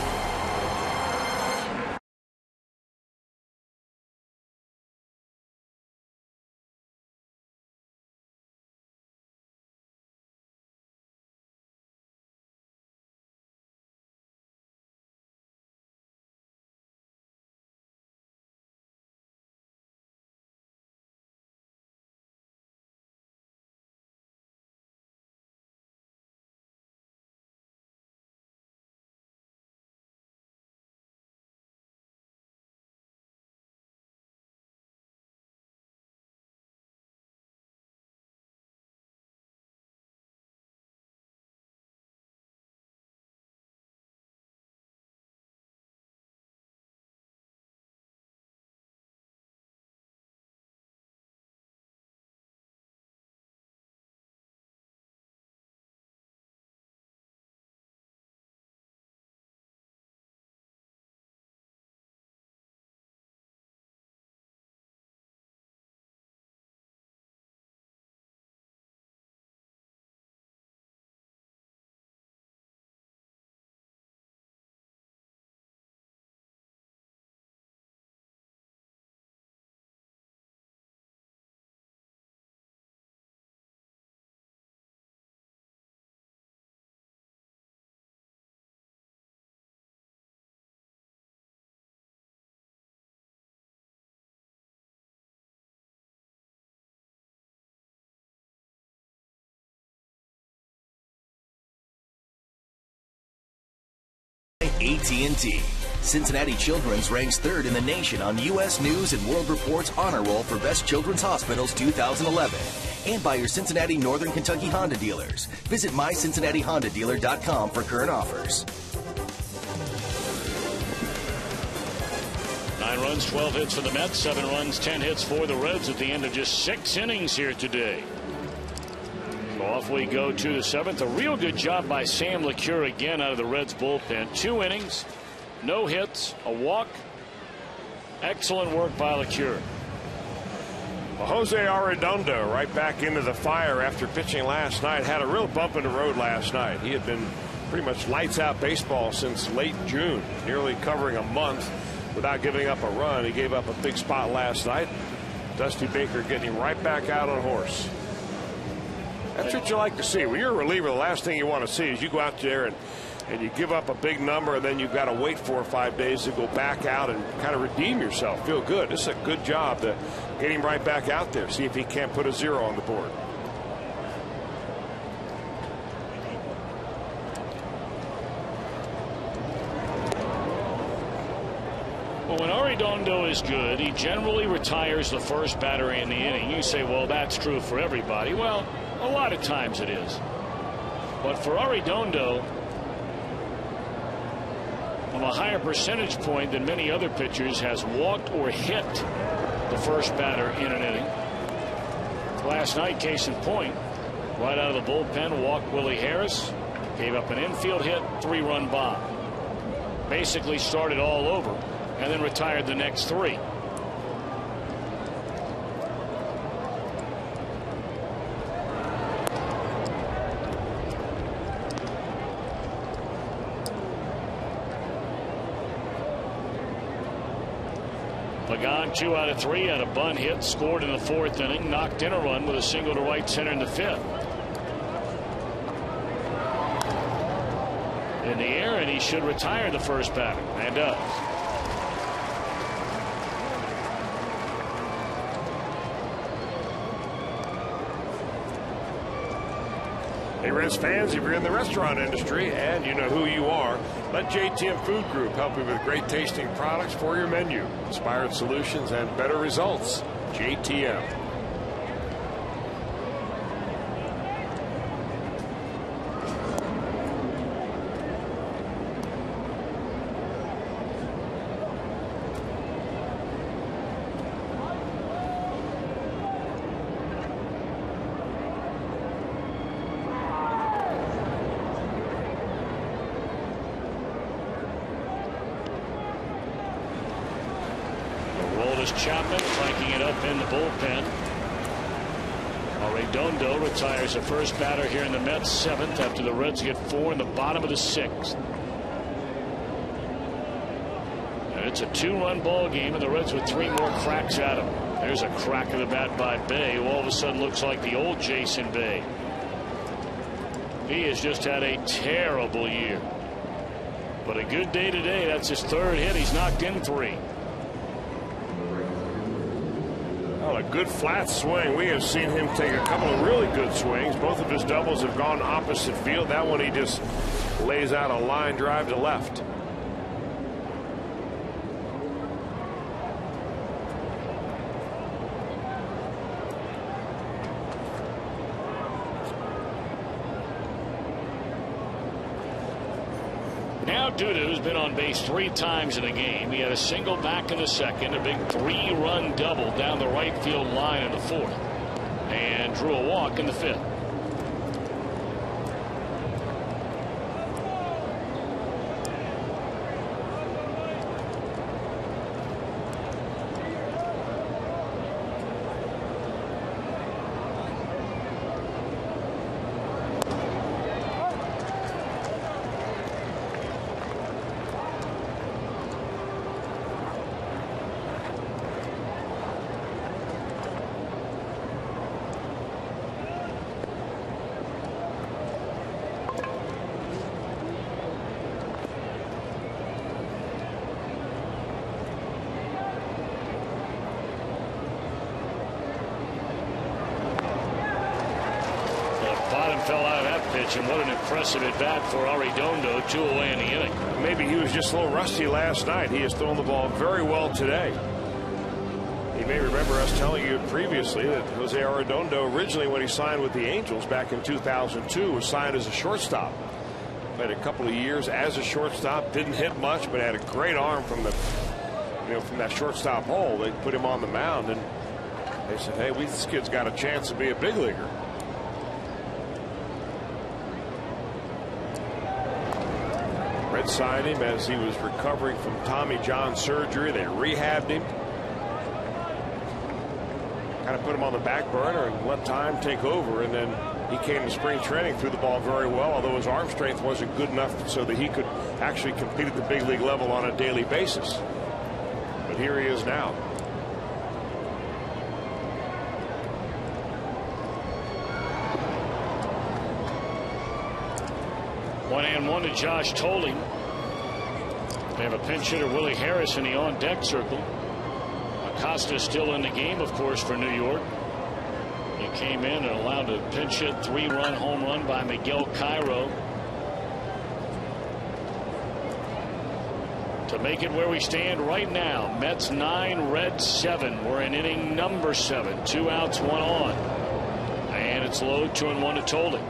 AT&T. Cincinnati Children's ranks 3rd in the nation on U.S. News and World Report's Honor Roll for Best Children's Hospitals 2011. And by your Cincinnati Northern Kentucky Honda dealers. Visit mycincinnatihondadealer.com for current offers. 9 runs, 12 hits for the Mets, 7 runs, 10 hits for the Reds at the end of just 6 innings here today. So off we go to the 7th. A real good job by Sam LeCure again out of the Reds bullpen. 2 innings, no hits, a walk. Excellent work by LeCure. Well, Jose Arredondo right back into the fire after pitching last night. Had a real bump in the road last night. He had been pretty much lights out baseball since late June, nearly covering a month without giving up a run. He gave up a big spot last night. Dusty Baker getting him right back out on horse. That's what you like to see. When you're a reliever, the last thing you want to see is you go out there and you give up a big number, and then you've got to wait 4 or 5 days to go back out and kind of redeem yourself. Feel good. This is a good job to get him right back out there. See if he can't put a 0 on the board. Well, when Arredondo is good, he generally retires the first batter in the inning. You say, well, that's true for everybody. Well, a lot of times it is. But for Arredondo, from a higher percentage point than many other pitchers, has walked or hit the first batter in an inning. Last night, case in point, right out of the bullpen, walked Willie Harris, gave up an infield hit, 3-run bomb. Basically started all over and then retired the next 3. Pagan 2 out of 3, had a bunt hit, scored in the 4th inning, knocked in a run with a single to right center in the 5th. In the air, and he should retire the first batter, and does. Hey, Reds fans, if you're in the restaurant industry and you know who you are, let JTM Food Group help you with great tasting products for your menu. Inspired solutions and better results. JTM. Chapman cranking it up in the bullpen. Arredondo retires the first batter here in the Mets 7th after the Reds get 4 in the bottom of the 6th. And it's a 2-run ball game, and the Reds with 3 more cracks at him. There's a crack of the bat by Bay, who all of a sudden looks like the old Jason Bay. He has just had a terrible year, but a good day today. That's his 3rd hit. He's knocked in 3. Oh, a good flat swing. We have seen him take a couple of really good swings. Both of his doubles have gone opposite field. That one he just lays out a line drive to left. Now Duda's been on base 3 times in the game. He had a single back in the 2nd, a big 3-run double down the right field line in the 4th, and drew a walk in the 5th. bottom fell out of that pitch, and what an impressive at bat for Arredondo. 2 away in the inning. Maybe he was just a little rusty last night. He has thrown the ball very well today. You may remember us telling you previously that Jose Arredondo, originally when he signed with the Angels back in 2002, was signed as a shortstop. Played a couple of years as a shortstop, didn't hit much, but had a great arm from the, from that shortstop hole. They put him on the mound, and they said, "Hey, this kid's got a chance to be a big leaguer." Reds signed him as he was recovering from Tommy John surgery. They rehabbed him, kind of put him on the back burner and let time take over, and then he came to spring training, threw the ball very well, although his arm strength wasn't good enough so that he could actually compete at the big league level on a daily basis. But here he is now. One and one to Josh Toling. They have a pinch hitter, Willie Harris, in the on-deck circle. Acosta still in the game, of course, for New York. He came in and allowed a pinch hit 3-run home run by Miguel Cairo to make it where we stand right now. Mets 9, Reds 7. We're in inning number 7. 2 outs, 1 on. And it's low, 2-1 to Toling.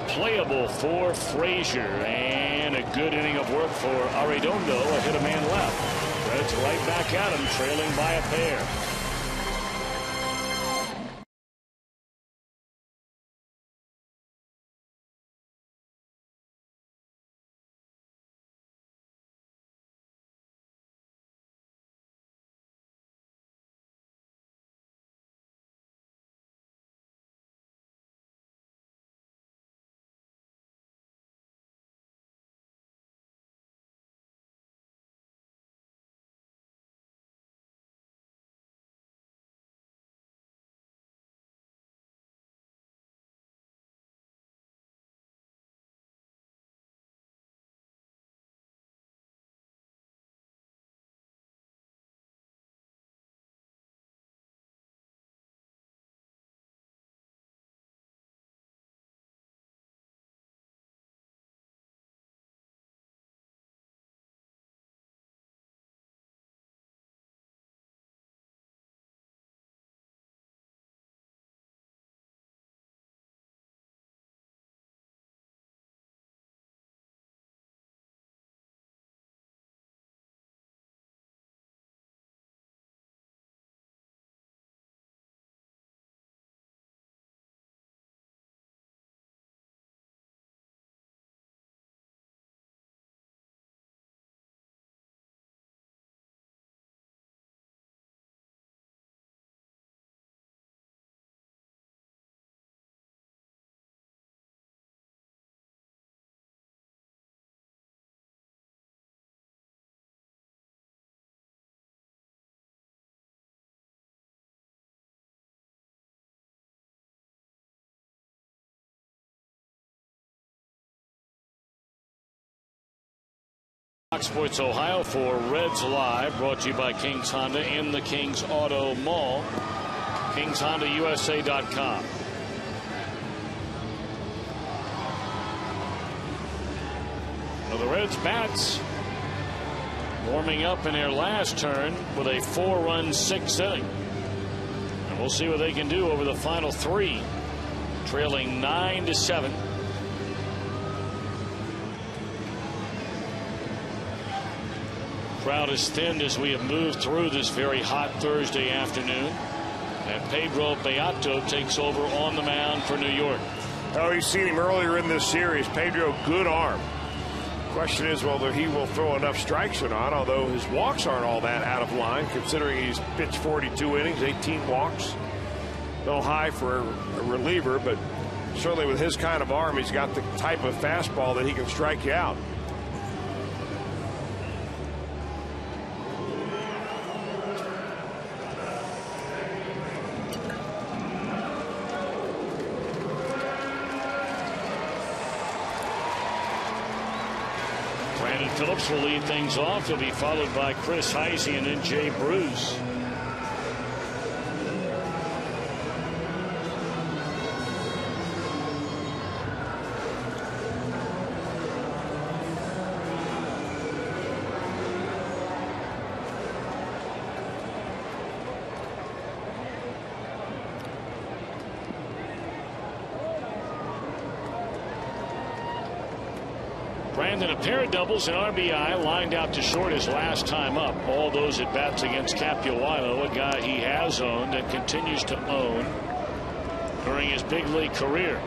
Playable for Frazier, and a good inning of work for Arredondo. A hit a man left. Reds right back at him, trailing by a pair. Fox Sports Ohio for Reds Live, brought to you by King's Honda in the King's Auto Mall. KingsHondaUSA.com. Well, the Reds bats warming up in their last turn with a 4-run 6th inning. And we'll see what they can do over the final 3, trailing 9-7. Crowd is thinned as we have moved through this very hot Thursday afternoon. And Pedro Beato takes over on the mound for New York. Oh, you've seen him earlier in this series. Pedro, good arm. Question is whether he will throw enough strikes or not, although his walks aren't all that out of line, considering he's pitched 42 innings, 18 walks. A little high for a reliever, but certainly with his kind of arm, he's got the type of fastball that he can strike you out. Phillips will lead things off. He'll be followed by Chris Heisey and then Jay Bruce. Brandon, a pair of doubles and RBI, lined out to short his last time up. All those at bats against Capuano, a guy he has owned and continues to own during his big league career.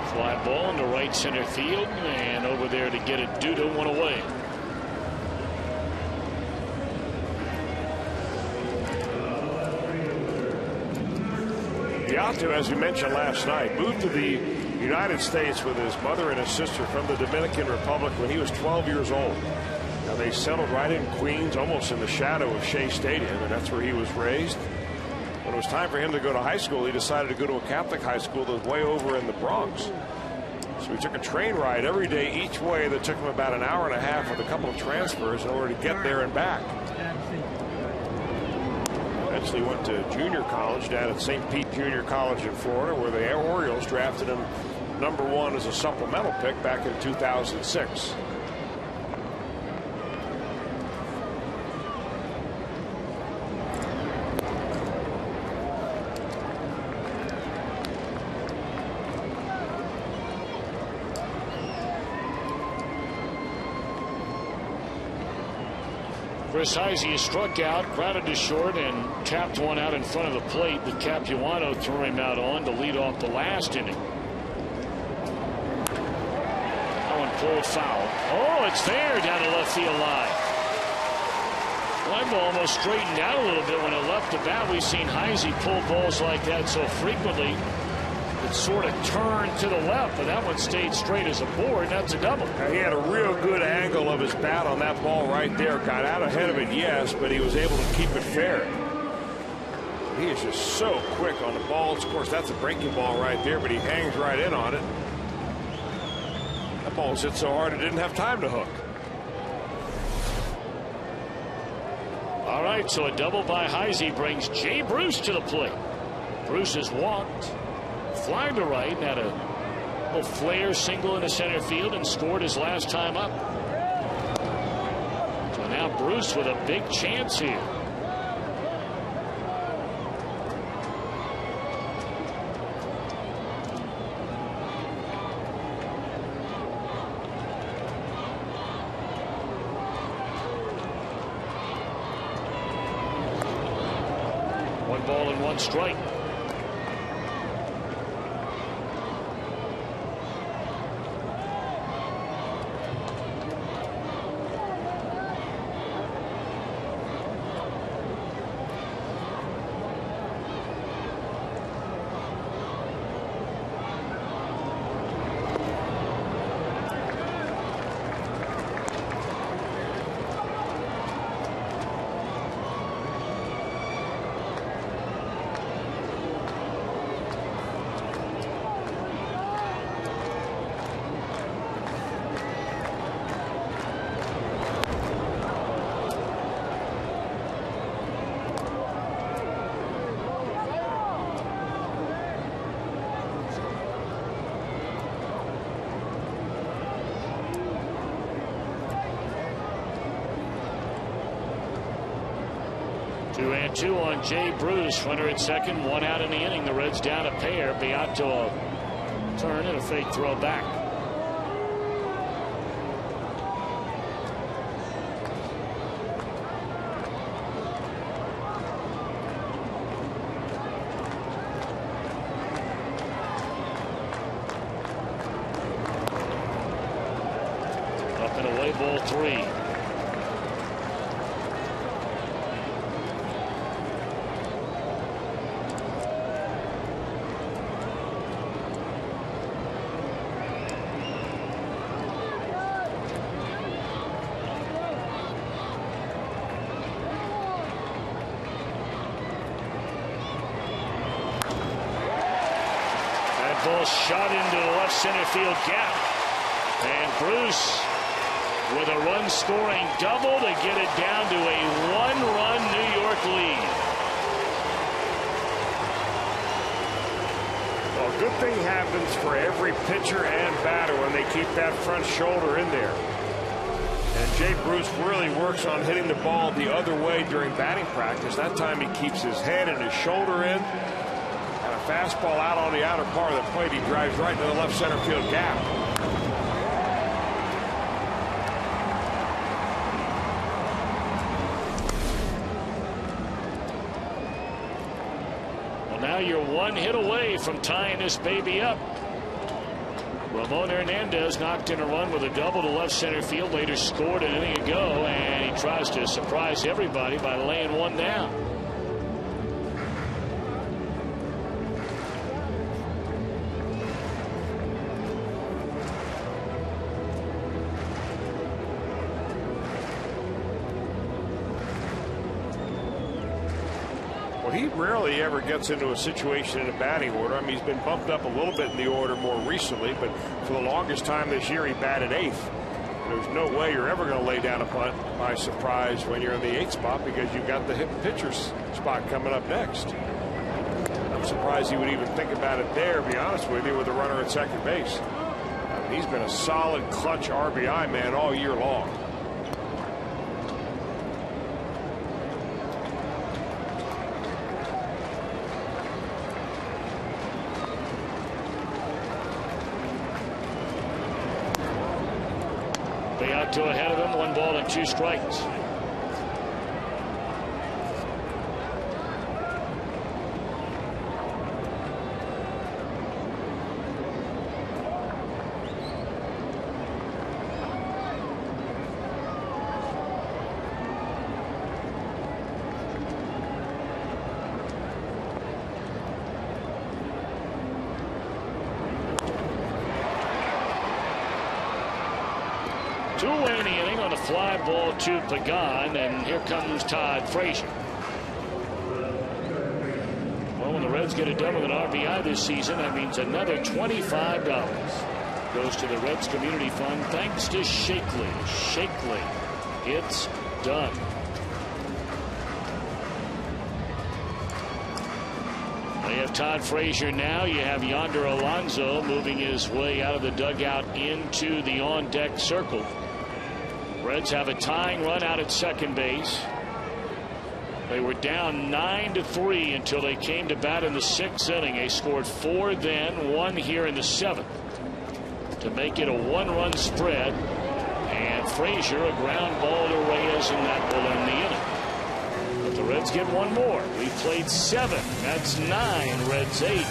Fly ball into right center field, and over there to get it. Duda one away. Beato, as we mentioned last night, moved to the United States with his mother and his sister from the Dominican Republic when he was 12 years old. Now they settled right in Queens, almost in the shadow of Shea Stadium, and that's where he was raised. When it was time for him to go to high school, he decided to go to a Catholic high school that was way over in the Bronx. So he took a train ride every day each way that took him about an hour and a half with a couple of transfers in order to get there and back. Eventually went to junior college down at St. Pete Junior College in Florida, where the Orioles drafted him #1 as a supplemental pick back in 2006. Chris Heisey struck out, grounded to short, and tapped one out in front of the plate that Capuano threw him out on to lead off the last inning. That one pulled foul. Oh, it's there down the left field line. Line ball almost straightened out a little bit when it left the bat. We've seen Heisey pull balls like that so frequently. It sort of turned to the left, but that one stayed straight as a board. That's a double. Now, he had a real good angle of his bat on that ball right there. Got out ahead of it, yes, but he was able to keep it fair. He is just so quick on the balls. Of course, that's a breaking ball right there, but he hangs right in on it. That ball hit so hard it didn't have time to hook. All right, so a double by Heisey brings Jay Bruce to the plate. Bruce has walked, flying to right, and had a little flare single into center field and scored his last time up. So now Bruce with a big chance here. One ball and one strike. Two and two on Jay Bruce. Runner at second, one out in the inning. The Reds down a pair. Beato a turn and a fake throw back. Up and away, ball three. ball shot into the left center field gap. And Bruce with a run-scoring double to get it down to a one-run New York lead. Well, a good thing happens for every pitcher and batter when they keep that front shoulder in there. And Jay Bruce really works on hitting the ball the other way during batting practice. That time he keeps his head and his shoulder in. And a fastball out on the outer part of the plate. He drives right into the left center field gap. Well, now you're one hit away from tying this baby up. Ramon Hernandez knocked in a run with a double to left center field, later scored an inning ago, and he tries to surprise everybody by laying one down. Well, he rarely ever gets into a situation in a batting order. I mean, he's been bumped up a little bit in the order more recently, but for the longest time this year, he batted 8th. There's no way you're ever going to lay down a punt by surprise when you're in the 8th spot, because you've got the hit pitcher's spot coming up next. I'm surprised he would even think about it there, to be honest with you, with a runner at second base. I mean, he's been a solid clutch RBI man all year long. To ahead of him, 1 ball and 2 strikes. Two-away in the inning on a fly ball to Pagan, and here comes Todd Frazier. Well, when the Reds get a double in RBI this season, that means another $25 goes to the Reds Community Fund thanks to Shakely. Shakely, it's done. They have Todd Frazier now. You have Yonder Alonso moving his way out of the dugout into the on-deck circle. Reds have a tying run out at second base. They were down 9-3 until they came to bat in the 6th inning. They scored 4 then, 1 here in the 7th to make it a 1-run spread. And Frazier, a ground ball to Reyes, and that will end the inning. But the Reds get 1 more. We played 7. That's 9. Reds 8.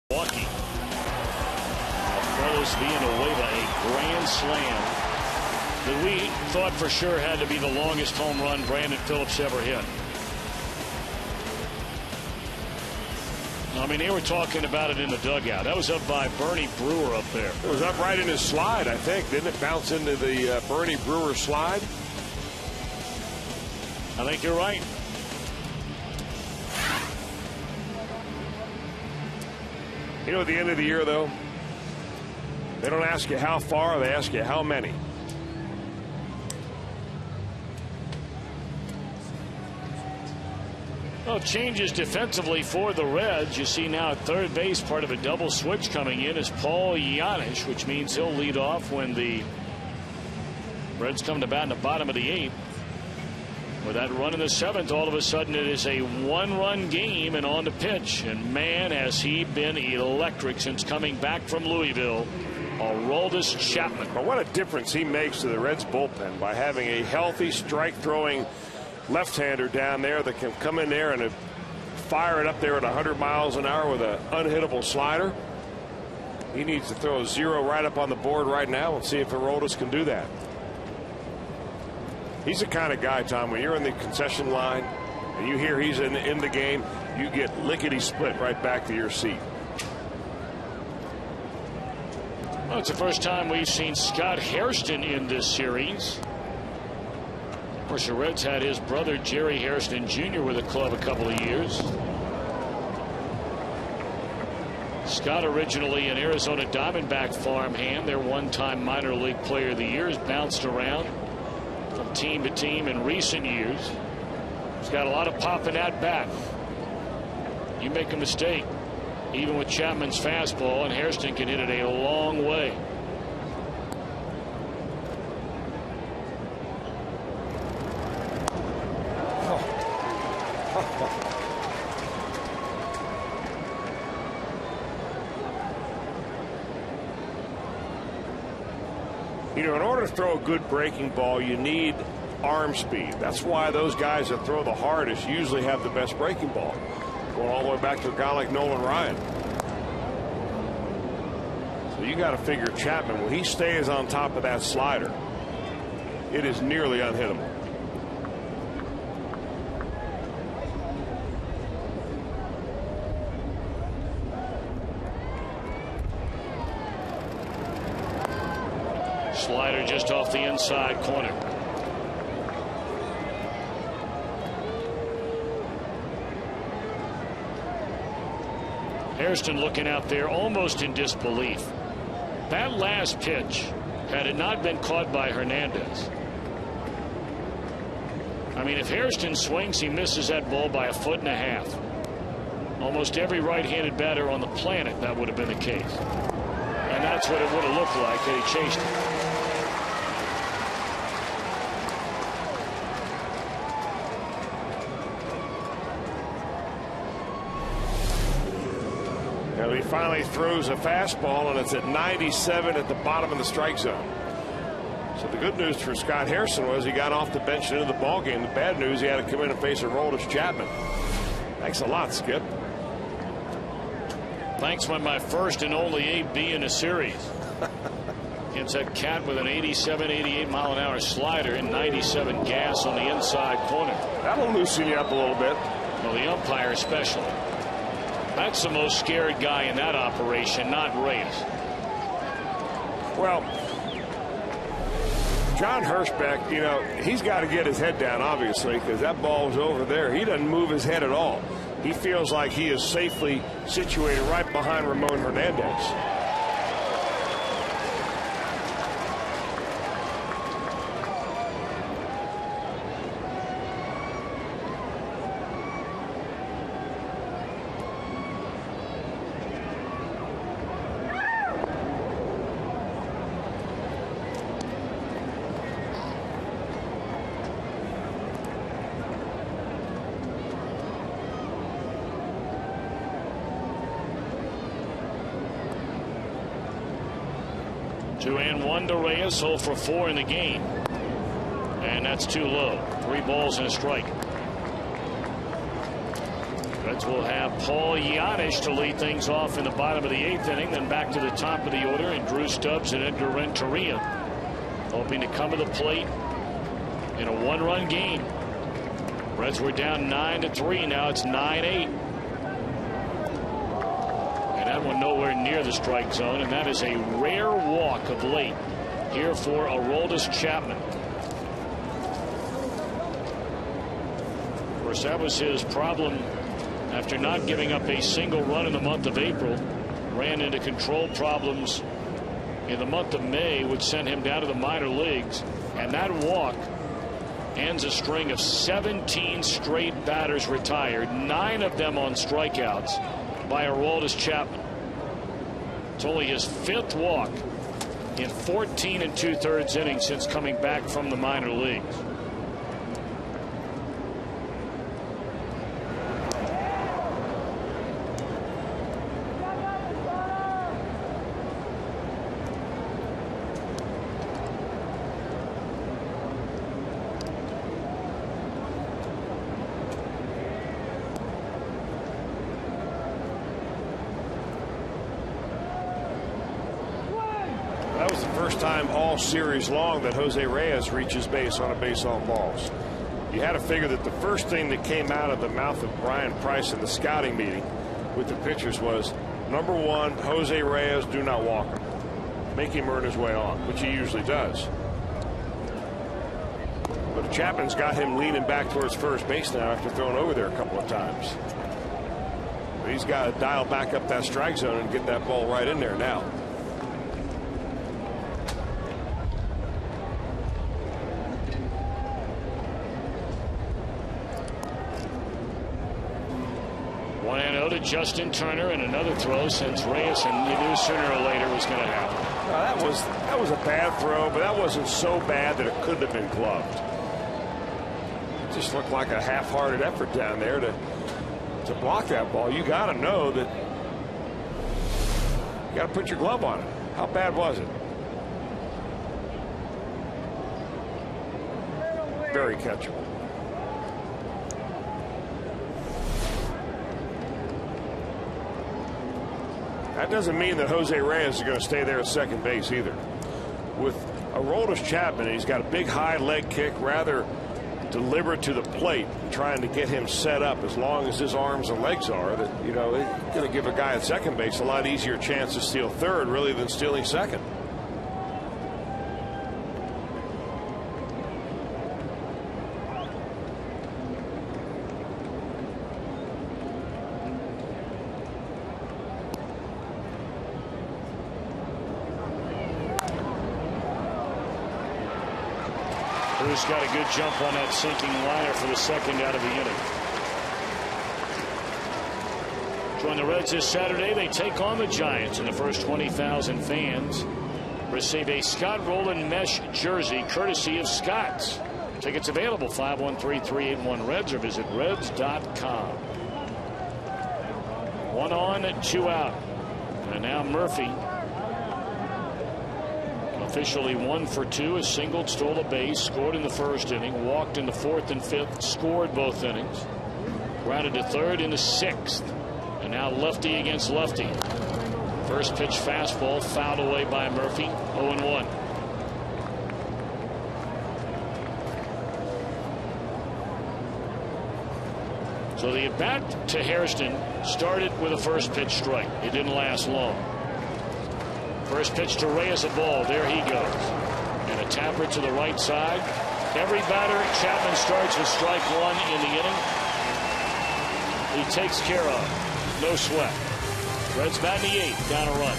Milwaukee. Carlos Villanueva a grand slam that we thought for sure had to be the longest home run Brandon Phillips ever hit. I mean, they were talking about it in the dugout. That was up by Bernie Brewer up there. It was up right in his slide, I think. Didn't it bounce into the Bernie Brewer slide? I think you're right. You know, at the end of the year, though, they don't ask you how far, they ask you how many. Well, changes defensively for the Reds. You see now at third base, part of a double switch coming in is Paul Janisch, which means he'll lead off when the Reds come to bat in the bottom of the 8th. With that run in the 7th, all of a sudden it is a one-run game and on the pitch. And man, has he been electric since coming back from Louisville. Aroldis Chapman. But what a difference he makes to the Reds bullpen by having a healthy strike-throwing left-hander down there that can come in there and fire it up there at 100 miles an hour with an unhittable slider. He needs to throw a 0 right up on the board right now and see if Aroldis can do that. He's the kind of guy, Tom, when you're in the concession line and you hear he's in the game, you get lickety-split right back to your seat. Well, it's the first time we've seen Scott Hairston in this series. Of course, the Reds had his brother Jerry Hairston Jr. with the club a couple of years. Scott, originally an Arizona Diamondback farmhand, their one-time minor league player of the year, has bounced around from team to team in recent years. He's got a lot of pop in that bat. You make a mistake, even with Chapman's fastball, and Hairston can hit it a long way. You know, in order to throw a good breaking ball, you need arm speed. That's why those guys that throw the hardest usually have the best breaking ball. Going all the way back to a guy like Nolan Ryan. So you got to figure Chapman, when he stays on top of that slider, it is nearly unhittable. Slider just off the inside corner. Hairston looking out there almost in disbelief. That last pitch, had it not been caught by Hernandez. I mean, if Hairston swings, he misses that ball by 1.5 feet. Almost every right-handed batter on the planet, that would have been the case. And that's what it would have looked like had he chased it. Now he finally throws a fastball, and it's at 97 at the bottom of the strike zone. So the good news for Scott Hairston was he got off the bench into the ball game. The bad news, he had to come in and face Aroldis Chapman. Thanks a lot, Skip. Thanks, my first and only AB in a series. Against that cat with an 87, 88 mile an hour slider and 97 gas on the inside corner. That'll loosen you up a little bit. Well, the umpire especially. That's the most scared guy in that operation, not Reyes. Well, John Hirschbeck, you know, he's got to get his head down, obviously, because that ball was over there. He doesn't move his head at all. He feels like he is safely situated right behind Ramon Hernandez. Two and one to Reyes, 0 for 4 in the game. And that's too low. 3 balls and a strike. Reds will have Paul Giannis to lead things off in the bottom of the 8th inning, then back to the top of the order, and Drew Stubbs and Edgar Renteria hoping to come to the plate in a 1-run game. Reds were down 9-3. Now it's 9-8. And that one nowhere near the strike zone, and that is a rare walk of late here for Aroldis Chapman. Of course, that was his problem after not giving up a single run in the month of April. Ran into control problems in the month of May, which sent him down to the minor leagues. And that walk ends a string of 17 straight batters retired, 9 of them on strikeouts by Aroldis Chapman. It's only his 5th walk in 14 2/3 innings since coming back from the minor leagues. That was the first time all series long that Jose Reyes reaches base on a base on balls. You had to figure that the first thing that came out of the mouth of Brian Price in the scouting meeting with the pitchers was, number 1, Jose Reyes, do not walk him. Make him earn his way on, which he usually does. But Chapman's got him leaning back towards first base now after throwing over there a couple of times. But he's got to dial back up that strike zone and get that ball right in there now. To Justin Turner, and another throw since Reyes, and you knew sooner or later was going to happen. That was a bad throw, but that wasn't so bad that it couldn't have been gloved. It just looked like a half-hearted effort down there to block that ball. You got to know that you got to put your glove on it. How bad was it? Very catchable. That doesn't mean that Jose Reyes is going to stay there at second base either. With Aroldis Chapman, he's got a big high leg kick, rather deliberate to the plate, trying to get him set up. As long as his arms and legs are, that, you know, it's going to give a guy at second base a lot easier chance to steal third, really, than stealing second. Who's got a good jump on that sinking liner for the second out of the inning. Join the Reds this Saturday. They take on the Giants, and the first 20,000 fans receive a Scott Rowland mesh jersey courtesy of Scott's. Tickets available 513-381-REDS or visit reds.com. 1 on, 2 out. And now Murphy, officially 1 for 2, has singled, stole a base, scored in the first inning, walked in the 4th and 5th, scored both innings, grounded to third in the 6th, and now lefty against lefty. First pitch fastball fouled away by Murphy. 0-1. So the at bat to Hairston started with a first pitch strike. It didn't last long. First pitch to Reyes, a ball. There he goes. And a tapper to the right side. Every batter Chapman starts with strike 1 in the inning. He takes care of. No sweat. Reds bat in the 8th. Down a run.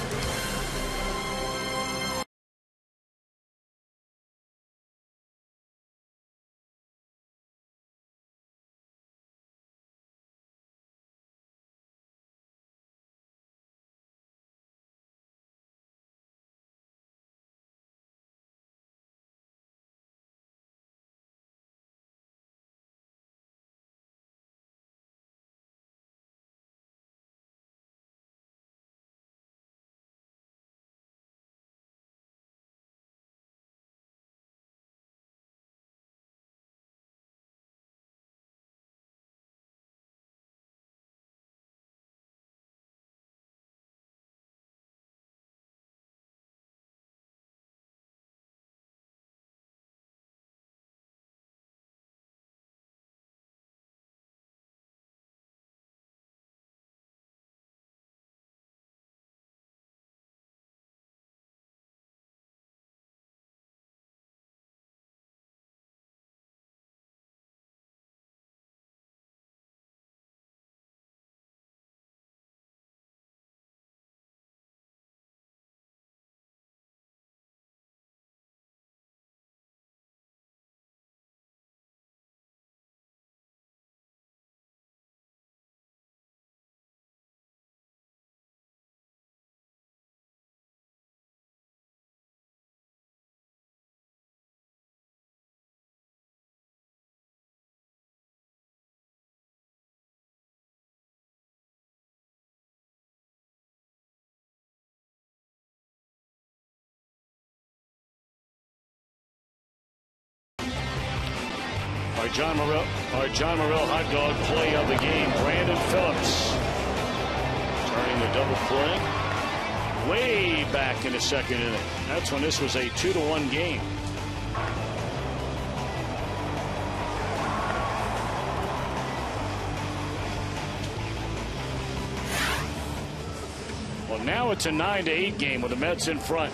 Our John Morrell hot dog play of the game. Brandon Phillips turning the double play way back in the second inning. That's when this was a 2-1 game. Well, now it's a 9-8 game with the Mets in front.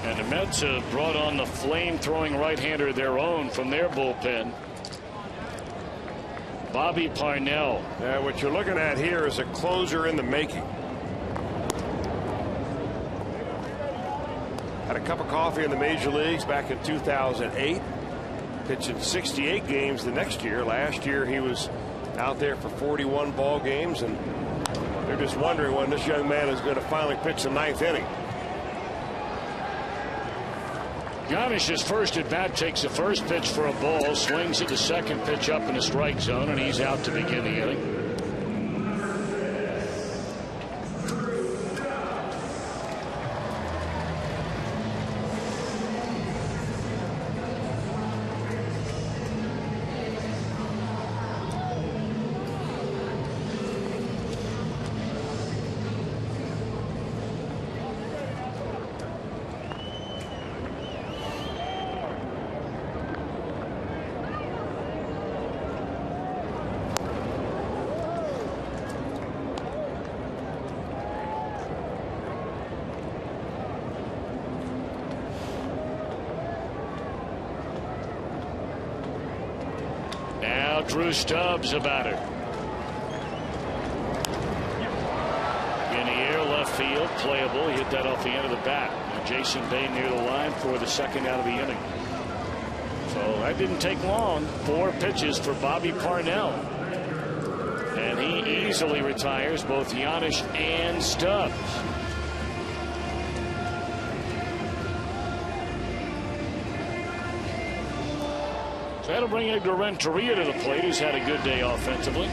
And the Mets have brought on the flame-throwing right-hander of their own from their bullpen, Bobby Parnell. What you're looking at here is a closer in the making. Had a cup of coffee in the major leagues back in 2008. Pitched in 68 games the next year. Last year he was out there for 41 ball games, and they're just wondering when this young man is going to finally pitch the 9th inning. Janish's first at bat takes the first pitch for a ball, swings at the second pitch up in the strike zone, and he's out to begin the inning. Drew Stubbs about it. In the air, left field, playable. He hit that off the end of the bat. And Jason Bay near the line for the second out of the inning. So that didn't take long. 4 pitches for Bobby Parnell. And he easily retires both Janish and Stubbs. So that'll bring Edgar Renteria to the plate, who's had a good day offensively.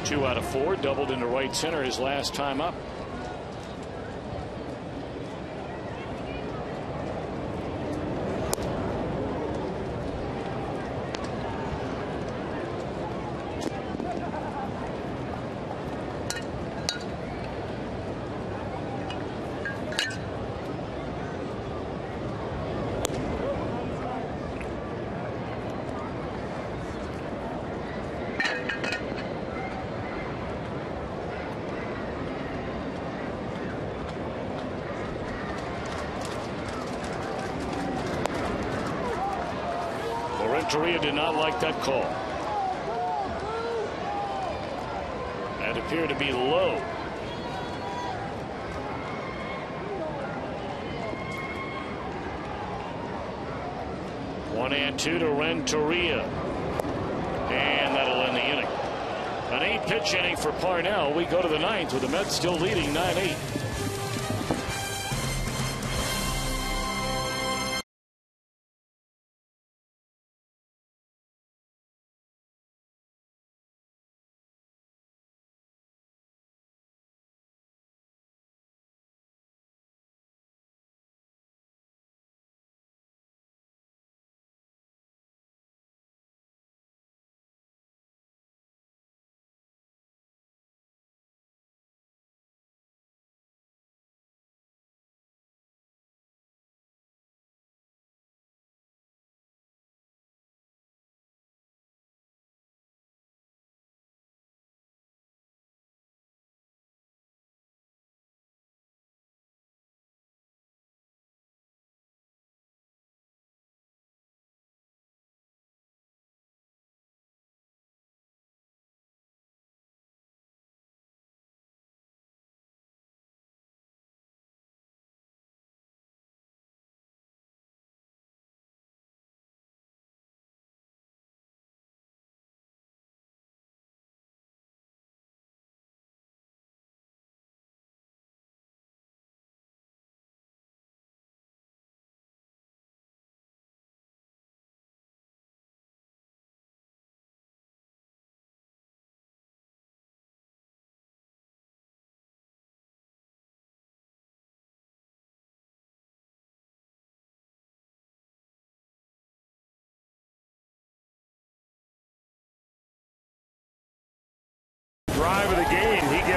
2 out of 4, doubled into right center his last time up. Renteria did not like that call. That appeared to be low. One and 2 to Renteria. And that'll end the inning. An 8-pitch inning for Parnell. We go to the 9th with the Mets still leading 9-8.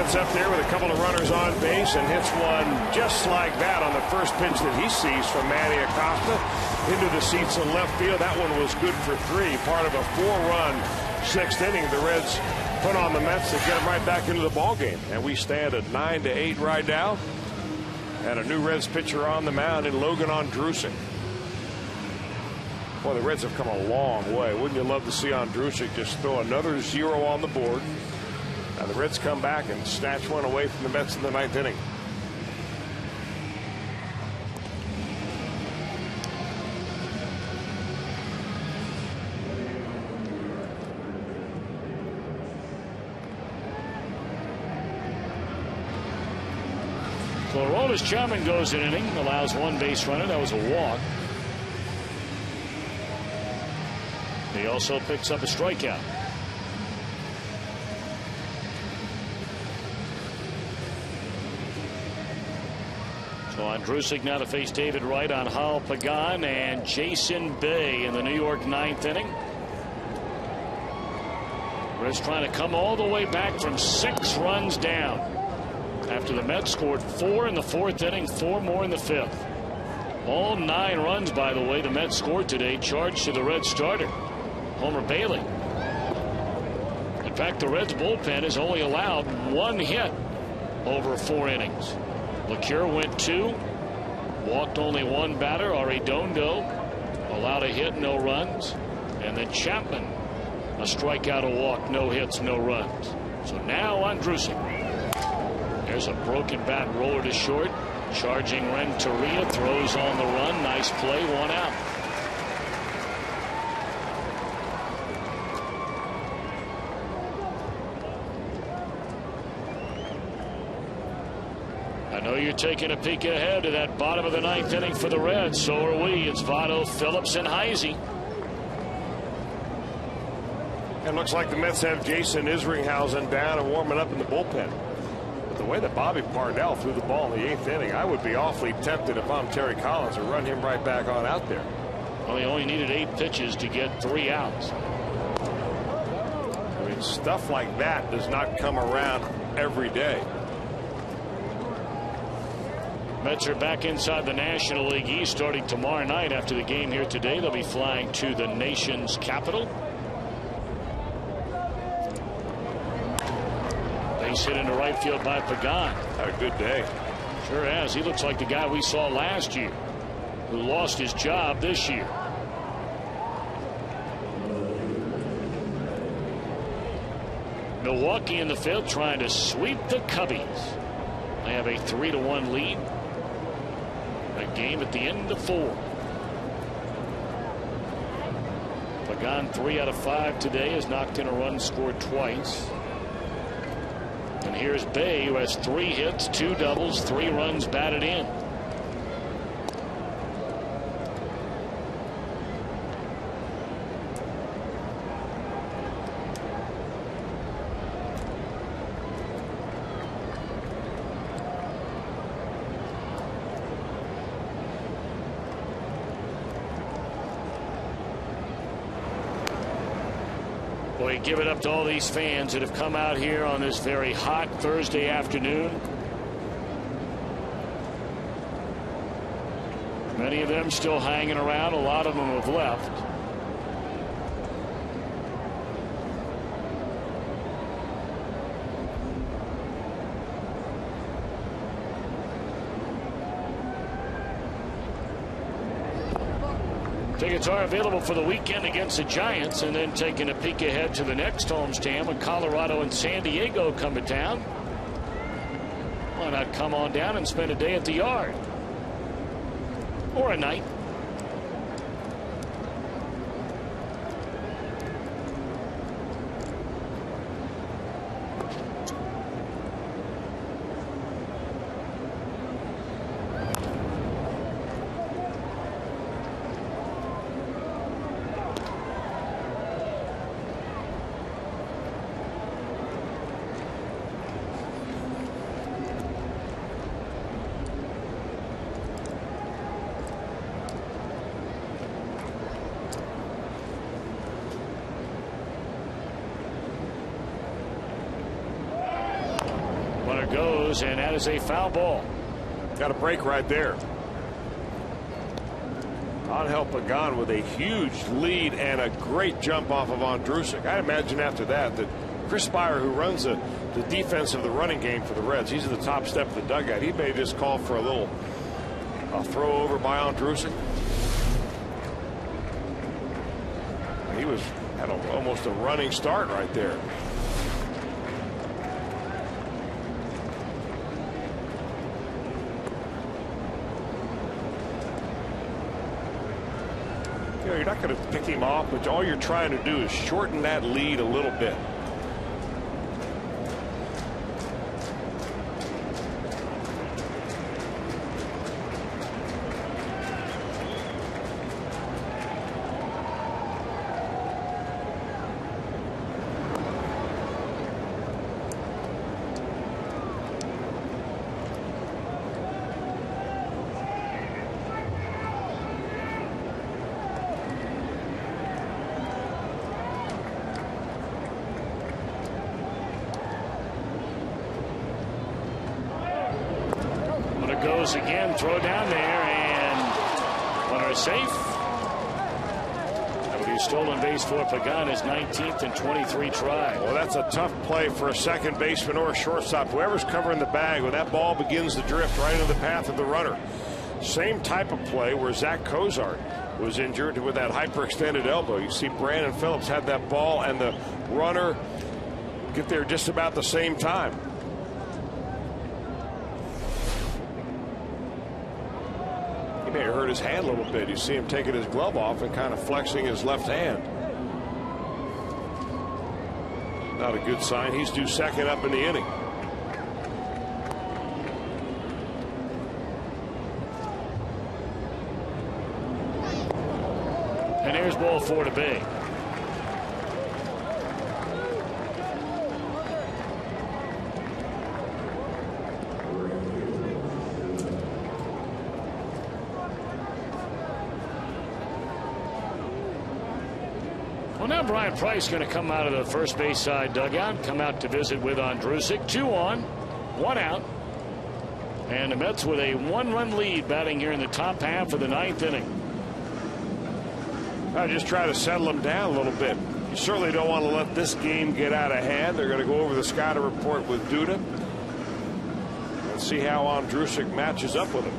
Gets up there with a couple of runners on base and hits one just like that on the first pitch that he sees from Manny Acosta into the seats in left field. That one was good for 3, part of a 4-run 6th inning. The Reds put on the Mets to get them right back into the ball game, and we stand at 9-8 right now. And a new Reds pitcher on the mound in Logan Ondrusek. Boy, the Reds have come a long way. Wouldn't you love to see Ondrusek just throw another 0 on the board? Now the Reds come back and snatch one away from the Mets in the 9th inning. So Aroldis Chapman goes an inning, allows 1 base runner. That was a walk. He also picks up a strikeout. So Ondrusek now to face David Wright on Hal Pagan and Jason Bay in the New York 9th inning. Reds trying to come all the way back from 6 runs down after the Mets scored 4 in the 4th inning, 4 more in the 5th. All 9 runs, by the way, the Mets scored today, charged to the Reds starter, Homer Bailey. In fact, the Reds bullpen has only allowed 1 hit over 4 innings. LeCure went 2, walked only 1 batter. Arredondo allowed a hit, no runs. And then Chapman, a strikeout, a walk, no hits, no runs. So now Ondrusek. There's a broken bat, roller to short. Charging Renteria, throws on the run. Nice play, 1 out. I know you're taking a peek ahead to that bottom of the 9th inning for the Reds. So are we. It's Votto, Phillips, and Heisey. It looks like the Mets have Jason Isringhausen down and warming up in the bullpen. But the way that Bobby Parnell threw the ball in the 8th inning, I would be awfully tempted if I'm Terry Collins to run him right back on out there. Well, he only needed 8 pitches to get 3 outs. I mean, stuff like that does not come around every day. Mets are back inside the National League East starting tomorrow night. After the game here today, they'll be flying to the nation's capital. Base hit into right field by Pagan. Had a good day. Sure has. He looks like the guy we saw last year who lost his job this year. Milwaukee in the 5th trying to sweep the Cubbies. They have a 3-1 lead. A game at the end of 4. Pagan 3 out of 5 today, has knocked in a run, scored twice. And here's Bay, who has 3 hits, 2 doubles, 3 runs batted in. Boy, give it up to all these fans that have come out here on this very hot Thursday afternoon. Many of them still hanging around. A lot of them have left. Tickets are available for the weekend against the Giants, and then taking a peek ahead to the next homestand when Colorado and San Diego come to town. Why not come on down and spend a day at the Yard? Or a night. goes, and that is a foul ball. Got a break right there. Angel Pagan with a huge lead and a great jump off of Ondrusek. I imagine after that Chris Spire, who runs the defense of the running game for the Reds, he's at the top step of the dugout. He may just call for a little throw over by Ondrusek. He had almost a running start right there. You know, you're not going to pick him off, but all you're trying to do is shorten that lead a little bit. Goes again, throw down there, and runner is safe. That would be a stolen base for Pagan, his 19th and 23 try. Well, that's a tough play for a second baseman or a shortstop. Whoever's covering the bag, when that ball begins to drift right into the path of the runner. Same type of play where Zach Cozart was injured with that hyperextended elbow. You see Brandon Phillips had that ball and the runner get there just about the same time. He may have hurt his hand a little bit. You see him taking his glove off and kind of flexing his left hand. Not a good sign. He's due second up in the inning. And here's ball 4 to Bay. Well, now Brian Price going to come out of the first base side dugout, come out to visit with Ondrusek. 2 on, 1 out. And the Mets with a 1-run lead batting here in the top half of the 9th inning. I just try to settle them down a little bit. You certainly don't want to let this game get out of hand. They're going to go over the scouting report with Duda. Let's see how Ondrusek matches up with him.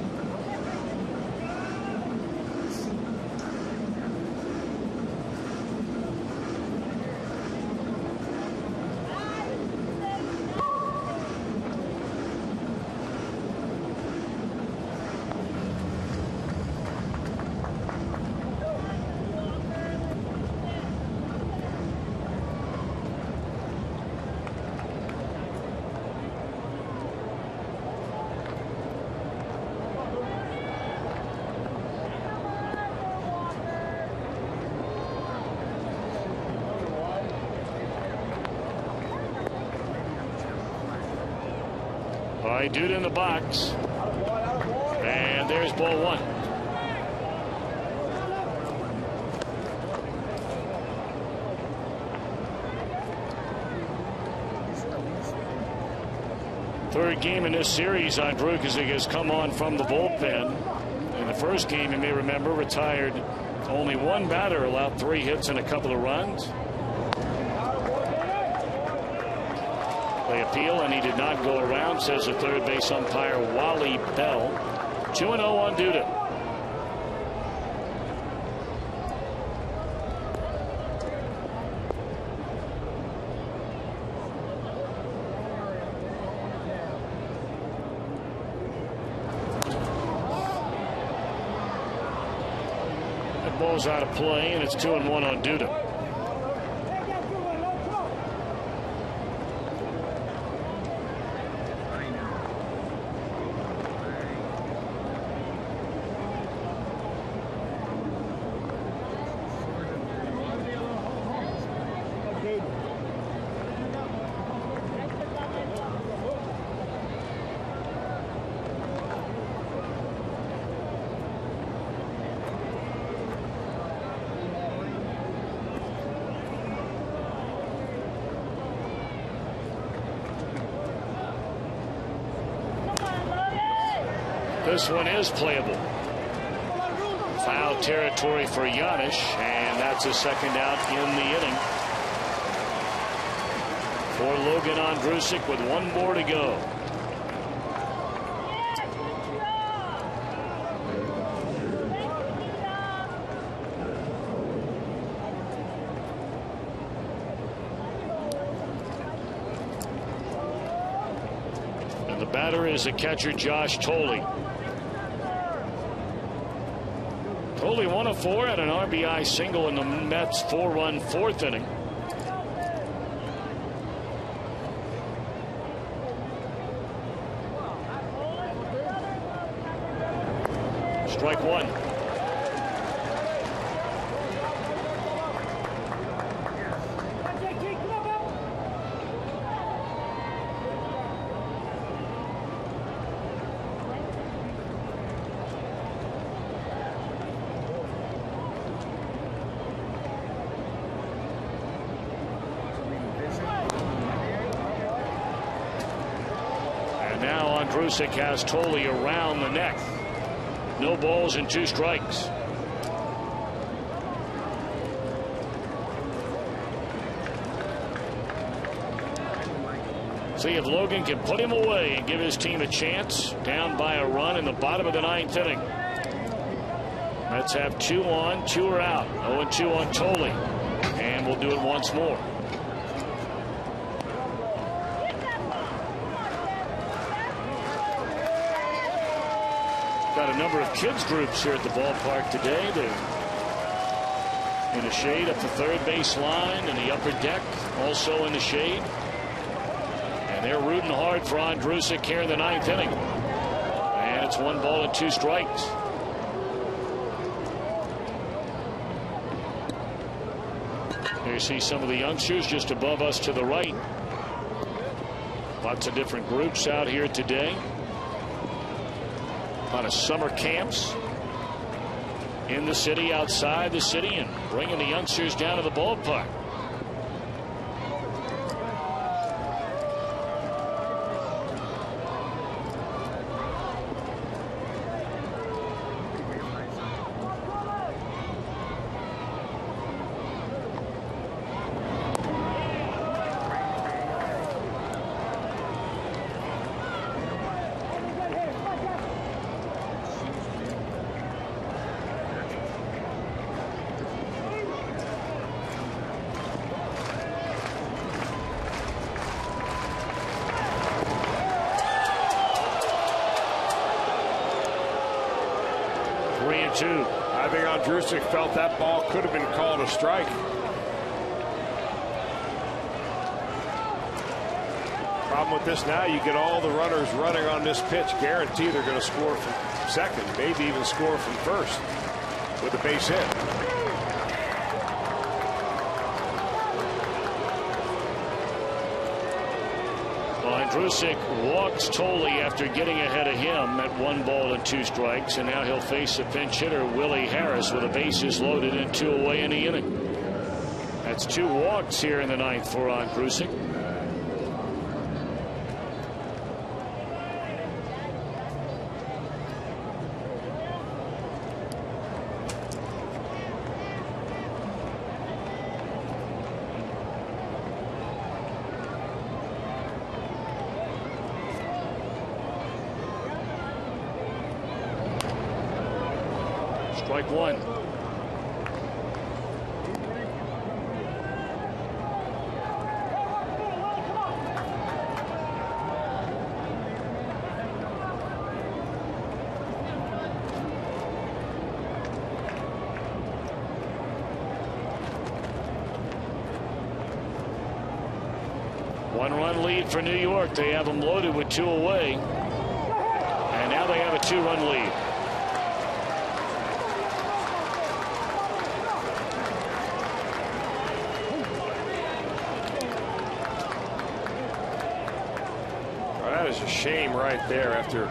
Dude in the box, and there's ball 1. Third game in this series, Ondrusek has come on from the bullpen. In the first game, you may remember, retired only 1 batter, allowed 3 hits and a couple of runs. They appeal, and he did not go around, says the third base umpire Wally Bell. 2-0 on Duda. That ball's out of play, and it's 2-1 on Duda. This one is playable. Foul territory for Giannis, and that's a second out in the inning for Logan Ondrusek with one more to go. And the batter is the catcher, Josh Thole. Thole 1 of 4 and an RBI single in the Mets' 4-run fourth inning. Strike one. And now Ondrusek has Thole around the neck. No balls and 2 strikes. See if Logan can put him away and give his team a chance. Down by a run in the bottom of the 9th inning. Mets have 2 on, 2 are out. 0-2 on Thole. And we'll do it once more. Got a number of kids groups here at the ballpark today. They're in the shade up the third base line and the upper deck also in the shade. And they're rooting hard for Ondrusek here in the 9th inning. And it's 1 ball and 2 strikes. Here you see some of the youngsters just above us to the right. Lots of different groups out here today. A lot of summer camps in the city, outside the city, and bringing the youngsters down to the ballpark. I think Ondrusek felt that ball could have been called a strike. Problem with this now, you get all the runners running on this pitch. Guarantee they're going to score from second, maybe even score from first with a base hit. Ondrusek walks Thole after getting ahead of him at 1 ball and 2 strikes, and now he'll face a pinch hitter, Willie Harris, with the bases loaded and 2 away in the inning. That's 2 walks here in the 9th for Ondrusek. Strike 1. One-run lead for New York. They have them loaded with 2 away. And now they have a 2-run lead. That is a shame right there after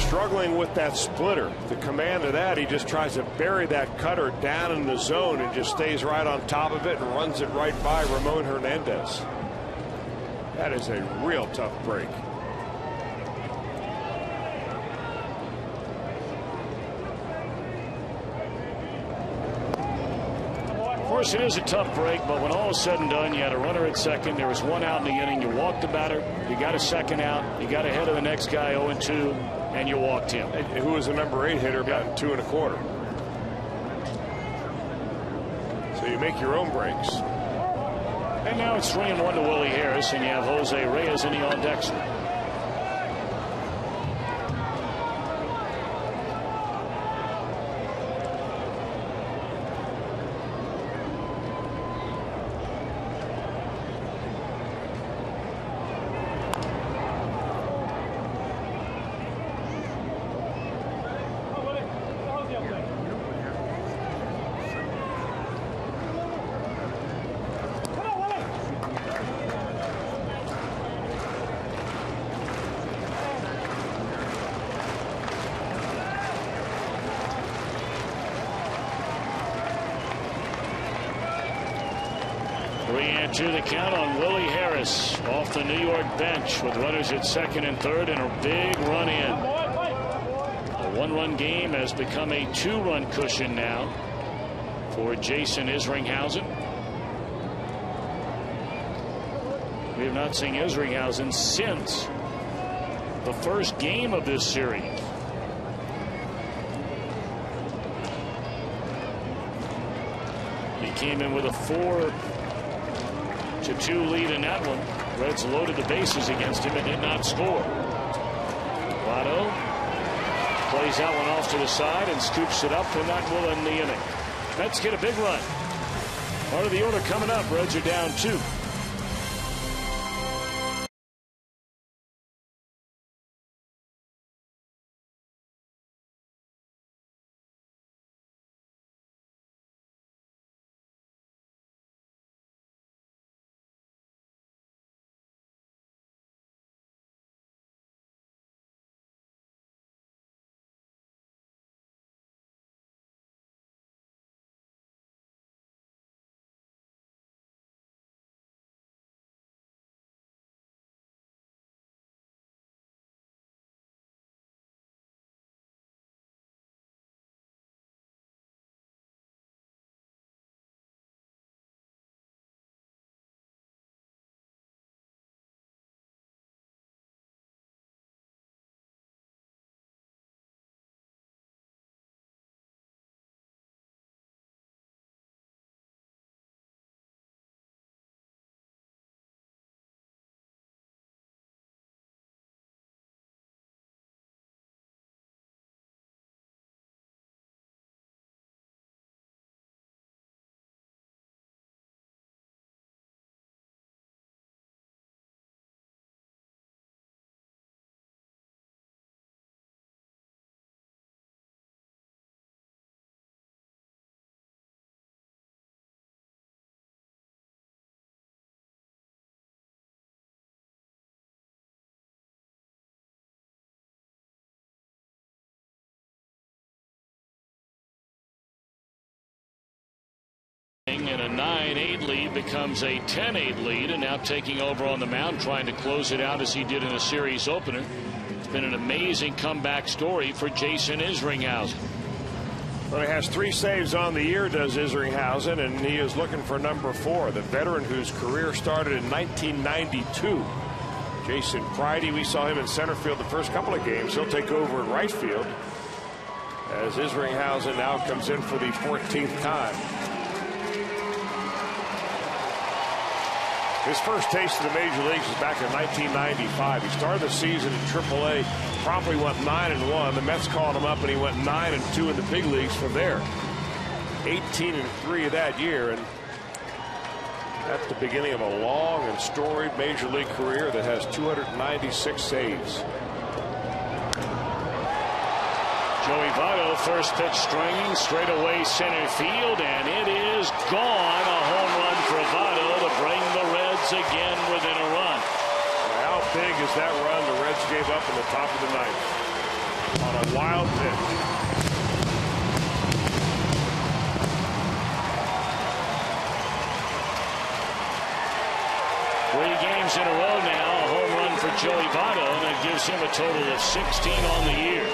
struggling with that splitter. The command of that, he just tries to bury that cutter down in the zone and just stays right on top of it and runs it right by Ramon Hernandez. That is a real tough break. course, it is a tough break, but when all is said and done, you had a runner at second. There was one out in the inning. You walked the batter. You got a second out. You got ahead of the next guy 0-2, and you walked him. Who was the number 8 hitter, batting 2 1/4. So you make your own breaks. And now it's 3-1 to Willie Harris, and you have Jose Reyes in the on deck. To the count on Willie Harris off the New York bench with runners at second and third and a big run in. A 1-run game has become a 2-run cushion now for Jason Isringhausen. We have not seen Isringhausen since the first game of this series. He came in with a 4-2 lead in that one. Reds loaded the bases against him and did not score. Votto plays that one off to the side and scoops it up, and that will end the inning. Mets get a big run. Part of the order coming up. Reds are down 2. And a 9-8 lead becomes a 10-8 lead, and now taking over on the mound, trying to close it out as he did in a series opener. It's been an amazing comeback story for Jason Isringhausen. Well, he has 3 saves on the year, does Isringhausen, and he is looking for number 4, the veteran whose career started in 1992. Jason Pridey, we saw him in center field the first couple of games. He'll take over in right field as Isringhausen now comes in for the 14th time. His first taste of the major leagues was back in 1995. He started the season in AAA, promptly went 9-1. The Mets called him up, and he went 9-2 in the big leagues from there. 18-3 of that year, and that's the beginning of a long and storied major league career that has 296 saves. Joey Votto, first pitch swinging straight away center field, and it is gone. A home run for Votto to bring the Reds again within a run. How big is that run the Reds gave up in the top of the ninth on a wild pitch? Three games in a row now, a home run for Joey Votto, and it gives him a total of 16 on the year.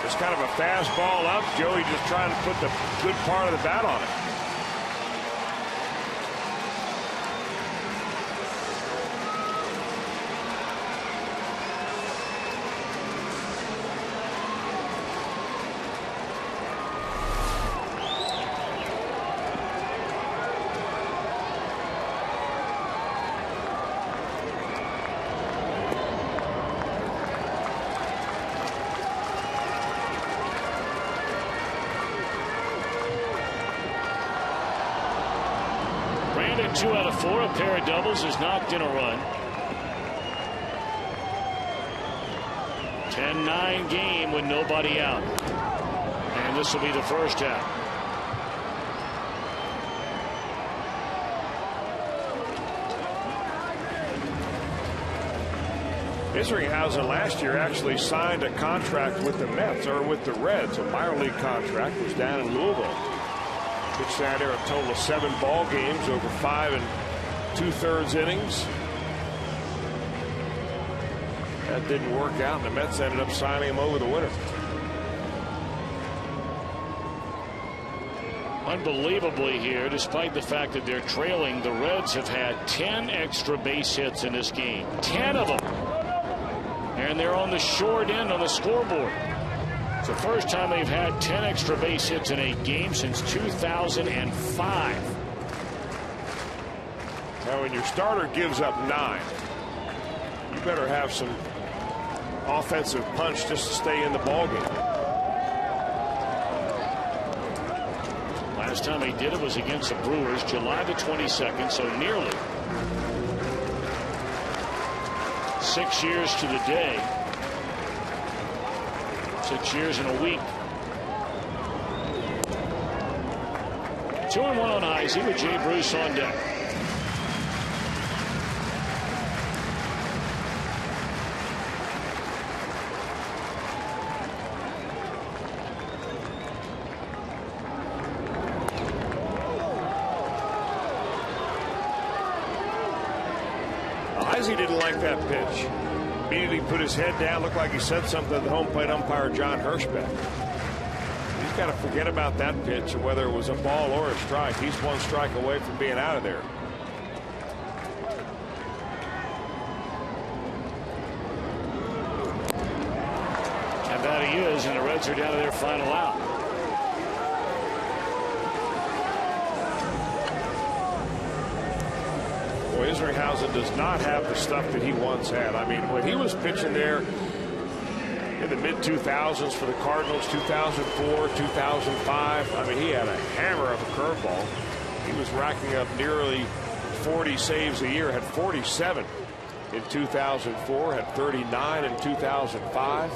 It's kind of a fast ball up. Joey just trying to put the good part of the bat on it. Brandon, 2 out of 4, a pair of doubles, has knocked in a run. 10-9 game with nobody out. And this will be the first out. Isringhausen last year actually signed a contract with the Mets, or with the Reds, a minor league contract. Was down in Louisville. Pitched down there a total of 7 ball games over 5 2/3 innings. That didn't work out, and the Mets ended up signing him over the winter. Unbelievably here, despite the fact that they're trailing, the Reds have had 10 extra base hits in this game. 10 of them. And they're on the short end on the scoreboard. It's the first time they've had 10 extra base hits in a game since 2005. Now, when your starter gives up 9, you better have some offensive punch just to stay in the ballgame. Last time he did it was against the Brewers, July the 22nd, so nearly 6 years to the day. 6 years in a week. 2-1 on Heisey with Jay Bruce on deck. Heisey didn't like that pitch. Immediately put his head down, looked like he said something to the home plate umpire, John Hirschbeck. He's got to forget about that pitch and whether it was a ball or a strike. He's 1 strike away from being out of there. And that he is, and the Reds are down to their final out. Boy, Isringhausen does not have the stuff that he once had. I mean, when he was pitching there in the mid-2000s for the Cardinals, 2004, 2005, I mean, he had a hammer of a curveball. He was racking up nearly 40 saves a year, had 47 in 2004, had 39 in 2005.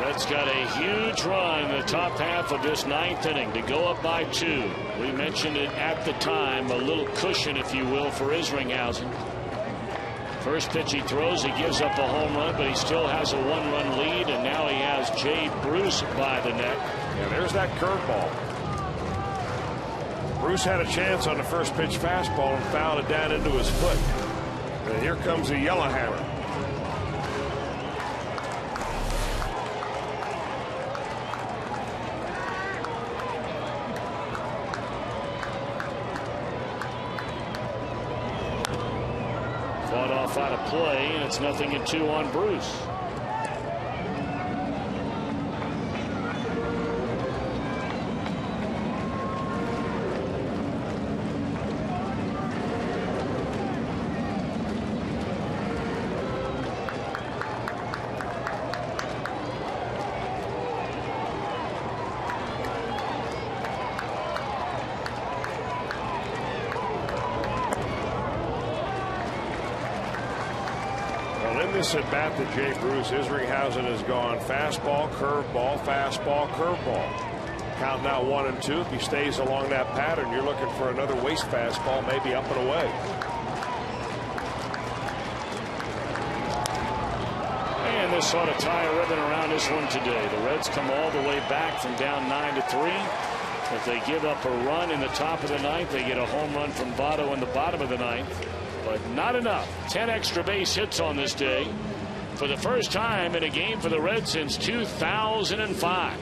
Reds got a huge run in the top half of this 9th inning to go up by 2. We mentioned it at the time, a little cushion, if you will, for Isringhausen. First pitch he throws, he gives up a home run, but he still has a 1-run lead, and now he has Jay Bruce by the neck. Yeah, there's that curveball. Bruce had a chance on the first pitch fastball and fouled it down into his foot. And here comes the Yellowhammer. Fought off out of play, and it's 0-2 on Bruce. This at bat to Jay Bruce, Isringhausen has gone fastball, curveball, fastball, curveball. Count now 1-2. If he stays along that pattern, you're looking for another waist fastball, maybe up and away. And this ought to tie a ribbon around this one today. The Reds come all the way back from down 9-3. If they give up a run in the top of the ninth, they get a home run from Votto in the bottom of the ninth. But not enough. 10 extra base hits on this day for the first time in a game for the Reds since 2005.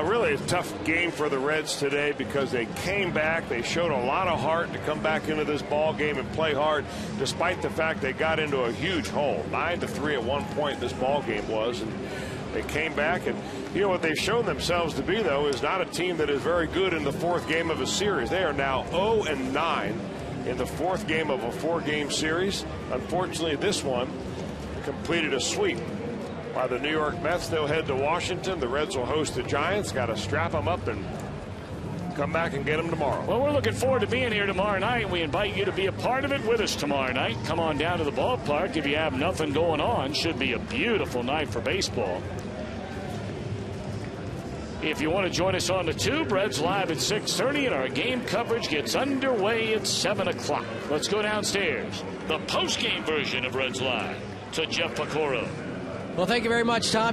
Really a tough game for the Reds today because they came back. They showed a lot of heart to come back into this ball game and play hard, despite the fact they got into a huge hole. 9-3 at one point this ball game was, and they came back. And you know what they've shown themselves to be, though, is not a team that is very good in the fourth game of a series. They are now 0-9 in the fourth game of a four-game series. Unfortunately, this one completed a sweep by the New York Mets. They'll head to Washington. The Reds will host the Giants. Got to strap them up and come back and get them tomorrow. Well, we're looking forward to being here tomorrow night. We invite you to be a part of it with us tomorrow night. Come on down to the ballpark if you have nothing going on. Should be a beautiful night for baseball. If you want to join us on the Tube, Reds live at 6:30, and our game coverage gets underway at 7 o'clock. Let's go downstairs. The post-game version of Reds Live to Jeff Pecoro. Well, thank you very much, Tom.